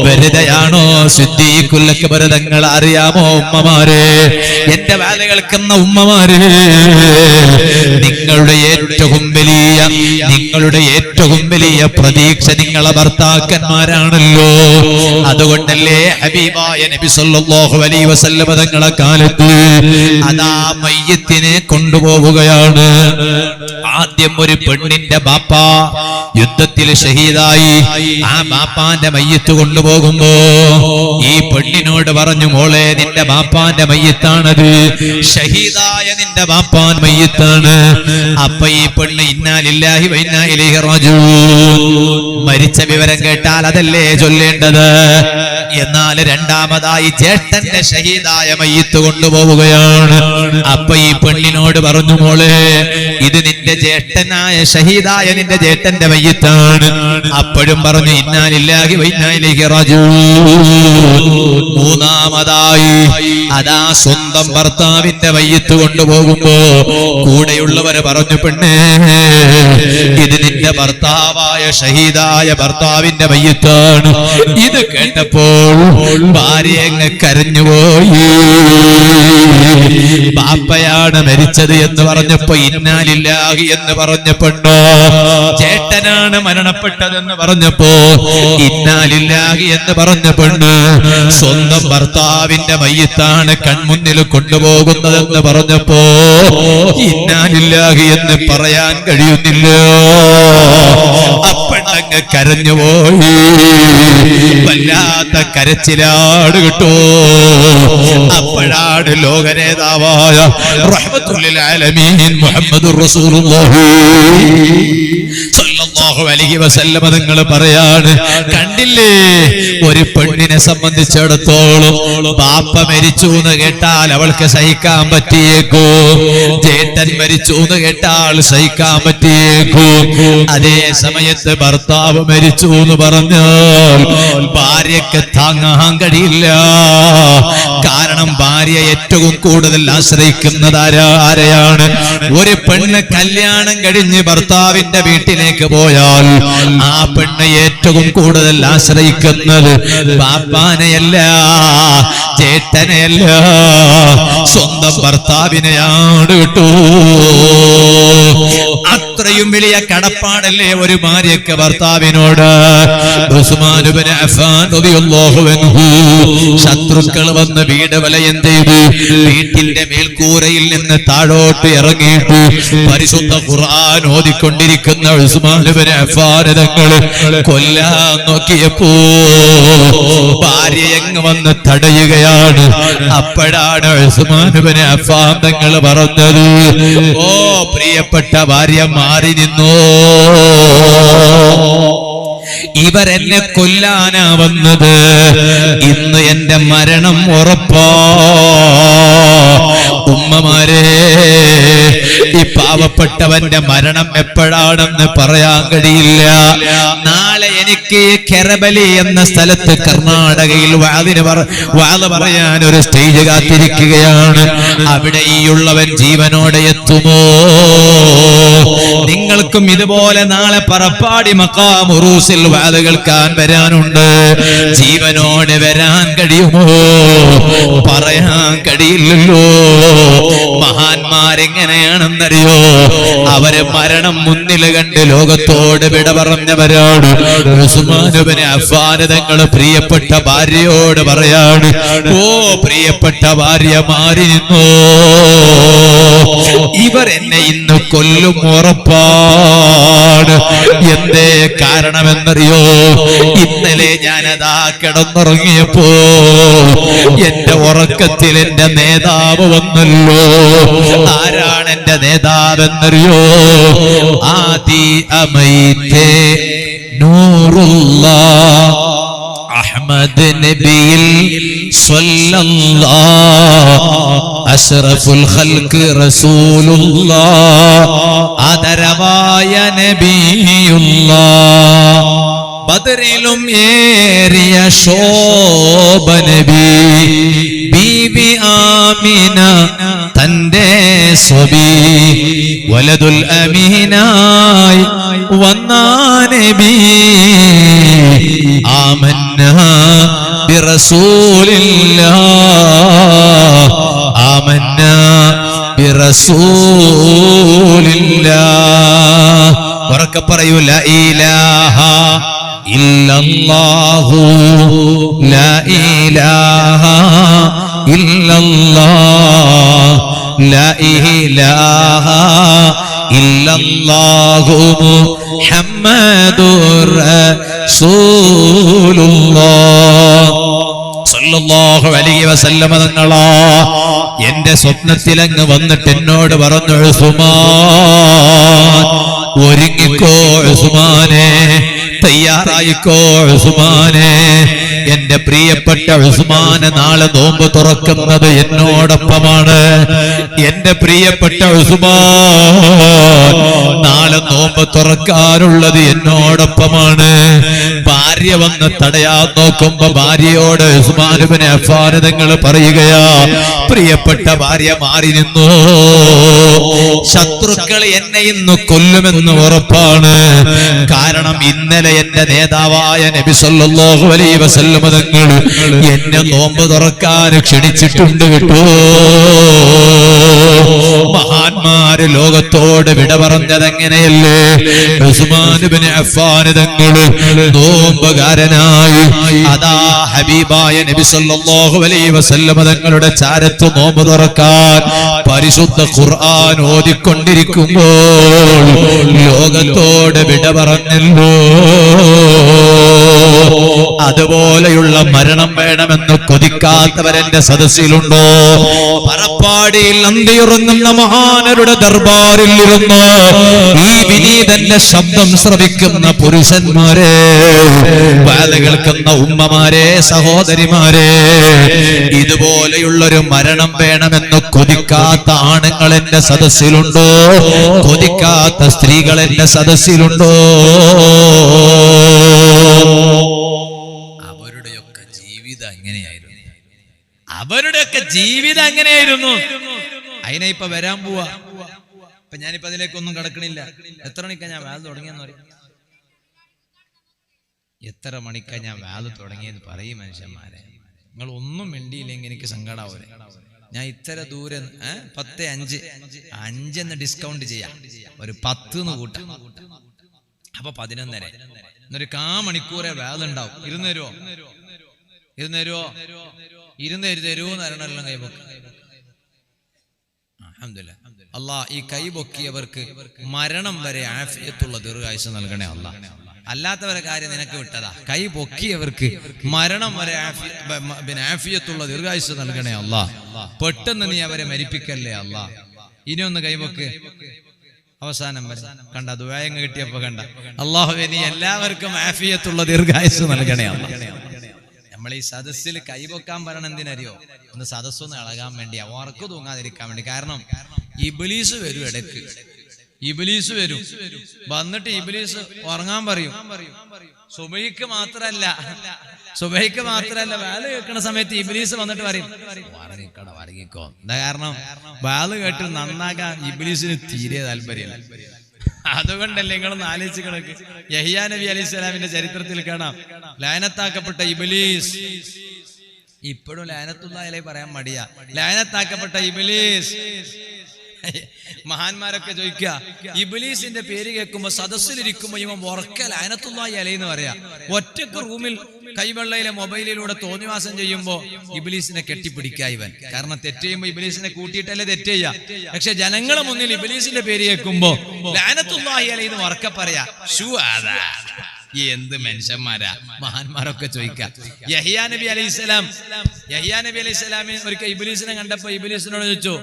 വെറുതെയാണോ? സിദ്ദീഖുൽ അക്ബർ തങ്ങൾ അറിയാമോ ഉമ്മമാരെ, എന്റെ വേല കേൾക്കുന്ന ഉമ്മമാരെ? നിങ്ങളുടെ ഏറ്റവും വലിയ പ്രതീക്ഷ നിങ്ങളെ ഭർത്താക്കന്മാരാണല്ലോ. അതുകൊണ്ടല്ലേ ഹബീബായ നബി സല്ലല്ലാഹു അലൈഹി വസല്ലം തങ്ങളെ കാലത്ത് അതാ മയ്യത്തിനെ കൊണ്ടുപോവുകയാണ്. ആദ്യം ഒരു പെണ്ണിന്റെ ബാപ്പ യുദ്ധത്തിൽ ഷഹീദായി. ആ ബാപ്പാന്റെ മയ്യത്ത് കൊണ്ടുപോകുമ്പോ ഈ പെണ്ണിനോട് പറഞ്ഞു, മോളെ നിന്റെ ബാപ്പാന്റെ മയ്യത്താണത്, ഷഹീദായ നിന്റെ ബാപ്പാൻ മയ്യത്താണ്. അപ്പൊ ഈ പെണ്ണ് ഇന്നാ ലില്ലാഹി വ ഇന്നാ ഇലൈഹി റാജിഊൻ, മരിച്ച വിവരം കേട്ടാൽ അതല്ലേ ചൊല്ലേണ്ടത്. എന്നാൽ രണ്ടാമതായി ജ്യേഷ്ഠന്റെ ഷഹീദായ മയ്യത്ത് കൊണ്ടുപോവുകയാണ്. അപ്പൊ ഈ പെണ്ണിനോട് പറഞ്ഞു, മോളെ ഇത് നിന്റെ ജ്യേഷ്ഠനായ ഷഹീദായ നിന്റെ ജ്യേഷ്ഠന്റെ മയ്യത്താണ്. അപ്പോഴും പറഞ്ഞു ഇന്നാ ലില്ലാഹി വ ഇന്നാ ഇലൈഹി റാജിഊൻ. മൂന്നാമതായി അതാ സ്വന്തം ഭർത്താവിന്റെ മയ്യത്ത് കൊണ്ടുപോകുമ്പോ കൂടെയുള്ളവര് പറഞ്ഞു, പെണ്ണേ ഇത് നിന്റെ ഭർത്താവായ ഷഹീദായ ഭർത്താവിന്റെ മയ്യത്താണ്. ഇത് കേട്ടപ്പോൾ ഭാര്യ അങ്ങ് കരഞ്ഞുപോയി. ബാപ്പയാണ് മരിച്ചത് എന്ന് പറഞ്ഞപ്പോ ഇന്നാ ലില്ലാഹി എന്ന് പറഞ്ഞപ്പോണ്ടോ, ചേട്ടനാണ് മരണപ്പെട്ടതെന്ന് പറഞ്ഞപ്പോ ഇന്നാ ലില്ലാഹി എന്ന് പറഞ്ഞപ്പോണ്ട് സ്വന്തം ഭർത്താവിന്റെ മയ്യത്താണ് മയ്യിത്താണ് കൺമുന്നിൽ കൊണ്ടുപോകുന്നതെന്ന് പറഞ്ഞപ്പോ ഇന്നാ ലില്ലാഹി എന്ന് പറയാൻ കഴിയുന്നില്ല. അപ്പണ്ടങ്ങ് കരഞ്ഞുപോയി. വല്ലാത്ത കരച്ചിലാണ് കേട്ടോ. അപ്പോഴാണ് ലോകനേതാവായ റഹ്മത്തുൽ ലിൽ ആലമീൻ മുഹമ്മദുർ റസൂലുള്ളാഹി സ്വല്ലല്ലാഹു അലൈഹി വസല്ലം തങ്ങൾ പറയാണ്, കണ്ടില്ലേ ഒരു പെണ്ണിനെ സംബന്ധിച്ചിടത്തോളം ബാപ്പ മരിച്ചു എന്ന് കേട്ടാൽ അവൾക്ക് സഹിക്കാൻ പറ്റിയേക്കും, ചേട്ടൻ മരിച്ചു എന്ന് കേട്ടാൽ സഹിക്കാൻ പറ്റിയേക്കും. അതേ സമയത്ത് ഭർത്താവ് മരിച്ചു എന്ന് പറഞ്ഞാൽ ഭാര്യക്ക് താങ്ങാൻ കഴിയില്ല. കാരണം ഭാര്യ ഏറ്റവും കൂടുതൽ ആശ്രയിക്കുന്നത് ആരെയാണ്? ഒരു പെണ്ണ് കല്യാണം കഴിഞ്ഞ് ഭർത്താവിന്റെ വീട്ടിലേക്ക് പോയാൽ ആ പെണ്ണ് ഏറ്റവും കൂടുതൽ ആശ്രയിക്കുന്നത് ബാപ്പാനെയല്ല, ചേട്ടനെയല്ല, സ്വന്തം ഭർത്താവിനെയാണ് കേട്ടോ. അത്രയും വലിയ കടപ്പാടല്ലേ ഒരു ഭാര്യക്ക് ഭർത്താവിനോട്. ഉസ്മാൻ ഇബ്നു അഫ്ഫാൻ റളിയല്ലാഹു അൻഹു ശത്രുക്കൾ വന്ന് വീട് വലയം ചെയ്തു. വീട്ടിന്റെ മേൽക്കൂരയിൽ നിന്ന് താഴോട്ട് ഇറങ്ങിയിട്ട് പരിശുദ്ധ ഖുർആൻ ഓതിക്കൊണ്ടിരിക്കുന്ന ഉസ്മാൻ ഇബ്നു അഫ്ഫാൻ തങ്ങൾ കൊല്ലാൻ നോക്കിയപ്പോ ഭാര്യ എങ്ങ് വന്ന് തടയുകയാണ്. അപ്പോഴാണ് ഉസ്മാൻ ഇബ്നു അഫ്ഫാൻ തങ്ങൾ പറഞ്ഞത്, ഓ പ്രിയപ്പെട്ട ഭാര്യ മാറി നിന്നോ, ഇവരെന്നെ കൊല്ലാനാ വന്നത്, ഇന്ന് എന്റെ മരണം ഉറപ്പാ. ഉമ്മമാരെ, ഈ പാവപ്പെട്ടവന്റെ മരണം എപ്പോഴാണെന്ന് പറയാൻ കഴിയില്ല. നാളെ എനിക്ക് കെറബലി എന്ന സ്ഥലത്ത് കർണാടകയിൽ വാള് പറയാൻ ഒരു സ്റ്റേജ് കാത്തിരിക്കുകയാണ്. അവിടെ ഈയുള്ളവൻ ജീവനോടെ എത്തുമോ? നിങ്ങൾക്കും ഇതുപോലെ നാളെ പറപ്പാടി മഖാം ഉറൂസിൽ വാള് കേൾക്കാൻ വരാനുണ്ട്. ജീവനോടെ വരാൻ കഴിയുമോ? പറയാൻ കഴിയില്ലല്ലോ. മഹാന്മാരെങ്ങനെയാണെന്നറിയോ? അവര് മരണം മുന്നിൽ കണ്ട് ലോകത്തോട് വിട പറഞ്ഞവരാണ്. ഉസ്മാൻ ഇബ്നു അഫ്ഫാൻ തങ്ങൾ പ്രിയപ്പെട്ട ഭാര്യയോട് പറയാണ്, ഓ പ്രിയപ്പെട്ട ഭാര്യ മാറി നിന്നോ, ഇവർ എന്നെ ഇന്ന് കൊല്ലും ഉറപ്പാണ്. എന്തേ കാരണമെന്നറിയോ? ഇന്നലെ ഞാനതാ കിടന്നുറങ്ങിയപ്പോ എന്റെ ഉറക്കത്തിൽ എന്റെ നേതാവ് വന്നല്ലോ. ആരാണ് എന്റെ നേതാവെന്നറിയോ? ആദി അമൈതേ നൂറുല്ലാഹ് അഹ്മദ് നബിയിൽ സ്വല്ലല്ലാഹ് അഷ്റഫുൽ ഖൽഖ് റസൂലുള്ളാഹ് ആദരവായ നബിയുള്ളാഹ് ബദറിലും ഏറിയ ശോഭ നബി ബീവി ആമിന തന്റെ സ്വബി വലദുൽ അമീനായി വന്ന നബി ആമന്ന ബിറസൂലില്ലാഹ് ആമന്ന ബിറസൂലില്ലാഹ്. ഉറക്കെ പറയൂ, ലാ ഇലാഹ ഇല്ലല്ലാഹു ലാ ഇലാഹ ഇല്ലല്ലാഹ് ലാ ഇലാഹ ഇല്ലല്ലാഹു മുഹമ്മദുർ റസൂലുള്ളാഹ് സല്ലല്ലാഹു അലൈഹി വസല്ലം തങ്ങളാ എന്റെ സ്വപ്നത്തിൽ അങ്ങ് വന്നിട്ട് എന്നോട് പറഞ്ഞു, ഉസ്മാൻ ഒരുങ്ങിക്കോ ഉസ്മാനെ, തയ്യാറായിക്കോ ഉസ്മാനെ. എന്റെ പ്രിയപ്പെട്ട ഉസ്മാന് നാളെ നോമ്പ് തുറക്കുന്നത് എന്നോടൊപ്പമാണ്. എന്റെ പ്രിയപ്പെട്ട ഉസ്മാൻ നാളെ നോമ്പ് തുറക്കാനുള്ളത് എന്നോടൊപ്പമാണ്. ഭാര്യ വന്ന് തടയാൻ നോക്കുമ്പോ ഭാര്യയോട് ഉസ്മാൻ ഇബ്നു അഫ്ഫാൻ തങ്ങൾ പറയുകയാ, പ്രിയപ്പെട്ട ഭാര്യ മാറി നിന്നു, ശത്രുക്കൾ എന്നെ ഇന്ന് കൊല്ലുമെന്ന് ഉറപ്പാണ്. കാരണം ഇന്നലെ എന്റെ നേതാവായ നബി സല്ലല്ലാഹു അലൈഹി വസല്ലം തങ്ങൾ എന്നെ നോമ്പ് തുറക്കാൻ ക്ഷണിച്ചിട്ടുണ്ട് കേട്ടോ. മഹാന്മാര് ലോകത്തോട് വിട പറഞ്ഞത് എങ്ങനെയല്ലേ? ഉസ്മാൻ ഇബ്നു അഫ്ഫാൻ തങ്ങൾ നോമ്പുകാരനായി അതാ ഹബീബായ നബി സല്ലല്ലാഹു അലൈഹി വസല്ലം തങ്ങളുടെ ചാരത്ത് നോമ്പ് തുറക്കാൻ പരിശുദ്ധ ഖുർആൻ ഓതിക്കൊണ്ടിരിക്കുമ്പോൾ ലോകത്തോട് വിട പറഞ്ഞല്ലോ. അതുപോലെയുള്ള മരണം വേണമെന്ന് കൊതിക്കാത്തവരെന്റെ സദസ്സിലുണ്ടോ? പറപ്പാടിയിൽ അന്തിയുറങ്ങുന്ന മഹാനരുടെ ദർബാറിൽ ഇരുന്ന് ഈ വിനീതന്റെ ശബ്ദം ശ്രവിക്കുന്ന പുരുഷന്മാരെ, വാല് കേൾക്കുന്ന ഉമ്മമാരെ, സഹോദരിമാരെ, ഇതുപോലെയുള്ളൊരു മരണം വേണമെന്ന് കൊതിക്കാത്ത ആണുങ്ങൾ എന്റെ സദസ്സിലുണ്ടോ? കൊതിക്കാത്ത സ്ത്രീകൾ എന്റെ സദസ്സിലുണ്ടോ? അവരുടെയൊക്കെ ജീവിതം എങ്ങനെയായിരുന്നു? അതിനെ ഇപ്പൊ വരാൻ പോവാ. ഇപ്പൊ ഞാനിപ്പോ അതിലേക്കൊന്നും കടക്കണില്ല. എത്ര മണിക്കാ ഞാൻ വാല് തുടങ്ങിയെന്ന് പറയും? എത്ര മണിക്കാ ഞാൻ വാല് തുടങ്ങിയെന്ന് പറയും മനുഷ്യന്മാരെ. നിങ്ങൾ ഒന്നും മിണ്ടിയില്ലെങ്കിൽ എനിക്ക് സങ്കടാവൂലെ? ഞാൻ ഇത്ര ദൂരം 10:05 എന്ന് ഡിസ്കൗണ്ട് ചെയ്യാം, ഒരു 10 കൂട്ടാം. അപ്പൊ 11:30. എന്നൊരു 1/4 മണിക്കൂറേ വാലുണ്ടാവും. ഇരുന്നേരോ തരുമെന്ന് അറിയണല്ലോ കൈപൊക്കി. അൽഹംദുലില്ലാ. അല്ലാഹ് ഈ കൈപൊക്കിയവർക്ക് മരണം വരെ ആഫിയത്തുള്ള ദീർഘായുസ്സ് നൽകണേ അല്ലാഹ്. അല്ലാത്തവരെ കാര്യം നിനക്ക് വിട്ടതാ. കൈ പൊക്കിയവർക്ക് മരണം വരെ ആഫിയത്തുള്ള ദീർഘായുസ്സ് നൽകണേ അല്ലാഹ്. പെട്ടെന്ന് നീ അവരെ മരിപ്പിക്കല്ലേ അല്ലാഹ്. ഇനിയൊന്ന് കൈപൊക്ക്. അവസാനം വരെ കണ്ട ദുആയങ്ങ് കിട്ടിയപ്പോ കണ്ട. അല്ലാഹുവേ നീ എല്ലാവർക്കും ആഫിയത്തുള്ള ദീർഘായുസ്സ് നൽകണേ അല്ലാഹ്. നമ്മൾ ഈ സദസ്സിൽ കൈപൊക്കാൻ പറയണ എന്തിനറിയോ? ഒന്ന് സദസ്സൊന്ന് ഇളകാൻ വേണ്ടിയാ, ഉറക്കു തൂങ്ങാതിരിക്കാൻ വേണ്ടി. കാരണം ഇബ്ലീസ് വരും, ഇടയ്ക്ക് ഇബ്ലീസ് വരും. വന്നിട്ട് ഇബ്ലീസ് ഉറങ്ങാൻ പറയും. സുബഹിക്ക് മാത്രല്ല വാല് കേൾക്കുന്ന സമയത്ത് ഇബ്ലീസ് വന്നിട്ട് പറയും ഉറങ്ങിക്കോ. എന്താ കാരണം? വാല് കേട്ട് നന്നാക്കാൻ ഇബ്ലീസിന് തീരെ താല്പര്യമില്ല. അതുകൊണ്ടല്ലേ നിങ്ങളൊന്ന് ആലോചിച്ച് കിടക്ക്. യഹ്യാ നബി അലൈഹിസ്സലാമിന്റെ ചരിത്രത്തിൽ കാണാം, ലഅനത്താക്കപ്പെട്ട ഇബ്ലീസ്. ഇപ്പോഴും ലഅനത്തുല്ലാഹി അലൈഹി പറയാൻ മടിയാ. ലഅനത്താക്കപ്പെട്ട ഇബ്ലീസ്. മഹാന്മാരൊക്കെ ചോദിക്കുക, ഇബ്ലീസിന്റെ പേര് കേൾക്കുമ്പോ സദസ്സിലിരിക്കുമ്പോ ഇവൻ ഉറക്ക ലഅനത്തുല്ലാഹി അലൈഹി എന്ന് പറയാ. ഒറ്റക്ക് റൂമിൽ കൈവെള്ളയിലെ മൊബൈലിലൂടെ തോന്നിവാസം ചെയ്യുമ്പോ ഇബ്ലീസിനെ കെട്ടിപ്പിടിക്കുക ഇവൻ. കാരണം തെറ്റ് ചെയ്യുമ്പോ ഇബ്ലീസിനെ കൂട്ടിയിട്ടല്ലേ തെറ്റ് ചെയ്യാ. പക്ഷെ ജനങ്ങളെ മുന്നിൽ ഇബ്ലീസിന്റെ പേര് കേൾക്കുമ്പോ ലഅനത്തുല്ലാഹി അലൈഹി എന്ന് ഉറക്ക പറയാ. എന്ത് മനുഷ്യന്മാരാ മഹാന്മാരൊക്കെ ചോദിക്കാം. യഹ്യാ നബി അലൈഹിസ്സലാമി ഒരിക്കൽ ഇബ്ലീസിനെ കണ്ടപ്പോ ഇബ്ലീസിനോട് ചോദിച്ചു,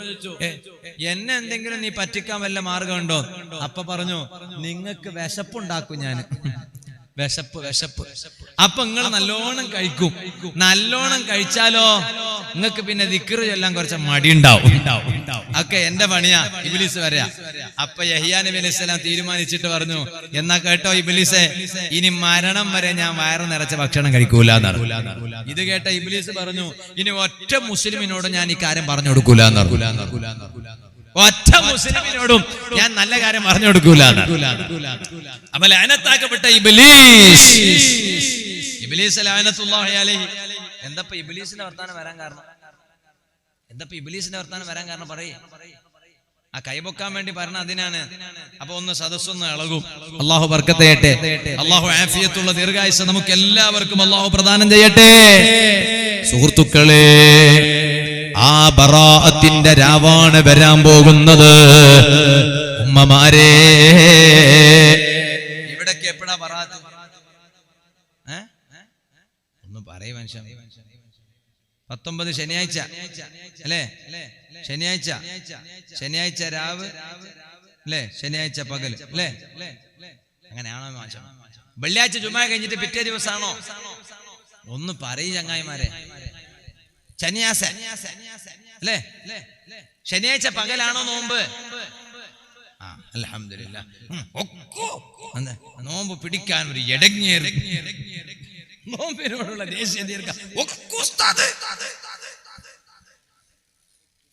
എന്നെ എന്തെങ്കിലും നീ പറ്റിക്കാൻ വല്ല മാർഗമുണ്ടോ? അപ്പൊ പറഞ്ഞു, നിങ്ങൾക്ക് വിശപ്പുണ്ടാക്കും ഞാൻ. വിശപ്പ്. അപ്പൊ നിങ്ങൾ നല്ലോണം കഴിക്കും. നല്ലോണം കഴിച്ചാലോ നിങ്ങൾക്ക് പിന്നെ ദിക്ർ ചൊല്ലാൻ കുറച്ച് മടി ഉണ്ടാവും. ഒക്കെ എന്റെ പണിയാ. ഇബ്ലീസ് പറയാ. അപ്പൊ യഹ്യാ നബി അലൈഹിസ്സലാം തീരുമാനിച്ചിട്ട് പറഞ്ഞു, എന്നാ കേട്ടോ ഇബ്ലീസേ, ഇനി മരണം വരെ ഞാൻ വയറ് നിറച്ച ഭക്ഷണം കഴിക്കൂല എന്നാണ്. ഇത് കേട്ട ഇബ്ലീസ് പറഞ്ഞു, ഇനി ഒറ്റ മുസ്ലിമിനോട് ഞാൻ ഈ കാര്യം പറഞ്ഞു കൊടുക്കൂല എന്നാണ്. ഒറ്റ മുസ്ലിമിനോടും ഞാൻ നല്ല കാര്യം പറഞ്ഞു കൊടുക്കൂല. അപ്പൊ ലഅനത്താക്കപ്പെട്ട ഇബ്ലീസ് ലഅനത്തുല്ലാഹി അലൈഹി. എന്തപ്പോ ഇബ്ലീസിന്റെ വർത്താനം വരാൻ കാരണം? പറയേ. ആ കൈപൊക്കാൻ വേണ്ടി പറഞ്ഞ അതിനാണ്. അപ്പൊ ഒന്ന് സദസ്സൊന്ന് ഇളകും. അല്ലാഹു ബർക്കത്ത് ചെയ്യട്ടെ. അല്ലാഹു ആഫിയത്തുള്ള ദീർഘായുസ്സ് നമുക്ക് എല്ലാവർക്കും അല്ലാഹു പ്രദാനം ചെയ്യട്ടെ. സുഹൃത്തുക്കളെ, ആ ബറാഅത്തിന്റെ രാവാണ് വരാൻ പോകുന്നത്. ഉമ്മമാരെ, ഇവിടൊക്കെ എപ്പോഴാ ബറാഅത്ത്? ഒന്ന് പറയ് മനുഷ്യൻ. 19 ശനിയാഴ്ച അല്ലേ? ശനിയാഴ്ച രാവ് അല്ലേ? ശനിയാഴ്ച പകൽ അല്ലേ? അങ്ങനെയാണോ മാസം? വെള്ളിയാഴ്ച ജുമാ കഴിഞ്ഞിട്ട് പിറ്റേ ദിവസമാണോ? ഒന്ന് പറയ് ചങ്ങായിമാരെ. ശനിയാഴ്ച അല്ലേ? ശനിയാഴ്ച പകലാണോ നോമ്പ്? അൽഹംദുലില്ലാ. നോമ്പ് പിടിക്കാൻ ഒരു ഇടങ്ങേറ്, നോമ്പിനോടുള്ള ദേഷ്യം തീർക്കാൻ.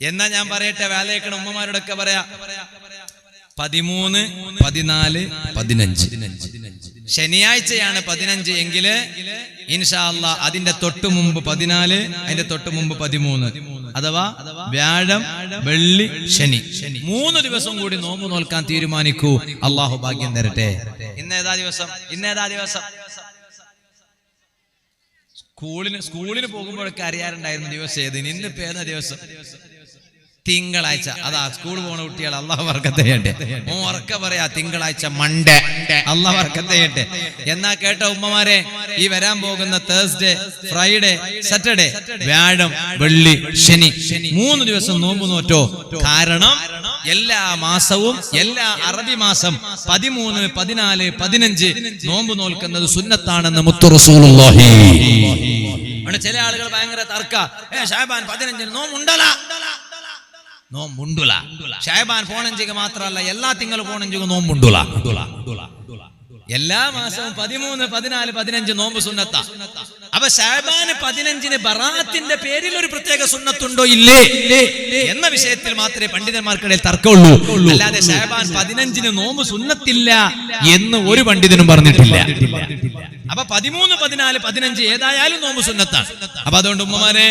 എന്നാ ഞാൻ പറയട്ടെ, വേലയേക്കണ ഉമ്മമാരോടൊക്കെ പറയാ, 13, 14, 15. ശനിയാഴ്ചയാണ് 15 എങ്കില് ഇൻഷാ അല്ലാഹ് അതിന്റെ തൊട്ടു മുമ്പ് 14, അതിന്റെ തൊട്ടു മുമ്പ് 13. അഥവാ വ്യാഴം, വെള്ളി, ശനി, 3 ദിവസം കൂടി നോമ്പ് നോൽക്കാൻ തീരുമാനിക്കൂ. അള്ളാഹു ഭാഗ്യം തരട്ടെ. ഇന്നേതാ ദിവസം? സ്കൂളിന് പോകുമ്പോഴൊക്കെ അറിയാറുണ്ടായിരുന്നു ദിവസം ഏത്. ഇന്നിപ്പോ ഏതാ ദിവസം? തിങ്കളാഴ്ച. അതാ സ്കൂൾ പോണ കുട്ടികൾ അള്ളാഹു ബർക്കത്ത് ചെയ്യട്ടെ. ഉറക്ക പറയാ തിങ്കളാഴ്ച മൺഡേ, അള്ളാഹു ബർക്കത്ത് ചെയ്യട്ടെ. എന്നാ കേട്ട ഉമ്മമാരെ, ഈ വരാൻ പോകുന്ന തേഴ്സ്ഡേ, ഫ്രൈഡേ, സാറ്റർഡേ, വ്യാഴം, വെള്ളി, ശനി 3 ദിവസം നോമ്പ് നോറ്റോ. കാരണം എല്ലാ മാസവും, എല്ലാ അറബി മാസം 13, 14, 15 നോമ്പ് നോൽക്കുന്നത് സുന്നത്താണെന്ന് മുത്തു റസൂലുള്ളാഹി. ചില ആളുകൾ ഭയങ്കര തർക്ക, ഷാബാൻ 15 നോമ്പുണ്ടുല. ഷാബാൻ പോണഞ്ചിക്ക് മാത്രല്ല, എല്ലാ തിങ്കളും പോണഞ്ചിക്ക് നോമ്പുണ്ടുല. എല്ലാ മാസവും 13, 14, 15 നോമ്പ് സുന്നത്ത. അപ്പൊ ഷാബാൻ 15 ബറാത്തിന്റെ പേരിൽ ഒരു പ്രത്യേക സുന്നത്തുണ്ടോ ഇല്ലേ എന്ന വിഷയത്തിൽ മാത്രമേ പണ്ഡിതന്മാർക്കിടയിൽ തർക്കമുള്ളൂ. അല്ലാതെ ഷാബാൻ 15 നോമ്പ് സുന്നത്തില്ല എന്ന് ഒരു പണ്ഡിതനും പറഞ്ഞിട്ടില്ല. അപ്പൊ 13, 14, 15 ഏതായാലും നോമ്പ് സുന്നത്താണ്. അപ്പൊ അതുകൊണ്ട് ഉമ്മമാരെ,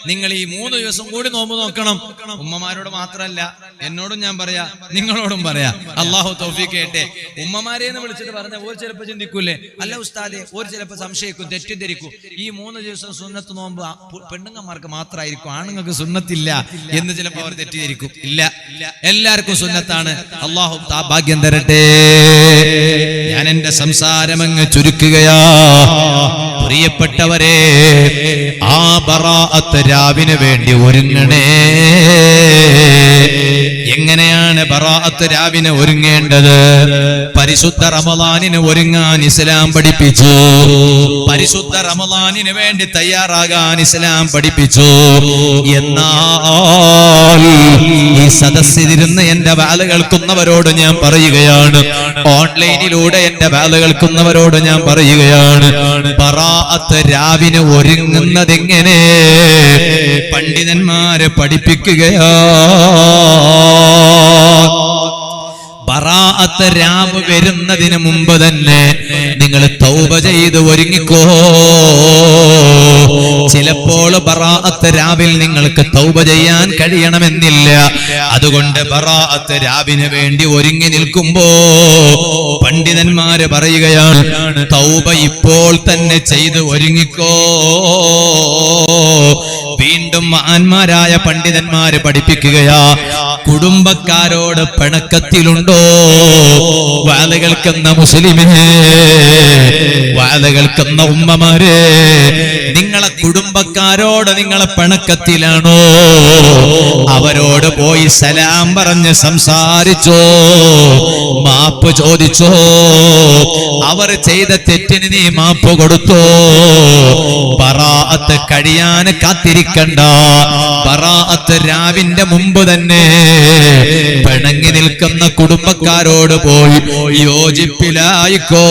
നിങ്ങൾ ഈ 3 ദിവസം കൂടി നോമ്പ് നോക്കണം. ഉമ്മമാരോട് മാത്രല്ല, എന്നോടും ഞാൻ പറയാ, നിങ്ങളോടും പറയാ. അള്ളാഹു തൗഫീഖ് ചെയ്യട്ടെ. ഉമ്മമാരെ എന്ന് വിളിച്ചിട്ട് പറഞ്ഞ ഓർ ചിലപ്പോ ചിന്തിക്കൂലേ, അല്ല ഉസ്താദെ, ഓർ ചിലപ്പോ സംശയിക്കും, തെറ്റിദ്ധരിക്കും, ഈ 3 ദിവസം സുന്നത്ത് നോമ്പ് പെണ്ണുങ്ങന്മാർക്ക് മാത്രമായിരിക്കും, ആണുങ്ങൾക്ക് സുന്നത്തില്ല എന്ന് ചിലപ്പോ അവർ തെറ്റിദ്ധരിക്കും. ഇല്ല, എല്ലാവർക്കും സുന്നത്താണ്. അള്ളാഹു ഭാഗ്യം തരട്ടെ. ഞാൻ എന്റെ സംസാരം അങ്ങ് ചുരുക്കുകയാ. പ്രിയപ്പെട്ടവരെ, ആ ബറാഅത്ത് രാവിന് വേണ്ടി ഒരുങ്ങണേ. എങ്ങനെയാണ് ബറാഅത്ത് രാവിന് ഒരുങ്ങേണ്ടത്? പരിശുദ്ധ റമളാനിന് ഒരുങ്ങാൻ ഇസ്ലാം പഠിപ്പിച്ചു. പരിശുദ്ധ റമളാനിന് വേണ്ടി തയ്യാറാകാൻ ഇസ്ലാം പഠിപ്പിച്ചു. എന്നാൽ ഈ സദസ്സിലിരുന്ന് എന്റെ വാല് കേൾക്കുന്നവരോട് ഞാൻ പറയുകയാണ്, ഓൺലൈനിലൂടെ എന്റെ വാല് കേൾക്കുന്നവരോട് ഞാൻ പറയുകയാണ്, ബറാഅത്ത് രാവിന് ഒരുങ്ങുന്നതെങ്ങനെ പണ്ഡിതന്മാരെ പഠിപ്പിക്കുകയാ. ബറാഅത്ത് രാവ് വരുന്നതിന് മുമ്പ് തന്നെ നിങ്ങൾ തൗബ ചെയ്ത് ഒരുങ്ങിക്കോ. ചിലപ്പോൾ ബറാഅത്ത് രാവിൽ നിങ്ങൾക്ക് തൗബ ചെയ്യാൻ കഴിയണമെന്നില്ല. അതുകൊണ്ട് ബറാഅത്ത് രാവിന് വേണ്ടി ഒരുങ്ങി നിൽക്കുമ്പോ പണ്ഡിതന്മാര് പറയുകയാണ്, തൗബ ഇപ്പോൾ തന്നെ ചെയ്ത് ഒരുങ്ങിക്കോ. വീണ്ടും മഹാന്മാരായ പണ്ഡിതന്മാര് പഠിപ്പിക്കുകയാ, കുടുംബക്കാരോട് പിണക്കത്തിലുണ്ടോ? വാല് കേൾക്കുന്ന മുസ്ലിമേ, വാല് കേൾക്കുന്ന ഉമ്മമാരെ, നിങ്ങളെ കുടുംബക്കാരോട് നിങ്ങളെ പിണക്കത്തിലാണോ? അവരോട് പോയി സലാം പറഞ്ഞ് സംസാരിച്ചോ, മാപ്പ് ചോദിച്ചോ, അവർ ചെയ്ത തെറ്റിന് നീ മാപ്പ് കൊടുത്തോ. ബറാഅത്ത് കഴിയാൻ കാത്തിരിക്കണ്ട. ബറാഅത്ത് രാവിന്റെ മുമ്പ് തന്നെ പിണങ്ങി നിൽക്കുന്ന കുടുംബക്കാരോട് പോയി യോജിപ്പിലായിക്കോ.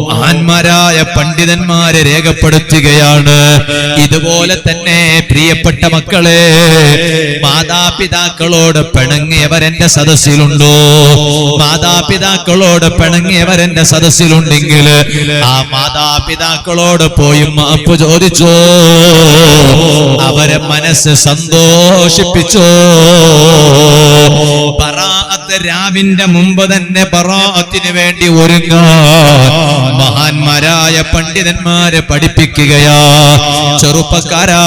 മഹാന്മാരായ പണ്ഡിതന്മാരെ രേഖപ്പെടുത്തുകയാണ്. ഇതുപോലെ തന്നെ പ്രിയപ്പെട്ട മക്കളെ, മാതാപിതാക്കളോട് പിണങ്ങിയവരെന്റെ സദസ്സിലുണ്ടോ? മാതാപിതാക്കളോട് പിണങ്ങിയവരെന്റെ സദസ്സിലുണ്ടെങ്കിൽ ആ മാതാപിതാക്കളോട് പോയി മാപ്പ് ചോദിച്ചോ, അവരെ മനസ്സ് സന്തോഷിപ്പിച്ചോ. ബറാഅത്ത് രാവിന്റെ മുമ്പ് തന്നെ ബറാഅത്തിന് വേണ്ടി ഒരുങ്ങാൻ മഹാന്മാരായ പണ്ഡിതന്മാരെ പഠിപ്പിക്കുകയാ. ചെറുപ്പക്കാരാ,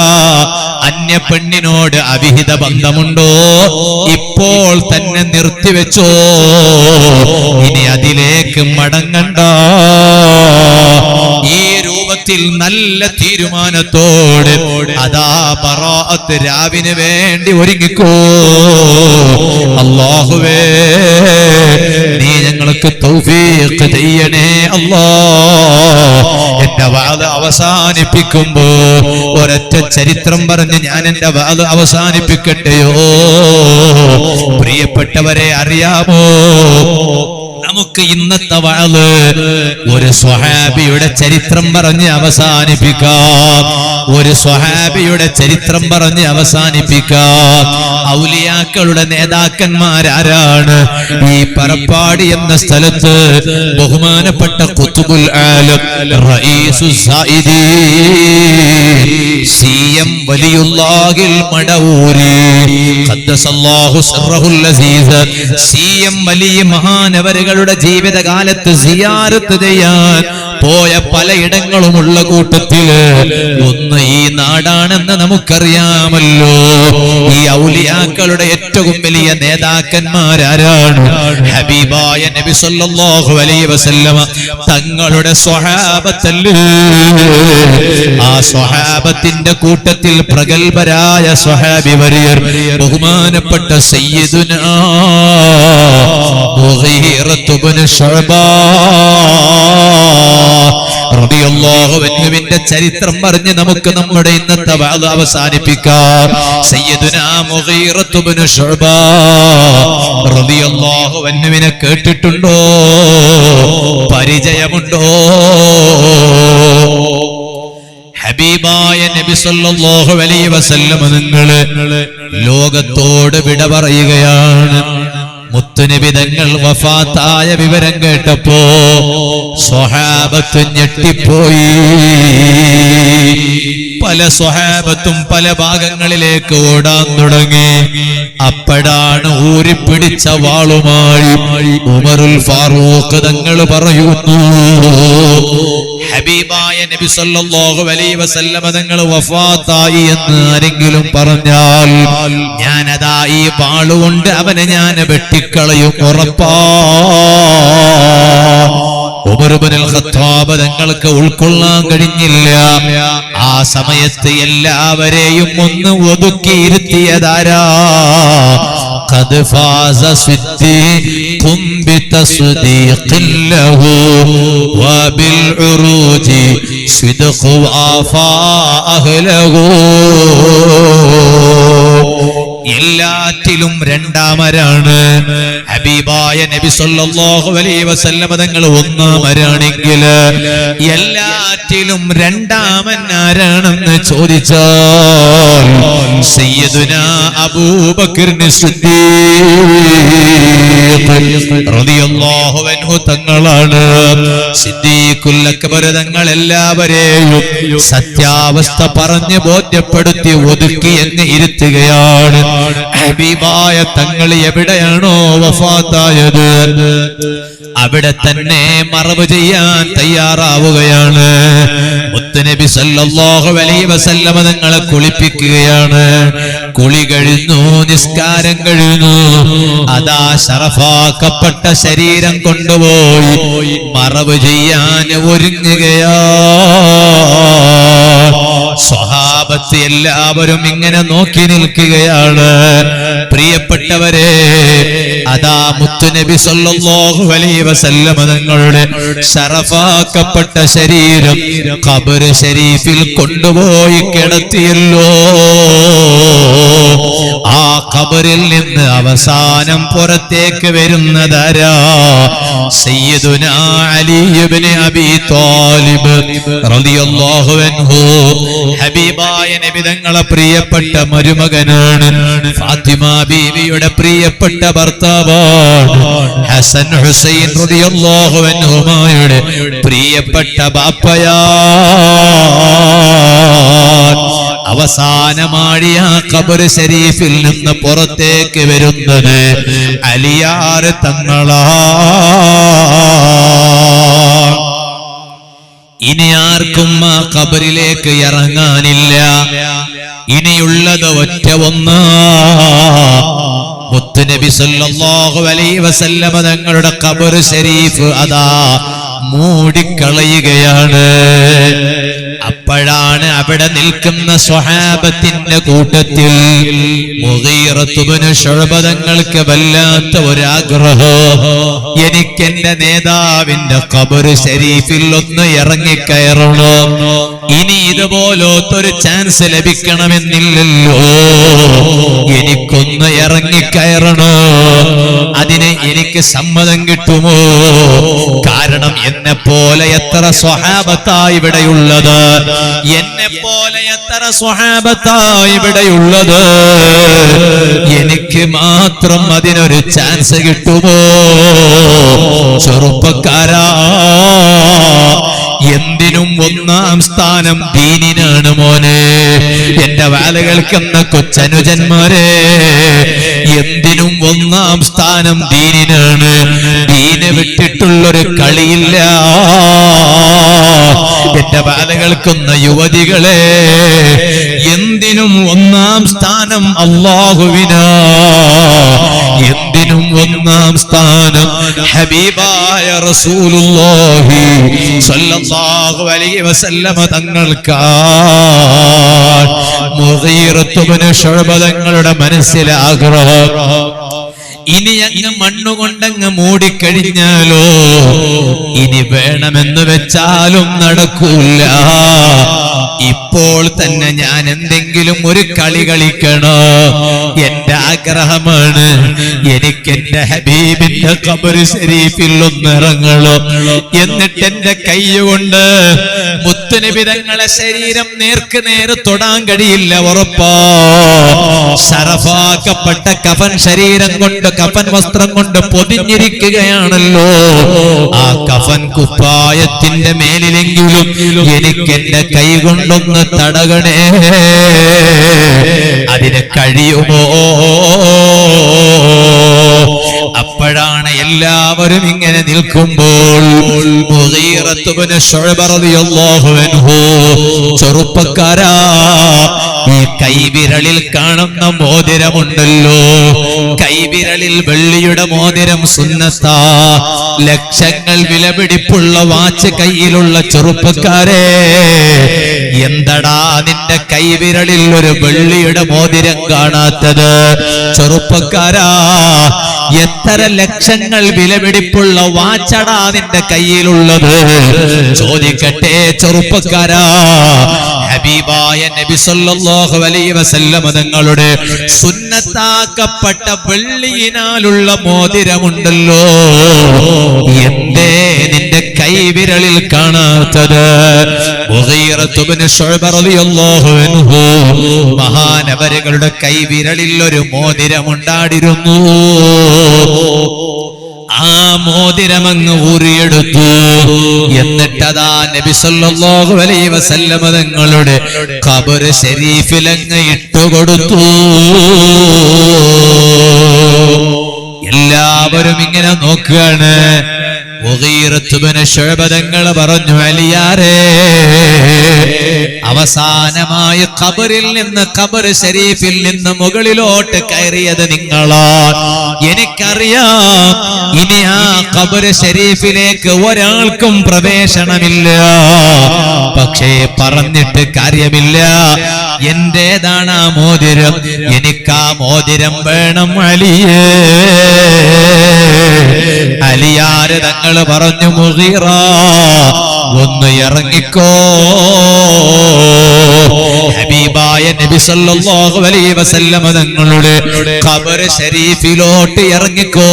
അന്യ പെണ്ണിനോട് അവിഹിത ബന്ധമുണ്ടോ? ഇപ്പോൾ തന്നെ നിർത്തിവെച്ചോ. ഇനി അതിലേക്ക് മടങ്ങണ്ട. ഈ രൂപത്തിൽ നല്ല തീരുമാനത്തോട് അതാ ബറാഅത്ത് രാവിന് വേണ്ടി ഒരുങ്ങിക്കോ. അല്ലാഹുവേ, നീ ഞങ്ങൾക്ക് തൗഫീഖ് ചെയ്യണേ അല്ലാഹ്. എന്റെ വാദ അവസാനിപ്പിക്കുമ്പോ ഒരൊറ്റ ചരിത്രം പറഞ്ഞ് ഞാൻ എന്റെ വാദ അവസാനിപ്പിക്കട്ടെയോ? പ്രിയപ്പെട്ടവരെ, അറിയാമോ, നമുക്ക് ഇന്നത്തെ വാള് ഒരു സ്വഹാബിയുടെ ചരിത്രം പറഞ്ഞ് അവസാനിപ്പിക്കാം. ഒരു സ്വഹാബിയുടെ ചരിത്രം പറഞ്ഞ് അവസാനിപ്പിക്കാം. ഔലിയാക്കളുടെ നേതാക്കന്മാരാരാണ്? ഈ പറപ്പാടി എന്ന സ്ഥലത്ത് ബഹുമാനപ്പെട്ട ഖുത്ബുൽ ആലം സി.എം. വലിയുല്ലാഹിൽ മടവൂരി ഖദ്ദസല്ലാഹു സിർറഹുൽ അസീസ്, സി.എം. വലിയ മഹാനവരുകളുടെ ജീവിതകാലത്ത് സിയാറത്ത് ചെയ്യാൻ പോയ പലയിടങ്ങളുമുള്ള കൂട്ടത്തില് ഒന്ന് ഈ നാടാണെന്ന് നമുക്കറിയാമല്ലോ. ഈ ഔലിയാക്കളുടെ ഏറ്റവും വലിയ നേതാക്കന്മാരാരാണ്? ഹബീബായ നബി സല്ലല്ലാഹു അലൈഹി വസല്ലമ തങ്ങളുടെ സ്വഹാബത്തല്ലേ. ആ സ്വഹാബത്തിന്റെ കൂട്ടത്തിൽ പ്രഗൽഭരായ സ്വഹാബി വര്യർ ബഹുമാനപ്പെട്ട സയ്യിദുനാ മുഗീറത്ത് ഇബ്നു ശുഅബ റളിയല്ലാഹു അൻഹുവിന്റെ ചരിത്രം പറഞ്ഞ് നമുക്ക് നമ്മുടെ ഇന്നത്തെ വഅദ് അവസാനിപ്പിക്കാം. സയ്യിദുനാ മുഗീറത്ത് ഇബ്നു ശുഅബ റളിയല്ലാഹു അൻഹുവിനെ കേട്ടിട്ടുണ്ടോ? പരിചയമുണ്ടോ? ഹബീബായ നബി സല്ലല്ലാഹു അലൈഹി വസല്ലം നിങ്ങള് ലോകത്തോട് വിട പറയുകയാണ്. മുത്തുനബി തങ്ങൾ വഫാത്തായ വിവരം കേട്ടപ്പോ സ്വഹാബത്ത് ഞെട്ടിപ്പോയി. പല സ്വഹാബത്തും പല ഭാഗങ്ങളിലേക്ക് ഓടാൻ തുടങ്ങി. അപ്പോഴാണ് ഊരിപ്പിടിച്ച വാളുമായി ഉമറുൽ ഫാറൂഖ് തങ്ങൾ പറയുന്നു, ഹബീബായ നബി സല്ലല്ലാഹു അലൈഹി വസല്ലം തങ്ങൾ വഫാത്തായി എന്ന് ആരെങ്കിലും പറഞ്ഞാൽ ഞാനതാ ഈ വാളുകൊണ്ട് അവനെ ഞാൻ വെട്ടിക്കളയും, ഉറപ്പാ. ഉമർ ഇബ്നുൽ ഖത്താബ് തങ്ങൾക്ക് ഉൾക്കൊള്ളാൻ കഴിഞ്ഞില്ല. ആ സമയത്ത് എല്ലാവരെയും ഒന്ന് ഒതുക്കിയിരുത്തിയതാരാ? ഖദ് ഫാസ സിദ്ദീഖും ബിതസ്ദീഖിൻ ലഹു വബിൽ ഉറൂജി സിദ്ഖു ആഫാ അഹ്ലഹു. എല്ലാറ്റിലും രണ്ടാമരാണ് ഹബീബായ നബി സല്ലല്ലാഹു അലൈഹി വസല്ലം തങ്ങൾ ഒന്നാമരാണെങ്കിൽ എല്ലാറ്റിലും രണ്ടാമൻ ആരാണെന്ന് ചോദിച്ചാൽ സയ്യിദുനാ അബൂബക്കർ സിദ്ദീഖ് റളിയല്ലാഹു അൻഹു തങ്ങളാണ്. സിദ്ദീഖുൽ അക്ബർ തങ്ങൾ എല്ലാവരെയും സത്യാവസ്ഥ പറഞ്ഞ് ബോധ്യപ്പെടുത്തി ഒതുക്കി എന്ന് ഇരുത്തുകയാണ്. ഹബീബായ തങ്ങൾ എവിടെയാണോ വഫാത്തായത് അവിടെ തന്നെ മറവ് ചെയ്യാൻ തയ്യാറാവുകയാണ്. മുത്തുനബി സല്ലല്ലാഹു അലൈഹി വസല്ലം തങ്ങളെ കുളിപ്പിക്കുകയാണ്. കുളി കഴിഞ്ഞു, നിസ്കാരം കഴിഞ്ഞു. അതാ ശറഫാക്കപ്പെട്ട ശരീരം കൊണ്ടുപോയി മറവ് ചെയ്യാൻ ഒരുങ്ങുകയാ. സ്വഹാബത്ത് എല്ലാവരും ഇങ്ങനെ നോക്കി നിൽക്കുകയാണ്. പ്രിയപ്പെട്ടവരെ, അതാ മുത്തുനബി സല്ലല്ലാഹു അലൈഹി വസല്ലം തങ്ങളുടെ ശറഫാക്കപ്പെട്ട ശരീരം ഖബർ ശരീഫിൽ കൊണ്ടുപോയി കിടത്തിയല്ലോ. ആ ഖബറിൽ നിന്ന് അവസാനം പുറത്തേക്ക് വരുന്നതാരാ? സയ്യിദുനാ അലി ഇബ്നു അബീ ത്വാലിബ് റളിയല്ലാഹു അൻഹു. ഹബീബായ നബി തങ്ങളെ പ്രിയപ്പെട്ട മരുമകനാണ്. ഫാത്തിമ ബീവിയുടെ പ്രിയപ്പെട്ട ഭർത്താവാണ്. ഹസൻ ഹുസൈൻ റളിയല്ലാഹു അൻഹുമായുടെ പ്രിയപ്പെട്ട ബാപ്പയാ. അവസാനമായി ആ ഖബർ ശരീഫിൽ നിന്ന് പുറത്തേക്ക് വരുന്നത് അലിയാർ തങ്ങളാ. ഇനി ആർക്കും ആ ഖബറിലേക്ക് ഇറങ്ങാനില്ല. ഇനിയുള്ളത് ഒറ്റ ഒന്ന്, മുത്തുനബി സല്ലല്ലാഹു അലൈഹി വസല്ലം തങ്ങളുടെ ഖബർ ശരീഫ് അതാ മൂടിക്കളയുകയാണ്. അപ്പോഴാണ് അവിടെ നിൽക്കുന്ന സ്വഹാബത്തിന്റെ കൂട്ടത്തിൽ മുഗീറത്ത് ഇബ്നു ശുഅബ തങ്ങൾക്ക് വല്ലാത്ത ഒരാഗ്രഹം, എനിക്കെന്റെ നേതാവിന്റെ ഖബർ ശരീഫിൽ ഒന്ന് ഇറങ്ങിക്കയറണം. ഇനി ഇതുപോലത്തൊരു ചാൻസ് ലഭിക്കണമെന്നില്ലല്ലോ, എനിക്കൊന്ന് ഇറങ്ങിക്കയറണോ? അതിന് എനിക്ക് സമ്മതം കിട്ടുമോ? കാരണം എന്നെ പോലെ എത്ര സ്വഹാബത്താ ഇവിടെയുള്ളത്, എന്നെ പോലെ എത്ര സ്വഹാബത്താ ഇവിടെയുള്ളത്. എനിക്ക് മാത്രം അതിനൊരു ചാൻസ് കിട്ടുമോ? ചെറുപ്പക്കാരാ, എന്തിനും ഒന്നാം സ്ഥാനം ദീനിനാണ് മോനെ. എന്റെ വാല് കേൾക്കുന്ന കൊച്ചനുജന്മാരെ, എന്തിനും ഒന്നാം സ്ഥാനം ദീനിനാണ്. ദീനെ വിട്ടിട്ടുള്ളൊരു കളിയില്ല. എന്റെ വാല് കേൾക്കുന്ന യുവതികളെ, എന്തിനും ഒന്നാം സ്ഥാനം അല്ലാഹുവിനാ. എന്തിനും ഒന്നാം സ്ഥാനം ഹബീബായ റസൂലുള്ളാഹി സ്വല്ലല്ലാഹു അലൈഹി വസല്ലമ തങ്ങൾക്കാണ്. മുഗീറത്ത് ഇബ്നു ശുഅബ തങ്ങളുടെ മനസ്സിലെ ആഗ്രഹം, ഇനി അങ്ങ് മണ്ണുകൊണ്ടങ്ങ് മൂടിക്കഴിഞ്ഞാലോ ഇനി വേണമെന്ന് വെച്ചാലും നടക്കൂല. ഇപ്പോൾ തന്നെ ഞാൻ എന്തെങ്കിലും ഒരു കളി കളിക്കണോ? എന്റെ ആഗ്രഹമാണ് എനിക്ക് എന്റെ ഹബീബിന്റെ ഖബറ് ശരീഫിൽ ഒന്നിറങ്ങണം. എന്നിട്ട് എന്റെ കൈകൊണ്ട് മുത്തുനബി തങ്ങളെ ശരീരം നേർക്ക് നേരെ തൊടാൻ കഴിയില്ല, ഉറപ്പാ. ശറഫാക്കപ്പെട്ട കഫൻ ശരീരം കൊണ്ട്, കഫൻ വസ്ത്രം കൊണ്ട് പൊതിഞ്ഞിരിക്കുകയാണല്ലോ. ആ കഫൻ കുപ്പായത്തിന്റെ മേലിലെങ്കിലും എനിക്ക് എന്റെ കൈ കൊണ്ടൊന്ന് തടകണേ. അതിന് കഴിയുമോ? അപ്പോഴാണ് എല്ലാവരും ഇങ്ങനെ നിൽക്കുമ്പോൾ മുഗീറത്ത് ഇബ്നു ശുഅബ റളിയല്ലാഹു അൻഹു, ചെറുപ്പക്കാരാ, ഈ കൈവിരലിൽ കാണുന്ന മോതിരമുണ്ടല്ലോ, കൈവിരലിൽ വെള്ളിയുടെ മോതിരം സുന്നത്താ. ലക്ഷങ്ങൾ വിലപിടിപ്പുള്ള വാച്ച് കയ്യിലുള്ള ചെറുപ്പക്കാരെ, എന്തടാ നിന്റെ കൈവിരലിൽ ഒരു വെള്ളിയുടെ മോതിരം കാണാത്തത്? ചെറുപ്പക്കാരാ, എത്ര ലക്ഷങ്ങൾ വിലപിടിപ്പുള്ള വാച്ചടാ നിന്റെ കയ്യിലുള്ളത്? ചോദിക്കട്ടെ ചെറുപ്പക്കാരാ, ഹബീബായ നബി സല്ലല്ലാഹു അലൈഹി വസല്ലം തങ്ങളുടെ സുന്നത്താക്കപ്പെട്ട വെള്ളിയിനാലുള്ള മോതിരമുണ്ടല്ലോ, എന്തേ നിന്റെ കൈവിരലിൽ കാണാത്തത്? മുഗീറത്ത് ഇബ്നു ശുഅബ റളിയല്ലാഹു അൻഹു, മഹാനവരുകളുടെ കൈവിരലിൽ ഒരു മോതിരമുണ്ടായിരുന്നു. ആ മോതിരമങ്ങ് ഊരിയെടുത്തു. എന്നിട്ടതാ നബി സല്ലല്ലാഹു അലൈഹി വസല്ലം തങ്ങളുടെ ഖബർ ശരീഫിലങ്ങ് ഇട്ടുകൊടുത്തു. എല്ലാവരും ഇങ്ങനെ നോക്കുകയാണ്. മുഗീറത്ത് ഇബ്നു ശുഅബ തങ്ങൾ പറഞ്ഞു, അലിയാരേ, അവസാനമായി ഖബറിൽ നിന്ന്, ഖബർ ശരീഫിൽ നിന്ന് മുകളിലോട്ട് കയറിയത് നിങ്ങളാണ്. എനിക്കറിയാം ഇനി ആ ഖബർ ശരീഫിലേക്ക് ഒരാൾക്കും പ്രവേശനമില്ല. പക്ഷേ പറഞ്ഞിട്ട് കാര്യമില്ല, എന്റേതാണ് ആ മോതിരം, എനിക്കാ മോതിരം വേണം അലിയേ. അലിയാര് തങ്ങൾ പറഞ്ഞു, മുഗീറ ഒന്ന് ഇറങ്ങിക്കോ. ഹബീബായ നബി സല്ലല്ലാഹു അലൈഹി വസല്ലം തങ്ങളുടെ ഖബർ ശരീഫിലോട്ട് ഇറങ്ങിക്കോ.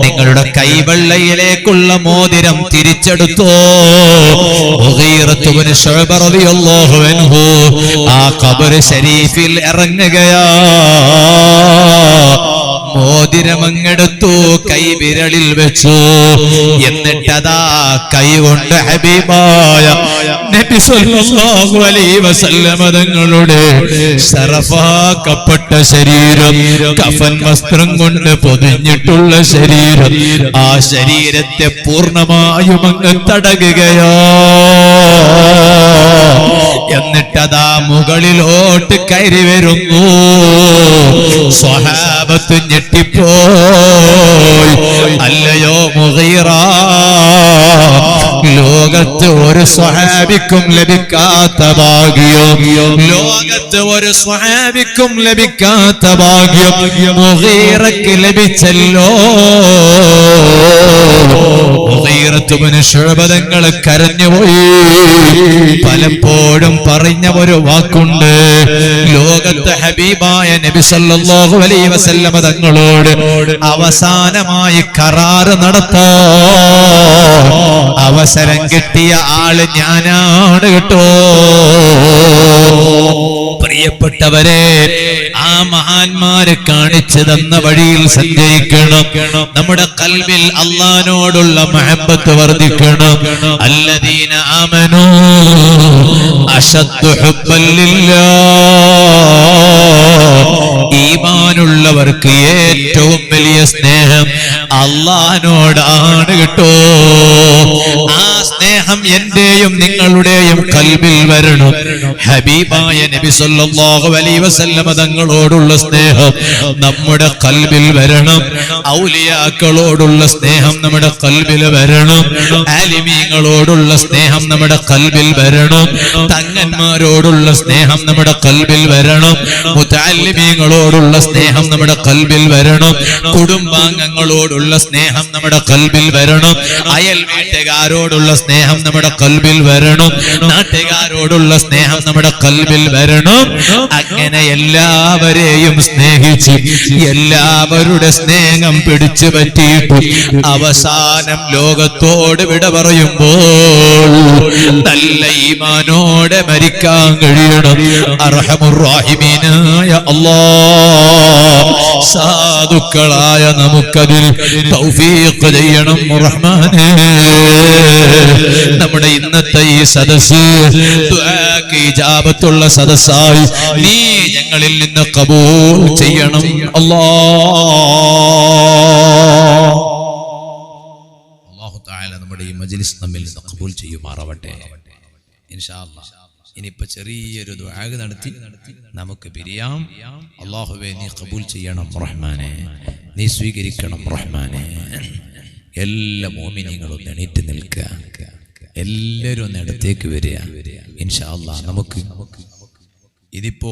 നിങ്ങളുടെ കൈവെള്ളയിലേക്കുള്ള മോതിരം തിരിച്ചെടുത്തോ. മുഗീറത്ത് ഇബ്നു ശുഅബ റളിയല്ലാഹു അൻഹു ആ ഖബർ ശരീഫിൽ ഇറങ്ങുകയാ. മോതിരമങ്ങെടുത്തു, കൈവിരലിൽ വെച്ചു. എന്നിട്ടതാ കൈകൊണ്ട് ഹബീബായ നബി സല്ലല്ലാഹു അലൈഹി വസല്ലം തങ്ങളുടെ ശറഫാക്കപ്പെട്ട ശരീരം, കഫൻ വസ്ത്രം കൊണ്ട് പൊതിഞ്ഞിട്ടുള്ള ശരീരം, ആ ശരീരത്തെ പൂർണ്ണമായും അങ്ങ് തടകുകയോ. എന്നിട്ടതാ മുകളിലോട്ട് കയറി വരുന്നു. സ്വഹാബത്ത് ഞെട്ടിപ്പോയി. അല്ലയോ മുഗീറ, ലോകത്ത് ഒരു സ്വഹാബിക്കും ലഭിക്കാത്ത ഭാഗ്യം, ലോകത്ത് ഒരു സ്വഹാബിക്കും ലഭിക്കാത്ത ഭാഗ്യം മുഗീറക്ക് ലഭിച്ചല്ലോ. മുഗീറത്ത് ഇബ്നു ശുഅബ തങ്ങൾ കരഞ്ഞുപോയി. പലപ്പോഴും പറഞ്ഞ ഒരു വാക്കുണ്ട്, ലോകത്ത് ഹബീബായ നബി സല്ലല്ലാഹു അലൈഹി വസല്ലം തങ്ങളോട് അവസാനമായി കരാറ് നടത്താൻ അവസരം കിട്ടിയ ആള് ഞാനാണ് കേട്ടോ. പ്രിയപ്പെട്ടവരെ, ആ മഹാന്മാരെ കാണിച്ചു തന്ന വഴിയിൽ സഞ്ചരിക്കണം. നമ്മുടെ ഖൽബിൽ അല്ലാഹുവിനോടുള്ള മഹബ്ബത്ത് വർദ്ധിക്കണം. അല്ലദീന ആമനൂ അശദ്ദു ഹുബ്ബൻ ലില്ലാഹ്. ഈമാനുള്ളവർക്ക് ഏറ്റവും വലിയ സ്നേഹം അല്ലാഹുവിനോടാണ് കേട്ടോ. ആ സ്നേഹം എന്റെയും നിങ്ങളുടെയും ഖൽബിൽ വരണം. ഹബീബായ നബി സല്ലല്ലാഹു അലൈഹി വസല്ലം തങ്ങളോടുള്ള സ്നേഹം നമ്മുടെ ഖൽബിൽ വരണം. ഔലിയാക്കളോടുള്ള സ്നേഹം നമ്മുടെ ഖൽബിൽ വരണം. ആലിമീങ്ങളോടുള്ള സ്നേഹം നമ്മുടെ ഖൽബിൽ വരണം. തങ്ങന്മാരോടുള്ള സ്നേഹം നമ്മുടെ ഖൽബിൽ വരണം. മുതഅല്ലിമീങ്ങളോടുള്ള സ്നേഹം നമ്മുടെ ഖൽബിൽ വരണം. കുടുംബാംഗങ്ങളോടുള്ള സ്നേഹം നമ്മുടെ ഖൽബിൽ വരണം. അയൽ വീട്ടുകാരോടുള്ള സ്നേഹം നമ്മുടെ ഖൽബിൽ വരണം. നാട്ടുകാരോടുള്ള സ്നേഹം നമ്മുടെ ഖൽബിൽ വരണം. അങ്ങനെ എല്ലാവരെയും സ്നേഹിച്ച് എല്ലാവരുടെ സ്നേഹം പിടിച്ചു പറ്റിയിട്ട് അവസാനം ലോകത്തോട് വിട പറയുമ്പോൾ നല്ല ഈമാനോടെ മരിക്കാൻ കഴിയണം. അർഹമുർ റഹീമീനായ അല്ലാഹ് സാധുക്കളായ നമുക്കതിൽ തൗഫീഖ് ചെയ്യണം റഹ്മാനേ. നമ്മുടെ ഇന്നത്തെ ഈ സദസ്സ് ദുആക്ക് ഇജാബത്തുള്ള സദസ്സായി നീ ഞങ്ങളിൽ നിന്ന് ഖബൂൽ ചെയ്യണം അല്ലാഹു തആല നമ്മുടെ ഈ മജ്ലിസ് നമ്മിൽ നിന്ന് ഖബൂൽ ചെയ്യുമാറാവട്ടെ ഇൻഷാ അല്ലാഹ്. ഇനിയിപ്പോ ചെറിയൊരു ദുആ നടത്തി നമുക്ക് പിരിയാം. അല്ലാഹുവേ നീ ഖബൂൽ ചെയ്യണം റഹ്മാനേ, നീ സ്വീകരിക്കണം റഹ്മാനേ. എല്ലാ മുഅ്മിനീങ്ങളും എണീറ്റ് നിൽക്കുക, എല്ലാവരും ഒന്ന് അടുത്തേക്ക് വരിക ഇൻഷാ അല്ലാഹ്. നമുക്ക് ഇതിപ്പോ